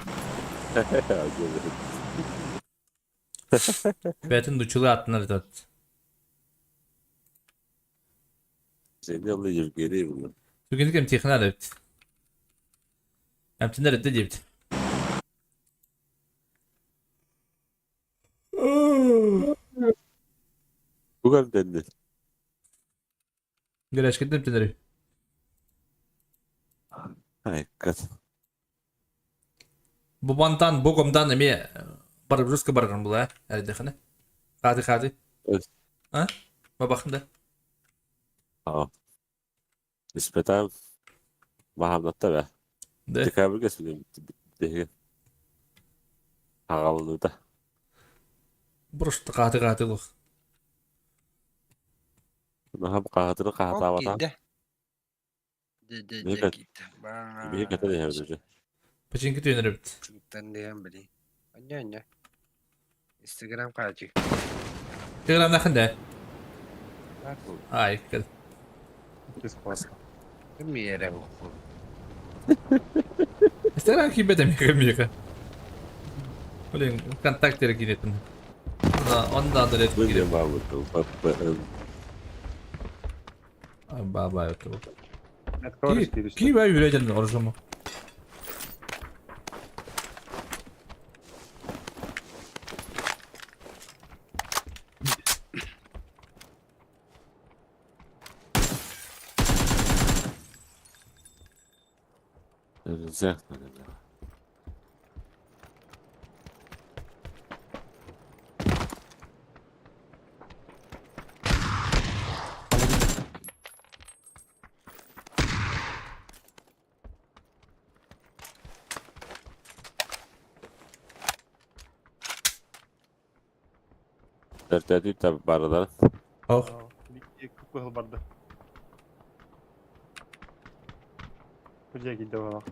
Betin duçulu attılar da. Seni alayım geri bunu. Bugün kim tekrar evet. Hem tinler de diyeyim. Bu kadar dendi. Güreş gittim tinleri. Hakikat. Babandan, bogomdan emi barıp Ruska barıgan bula ha. Her dekine. Hadi. Evet. Ha? Ma bakın da. Tamam. Nispeten Mahamlatta be. De. Tekabül geçmiyor. Değil. Ağalığı da. Buruştu hadi loh. Daha bu kahadını kahata Окей, vatan. да. Да, Мне как- какие-то. Bir kata da yapacak. Paçinki tüyünür bit. Tanıyan biri. Anne. Instagram kaçı. Telegram nakın da. Ay kız. Discord. Bir yere bu. Instagram ki bedem yıkamıyor. Ulan kontaktere giretin. Onda da red Bu giretin. ne Mahmut'um? Ay baba yok. Net koris değil işte. Ki ben yürüyeceğim orucumu. Güzel. Dertleri tabi barılar. Oh. Bir kıpıl vardı. Buraya gitti valla.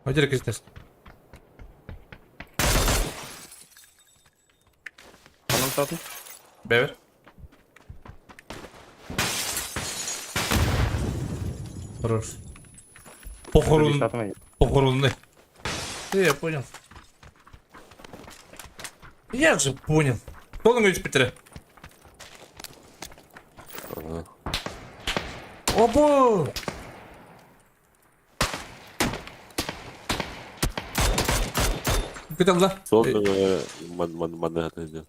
Hadi kızlar. Anam satın. Bever. Хорош. Похорон. Похоронный. Я понял. Я же понял. Кто там говорит Петре? Опа! Где-то да? Sol manı hatırlayacağım.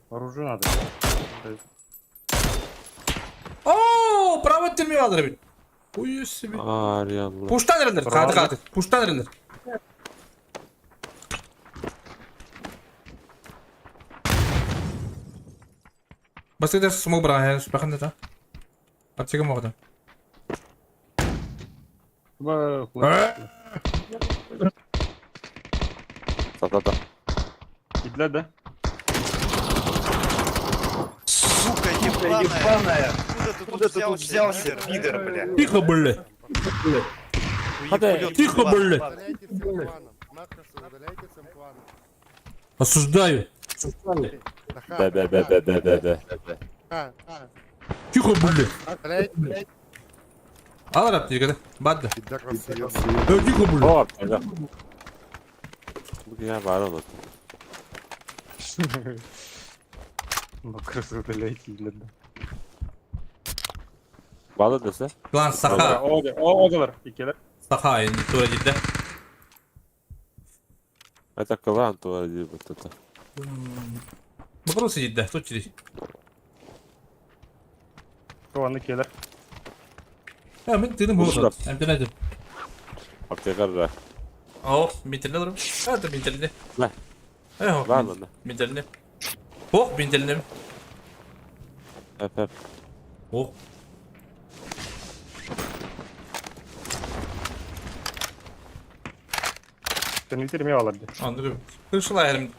Оружие надо. О, право терминал бит. Ой себе. Ariyanlı. Пуштан релер. Хаты. Пуштан релер. Бас это смог брать, спахан да. Артига могда. Та-та-та. Гитлер, да? Сука ебаная! Откуда ты тут взялся, пидор, бля? Тихо, бля. Тихо, бля. Осуждаю. Be. Тихо, блядь. Al Arap diye kadar. Badda. Öldü kabul. Hop. Bu ya var olur. Bakırsı da late izledi. Balı dese. Lan saka. O odalar. İkiler. Saka indi. Tura ciddi. Это калан то вот это. Bakırısı ciddi. Tut ciddi. Kovanlı ikiler. Ya ben dedim bu Usta. oldu. Hem de nedim. Aptekar. Oh, bintelini alırım. Hadi bintelini. Ne? Eyvah. Var mı? Bintelini. Oh, bintelini. Hep. Oh. Seni bitirmeye alardı. Anladım. Hırsıla elim.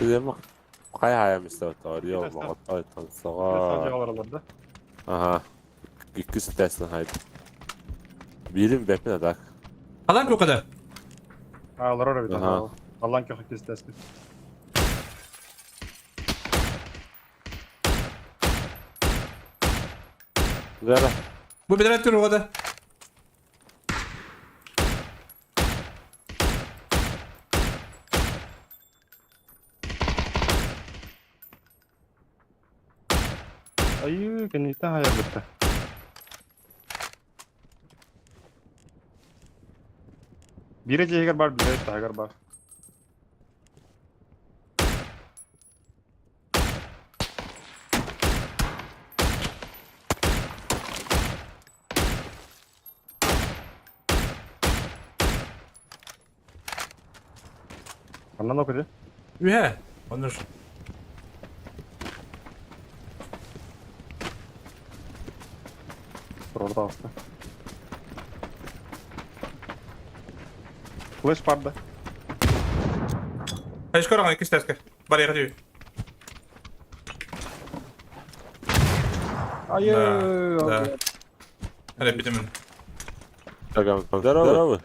Dedim kay hayam istedim. Arıyor mu? Ay Sadece tansağa. aralarda. Aha. İkisi testin haydi. Birim bekle dak. Adam yok kadar. Ağlar oraya bir Aha. tane. Allah'ın kökü istesin. Vera. Bu bir tane o kadar. Ayı kenite hayal bitti. Biri Jaeger bar, biri Tiger bar. Andan okudu. Ühe. Onur. Orada aslında. Flash barda. Hadi çıkarın iki istersen. Bari yakıyor. Ayı. Da. Hadi bitimin. Takam. Здорово.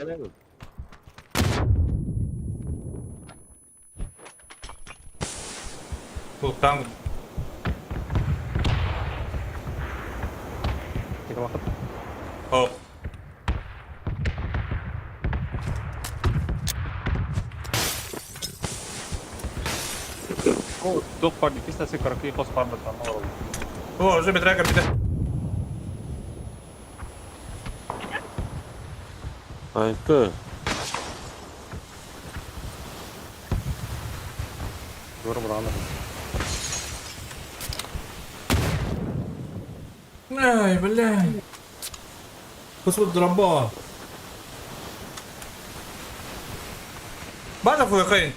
Bu tam. Bir vakit. Oh. O, dok barda. İki istersen karakteyi post barda. Tamam oldu. Oh, уже бедра капита. Ayıkı. Doğru buranı. Ай, блядь. Господи, дроба. База фуэхайн.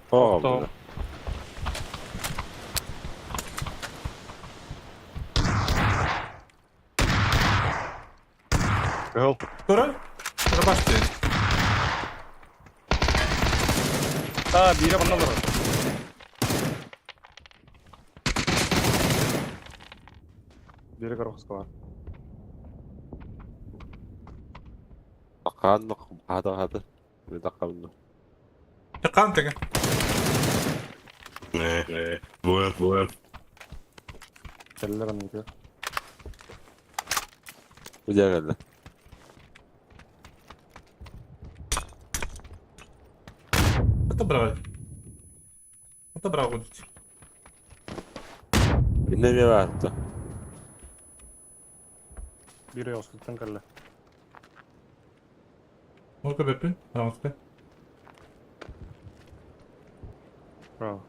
Hop. Tamam. Gel. Тура? Рабашты. Ha, biri bana vurur. Biri karıskı var. Kan hadi. Bir dakika bunu. Тыкан теге. Eller anı gidiyor. Güzel geldi. Это браво. Это браво. Ne bir vardı? Biri yastıktan kelle. Ну-ка, бепин. Пожалуйста. Bravo.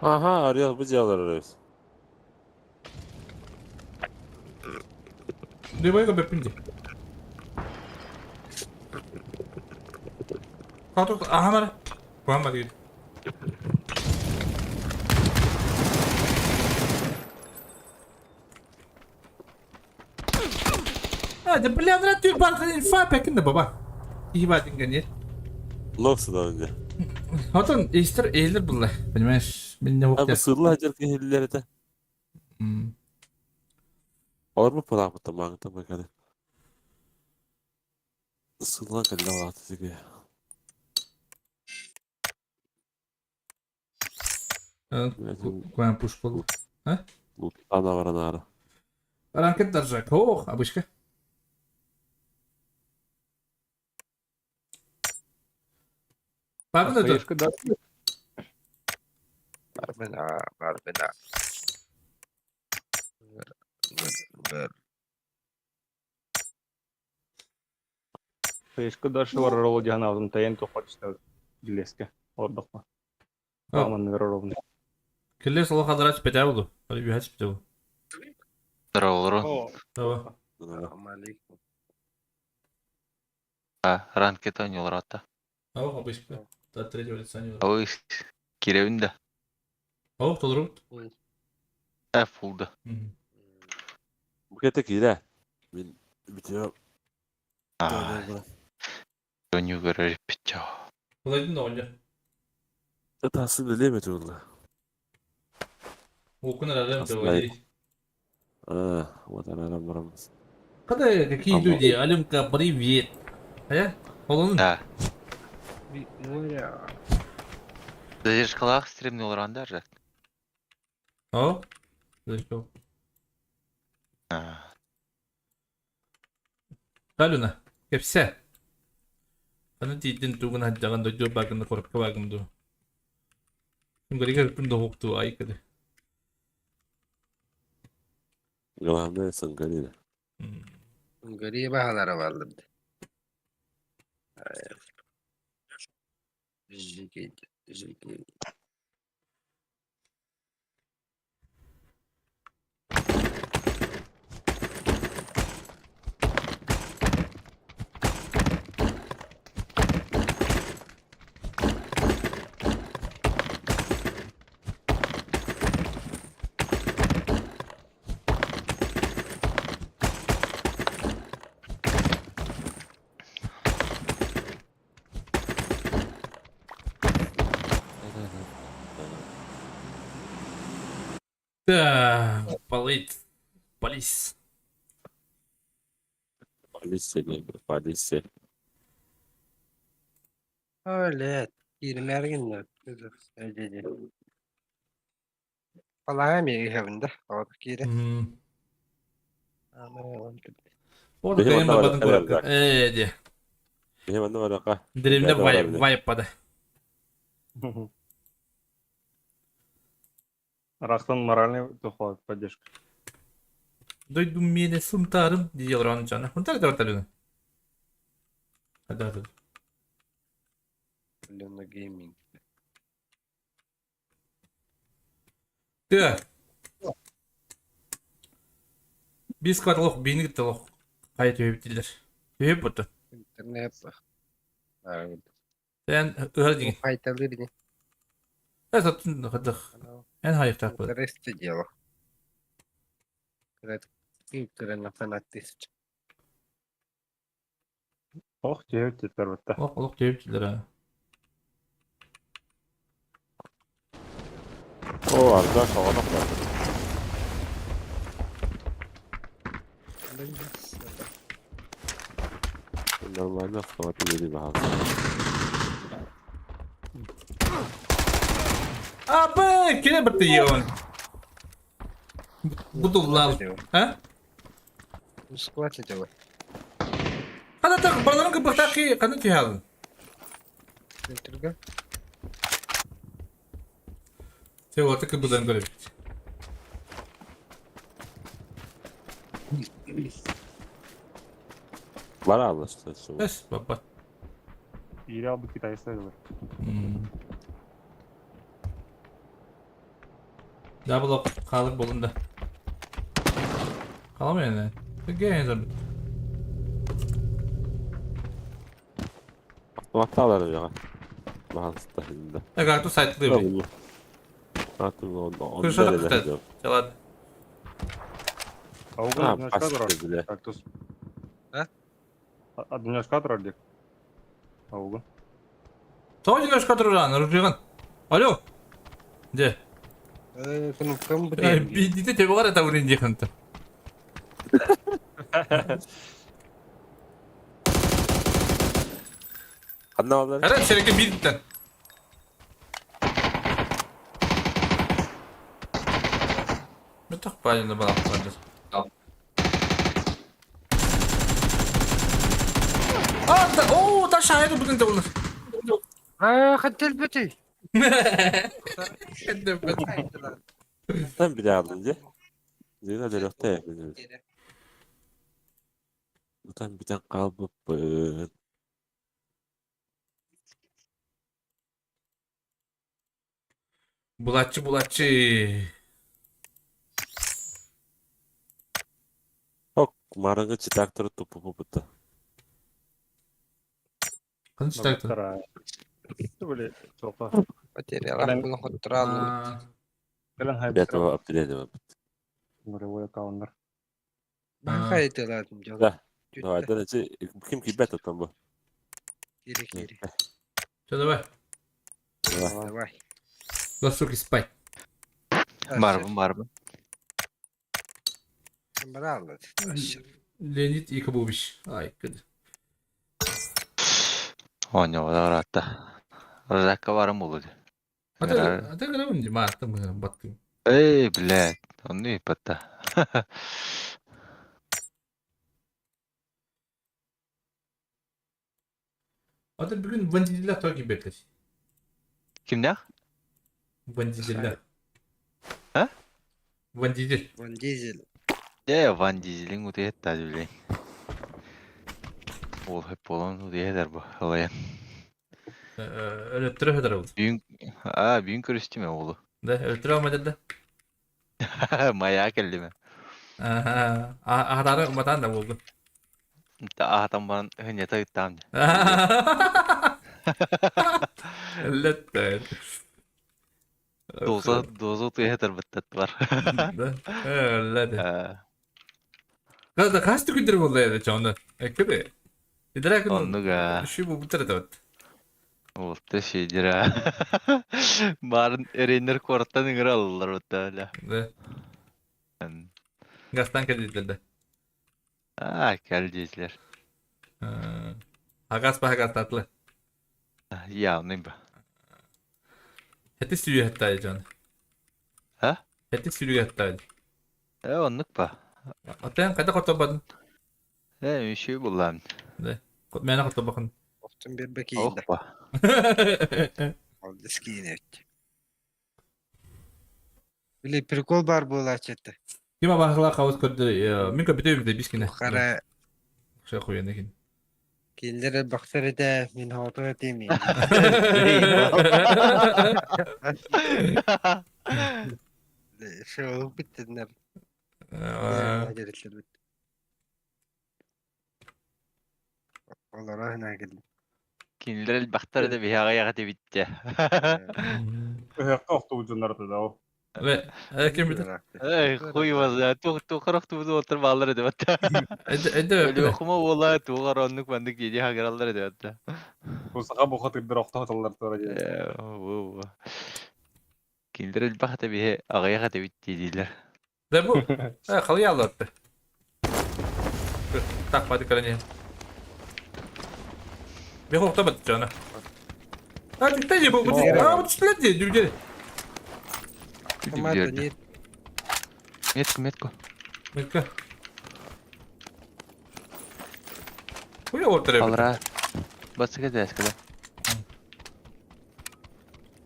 Aha arıyor bu cevaplar arıyoruz. Дивайга бепин ди. Кату, aha mara. Muhammed gidi. Hadi bля, вряд ли парк инфа пекин да баба. И вадин гонит. Nasıl da önce? Hatun Easter eğilir bunlar. Понимаешь? Ben ne Ha bu vakti. sığırlı hacer kehilleri de. Hmm. Olur mu pala mı tamam bakalım. Sığırlı kelle var size. Koyan push pull. Ha? Bu ana var ana. Ранкет держак. Ох, обычка. Pardon da dur. Флешка, да? Barbina. Ver. Флешка дальше вара ролл дяна, он таен то хочет билеска. Отдохма. Oh, Аман вероровный. Kelli solo kadar bete oldu. Öyle bir haç bete oldu. Здорово, Tamam. Алейкум. ранкет ойнуyor hatta. Oh, обычка. Да, третьего лица не Ой, Киревинде. Oh, толыру. F oldu. Bu kete kire. Ben bitiyor. Önü görür bitiyor. Kulaydın da oldu. Tasım bilemedi valla. Okun ararım da Aslında- oldu. Вот она набралась. Когда какие люди, Аленка, привет. А я? Полон. Да. Моя. Задержкалах стримный уран даже. Oh. Далеко. Kaluna. Hepsi. Bana değildin tuğun haddagan da diyor bakın da korkka bakın da. Şimdi garip da hoktu ay kadı. Главное сангалина. Gariye bahalara vardı. Жики. Da, polis. Полиция не полиция. Öyle. 20'er günler. Öyle. Allah'a mı evinde? Orada geri. Orada Benim kayın onda var, babadın evet, korkka. Diye. Benim annem var ya. Dilimde vay yapadı. Рахтан моральный доход, поддержка. Duydum miyene suntarım diyor onun canı. Huntar da ortalığını. Hadi. Luna Gaming. Diyor. Biz katalog, beni katalog. Kayıt öğütüler. Öğüt butu. İnternet bak. Evet. Sen öğretmen. Faydalı bir Ben satın hadi. En hayır takmadı. Resti дело. Интернет фанатist. Ох, 9 теперь вот так. Oh, oluk öğütüler ha. O arada havada var. Normalde havada yedi daha. Abi, kine bitiyor. Budullar. Ha? Squat дело. Hadi tak, baraların kıpırtaki kanı ki halın. Интернет. Sen orta kıpırdan görüp. Var anlaştı. Bes, baba. Или албы Китай ставили. Double up, kalık bolunda. Kalamıyor yani. Gel zor. Vaktaları ya. Mahasta şimdi. Ne kadar da site'lıyor bu. Zaten o. Kırşada kıtay. Çalad. А у А, нас кадр, бля. кактус. А? А у нас кадр, Ардик. А угол. Sonra немножко durursan, Rujugan. Alo. De. Knopka mı bu Ya, diyelim? bir dite tebe var ta vurin diyekanta. Anlamadılar. Herhalde şereke bir ditten. Ne tak bayında bana atlandır. Aa, ooo, taş şahidi bu dinte bunlar. Hatta elbette. Sen bir daha alınca. Zeyna da nokta ya. Buradan bir tane kalbıpın. Bulatçı. Yok, marangı çıtaktırı topu puputu. Kılıç taktı. Вторая. Böyle çok da. Материалах bunu hatırladım. Aa, Gelen hayır. Bir atma upgrade Nurevoya kalınlar. Ben kayıtladım canım. Da. No, da önce kim ki bet atan bu. Geri. şöyle bak. Давай. Lasuk ispay. Barbu. Bana anlat. Leonid Yakubovich. Ay, kıdı. On jo da ratta. Rakka varım olur. Hadi kıramın ma attım kıram battım. Ey блядь, он не пата. Hadi bugün Vandiziller takip etler. Kimler? Vandiziller. Ha? Vandizil. Van Diesel. Van Diesel'in o diye tadülü. O hep olan o diye der bu. Olayan. Öyle eder oldu. Büyük kırıştı mı oğlu? De öyle olmadı da. Maya geldi mi? Aha. Ahtarı umatan da oldu. Tam bana hınyata tam. Evet de. Doza diye der bittet var. Öyle de. Kaç gündür oldu ya çoğunda. Ekle. İdrak Onu ga. şu bu tarafta var. Oldu şeydir ha. Barın erenler korttan ingir alırlar hatta öyle. De. Gastan kedildi. Geleceğizler. Hagas tatlı. Ya ne bu? Heti sürüyor hatta canı. Ha? Heti sürüyor hatta. Onluk ba. Atayan kada kotopadın. Bir şey bulan. De. Mena kotobakın. Oftan bir bakayım da. Oh ba. Oldu skiyine. Bile prikol var bu laçette. Kima bakla kavus kodu. Minka bitiyor de biskine. Kara Şey koyuyor nekin. kendere baksana da min hatı etmeyeyim. Şu bittiler. Aceleciler bitti. Onlara hına geldim. Kinler el baktara da bir hagaya gati bitti. Hıhka oktu ucunlarda da o. Ve kim bilir. Ey koymaz ya. Tu karaktu bu otur balları da batta. Edde Öyle okuma vallahi tu karanlık bandık gece hagaralları da batta. Bu sağa bu hatır bir oktu hatırlar sonra diye. Bu. Kinler el baktara bir hagaya gati bitti diler. De bu. Kalıyor Allah'ta. Takmadı kalene. Bir hafta battı canı. Hadi teyze bu. Bu çıtladı düğüleri. Ama da niye Metko. Bekle. Bu ya ortaya. Alra. Basık ederiz kadar.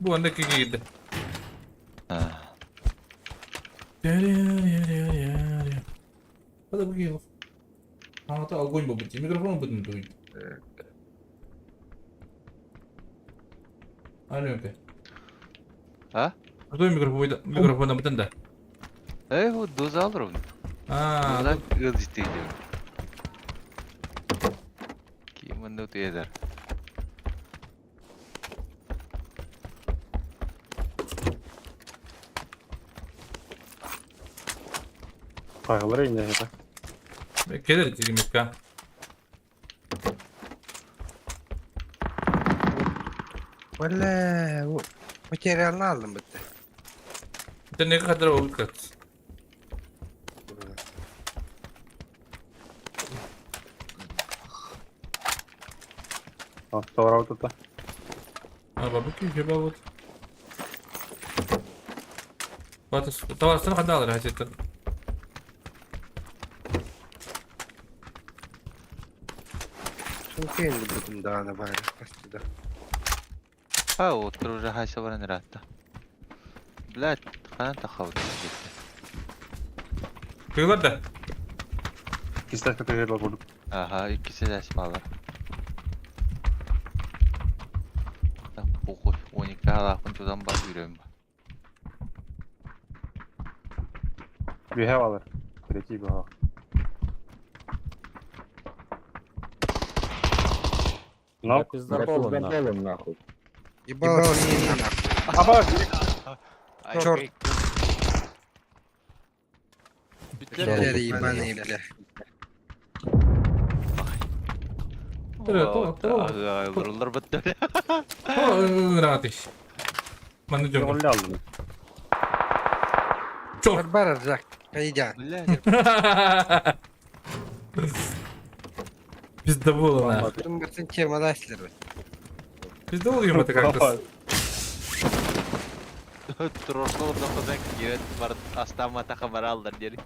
Bu andaki gitti. Hadi bu gel. Anlatı algoyun bu bitti. Mikrofonu budun duydu. Alo be. Ha? Hadi mikrofonu budun da. O doz alırım. Aa, Doza ciddi diyorum. Kim onu da eder? Kaygıları ince ya. gelir dedim Mika. Valla bu materyalini aldım bitti. Bir de ne kadar oldu kat. Ha, sonra oturdu. Ama bu ki bu. Batas. Tavarsını kadar alır hacettin. Çünkü şimdi bugün dağına bari. Aslında. А, вот уже хася варен ратта. Блядь, хана тахавт. Kıyılar da. İkisi de kötü yerler bulduk. Ага, ikisi de asmalar. Похуй, 12 алахын тудан бар yürüyorum. Bir hava alır. Tretий bir hava. No. Ебало свиньи нахуй. Aba! Черт. Bitler Бля, ебаные, бля. Vurulur bitti. Rahat iş. Ben de diyorum. Yolle aldım. Çok. Барбара, Жак, пойдем. Блядь, Bizde bu olan ha. Bütün bütün temadaşlar. Bizde oluyor mata kaktüs. Troşlu ortamdan giret var astama haber aldır deri.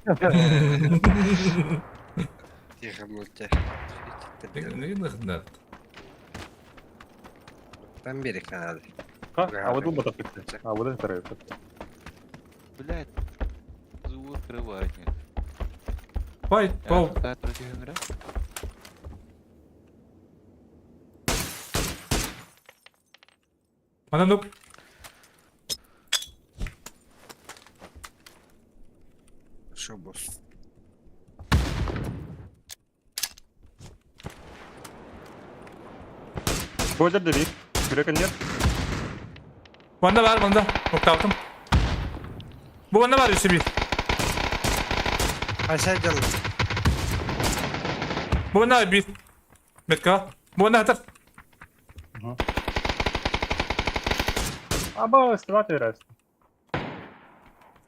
Тихо, мультя. Ne kadar? Там берег надо. Ha, hava bu batak bitti. Ha, bu da tarafı. Блядь. Зубы открывать. Vay, wow. Какая против игра? Adam yok. Что, босс? Bozer dedi. Bırakın yer. Bunda var bunda. Nokta altım. Bu bunda var üstü bir. Aşağı gelin. Bu bunda bir. Metka. Bu bunda atar. Aba, ስትивати раз.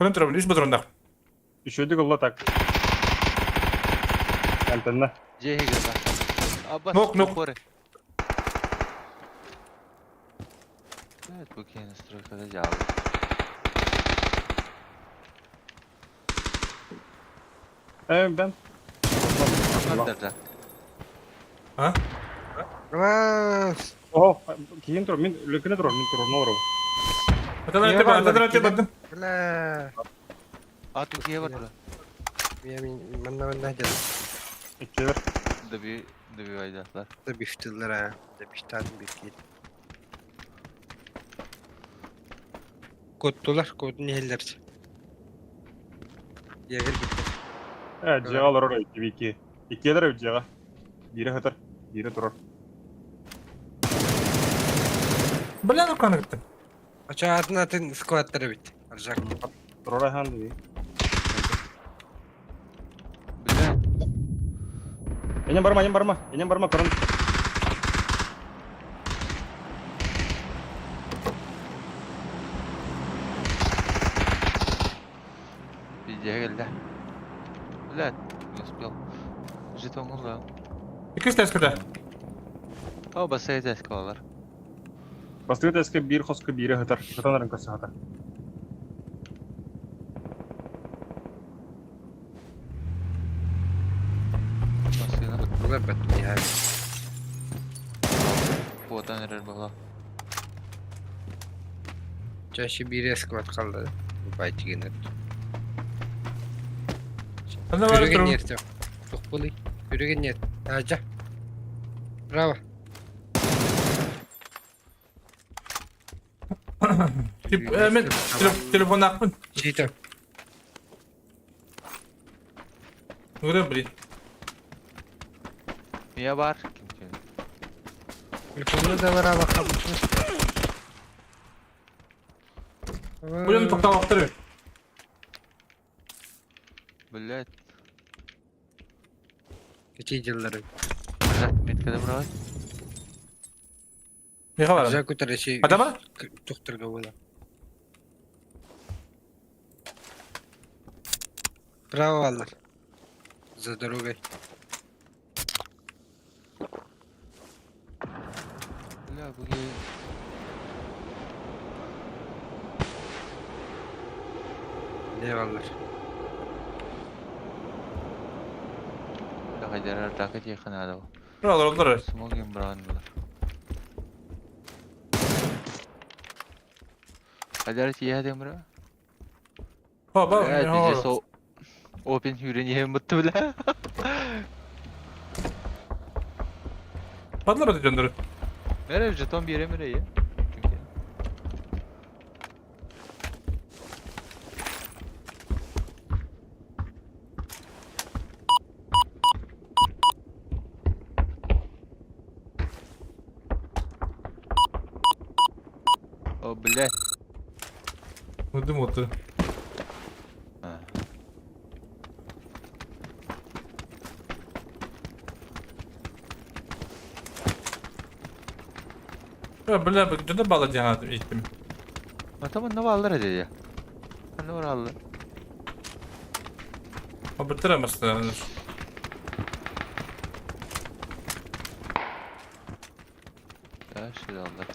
Bunun tarafı. Üç patronda. Üşüdük Allah tak. Antenna. Где игра? Аббас, Нок, нок. упоры. Блядь, какие настройки дьявол. Ben. Андерда. Ha? Раз. Oho, кейін тұр. Мен үлкені тұр. Мен тұр. Нору. Atadan öte bak. Atadan öte baktım. Бля. А тут где вот? Я манна geldim. İkiler. Добивайдатлар. Da biftiler ha. Da biftadım bir Koddular. Kodun yeğillerce. Yeğil bitti. Evet, cağalar oraya. İki. İkiler evet cağa. Biri hıtır. Biri durur. Bıla nokana gittim. Açığa atın atın squatları bitti. Arjak. Durur ayhan dedi. Блядь. Enem barma. Enem barma. Karın. Видео geldi. Блядь, не успел. Жетон oldu. İki teskide. О, басайт эскалар. Bastığı teske bir xoska biri hıtır. Hıtanların kası hıtır. Басайна. Koddular bitti ya. Вот он была. Çaşı bir squat kaldı. Bu bayti gelir. Bunda var Yürügen durum. yerde. Çok buli. Yürügen yer. Aca. Bravo. Tip, Mehmet. Telefonu akmın. Şeytan. Görüyor musun? Я бар. Telefonda da var ha bakalım. Buyurun tokta baktırıyor. Блядь. Geçici yılları. Блядь, метка добралась. Yıka var. Güzel kurtarışı. Hadi ama. Tukturga buna. Bravo vallahi. За дорогой. Bля, bugün Eyvallah. Haydar rocket yakınada o. Buralar onlar. Smoking brandlar. Haydar tiye demra. Baba. Evet, diyeceğiz o open hüreni hem mutlu bile. Padlar hadi döndürün. Nereye jeton bir yere mi rey? Çünkü o bile. Hadi motor. Ha. Ya böyle bir döndü bağlayacaksın hadi ilk mi? Tamam ne varlar dedi ya. Ne var Allah. O bitiremezsin yani. Ya şey Allah.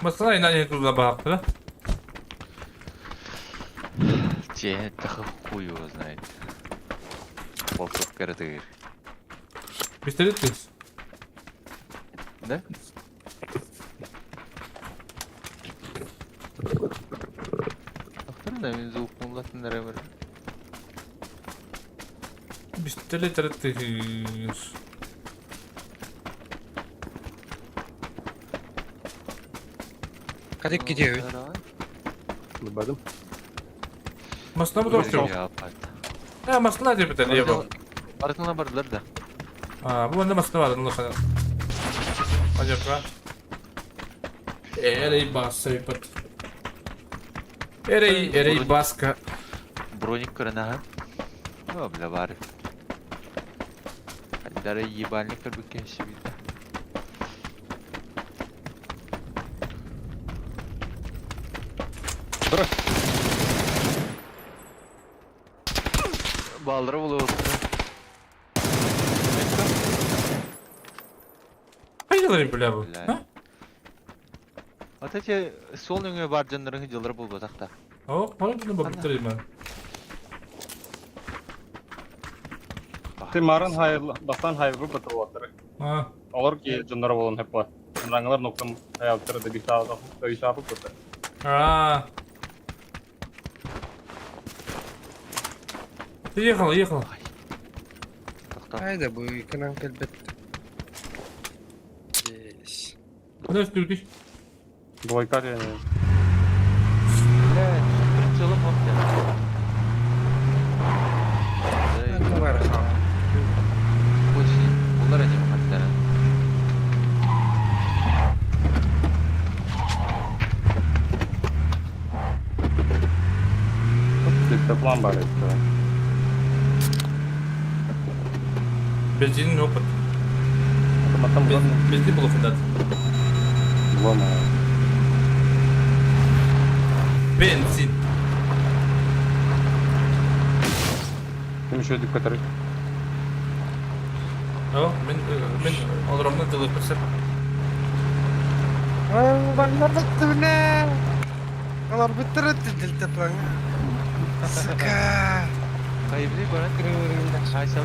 Mesela inan yakında baktı. Че такой хуй его знает. Волков каратыр. Пистолет есть. Да? Охрана мен звук муллатын неревер. Пистолет ретиш. Kadık gidiyor. Bilmedim. Masna bu da yok. Ya parta. Ya masna diye bir tane bu. Arasına bardılar da. Aa bu bende masna var Allah sana. Acaba. Erey bas sepet. Erey baska. Броник кырына. Ну, бля, бары. Haydar ебальник кырбыкен шибиде. Балдыры болу. Hayırlar böyle bu. Ha? Ata те сол нөңө бар жандарың жылдыр болбасак та. O, bana bunu bakıtırayım ben. Тимарын hayırlı, bastan hayırlı batırı batırı. Ha. Olur ki canlara bolun hep var. Rangalar noktam hayatları da bir sağda köy şafı batı. Aa. Ехал. Hayda bu yıkılan kelbet. Yes. Kуда üstürdük? Boykar yani. Бля, жылым оп я. Ne var ha? Очень. Bunlar acaba hatta. Bizde plan var işte. Benzinin yok. Tamam Benzin blokunda. bulama. Benzin. Şimdi şöyle dikkat et. O, ben alırımdan dılıp kırsam. Banlar bitti ne? Alar bitti dilde plan. Sıka. Kayıblı bana. Kaysal.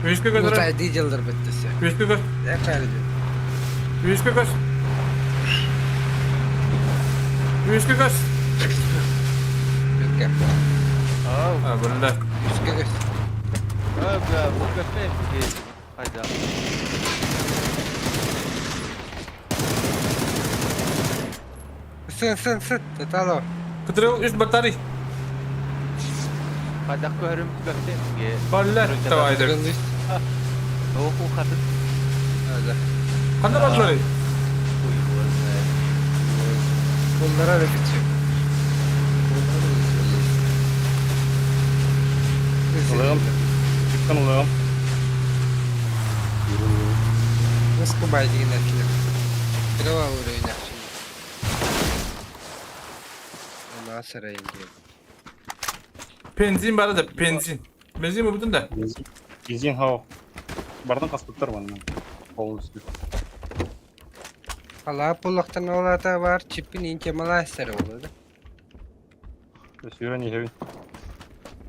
Üskü götürün. Mutay diyeceğildir bitti sen. Üskü götür. Ne kaldı? Üskü götür. Üskü götür. Yok Aa, Ha böyle. Üskü göz. bля, bu kafe mi? Hayda. Sen. Tetalo. Kıtırıl üst batarya. Hayda koyarım kafe mi? Baller. Tavaydır. Kırılmış. O ku kadın. Hadi. Kanda bakları. Bunlara da bitiyor. Oğlum. Çıkın oğlum. Nasıl baydığın erkiler. Krava vuruyor inakçı. Ona sarayın diyor. Benzin var da benzin. Benzin mi budun da? Бензин хау. Бардан каспыттар ванна. Полностью. Allah pullaktan olata var. Çipin ince mala eseri olur. Сүйрен егебин.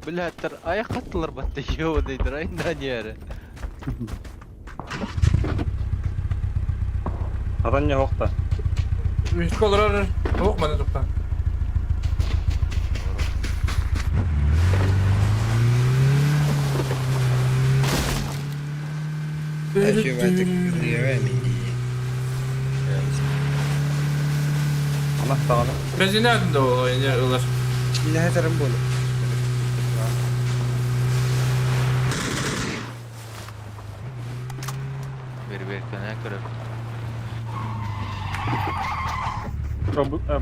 Bilader ayak attılar battı yo deydir ayından yere. Адан не хокта. Üç kolor yok mu tuktan? Her şey var tek kırıyor ve Ана таганы. Benzin nerede o ılar? Şimdi her tarafım bunu. Beri berkene kırıp.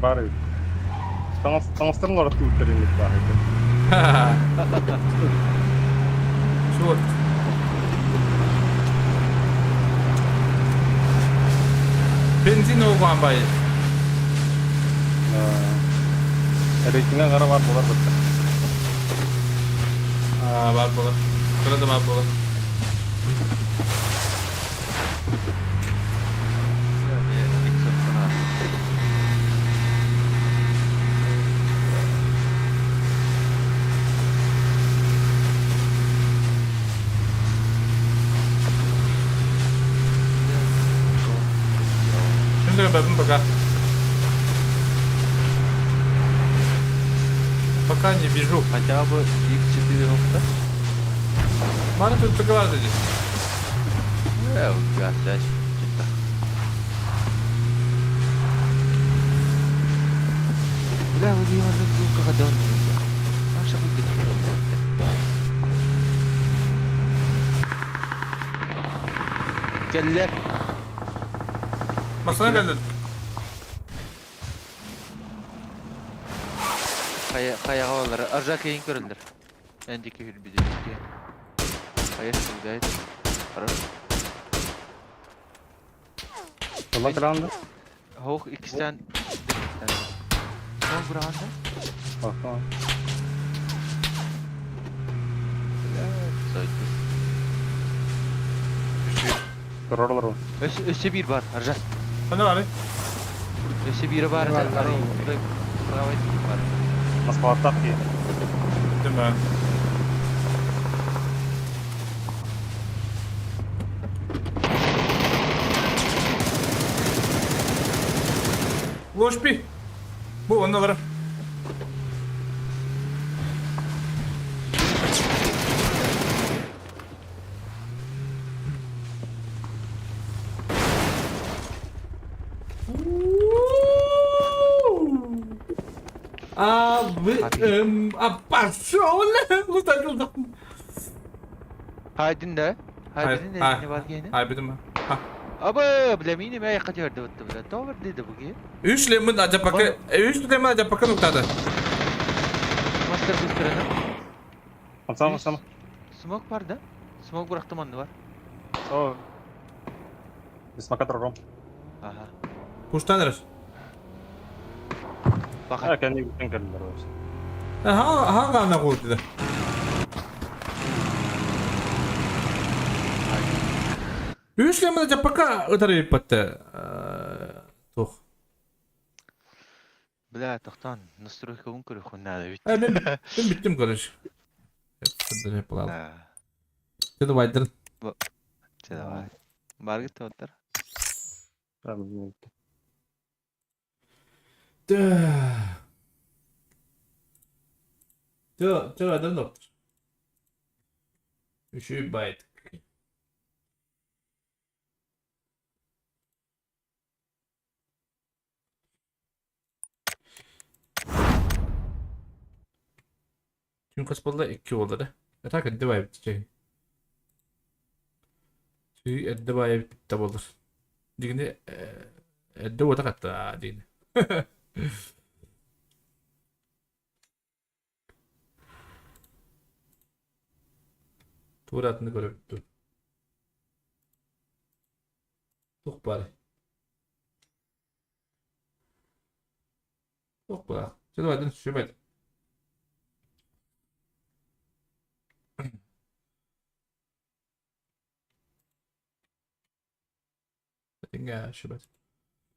Бары. Таңыстырын ораттı үттерин бар. Şort. Benzin o kan bay. Рейтингге карап бар болар бит. Var bola. Kırıldı var bola. Şimdi ben пока. Пока не вижу. Хотя бы X4 nokta. Bana тут var dedi. Evet, gerçekten. Cidden. Ulan bu diyorlar bu kadar. Aşağı gidiyor. Geller. Masana geldi. Kaya havaları. Arjak yayın görüldür. Önceki film bizi izliyor. Kaya şuradaydı. Arar. Sola kırandı. Hoch ikisten. Son buranda. Bak tamam. Saydı. Kırarlar o. Öse bir var. Arjak. Bana var. Öse bir var. Var, Arayı. Kravayt var. Nasıl attak diye. Değil mi? Loş bir. Bu onda var. Abi, pardon. Utanıldım. Haydin de. Haydin de ne var gene? Haybedim ben. Ha. Aba bilemini mi kaçırdı bile. Doğru dedi bu ki. 3 lemon acaba bakın. 3 lemon acaba bakın noktada. Master bir kırana. Tamam tamam. Smoke var da. Smoke bıraktım andı var. O. Bismaka tırırım. Aha. Kuştanırız. Bakın. Ha kendi bütün kendiler olsun. Ha kanına koydu da. Üç lemon acaba bakın ötürü pattı. Tuh. Bla taxtan. Настройка вон кыры хуннада бит. Ben bittim kardeş. Hep hep bulalım. Ha. Hadi baydır. Çeda var. Бар git otur. Tamam. Dur adam doktor. Üçü bayt. Tüm kaspalı 2 oldu. Tak eddi bay bitecek. Tüy eddi bay bitti olur. Digini eddi o da kattı digini. Tuğra atını görebildim. Yok bari. Yok bari. Sen verdin şüphet. Dinle şüphet.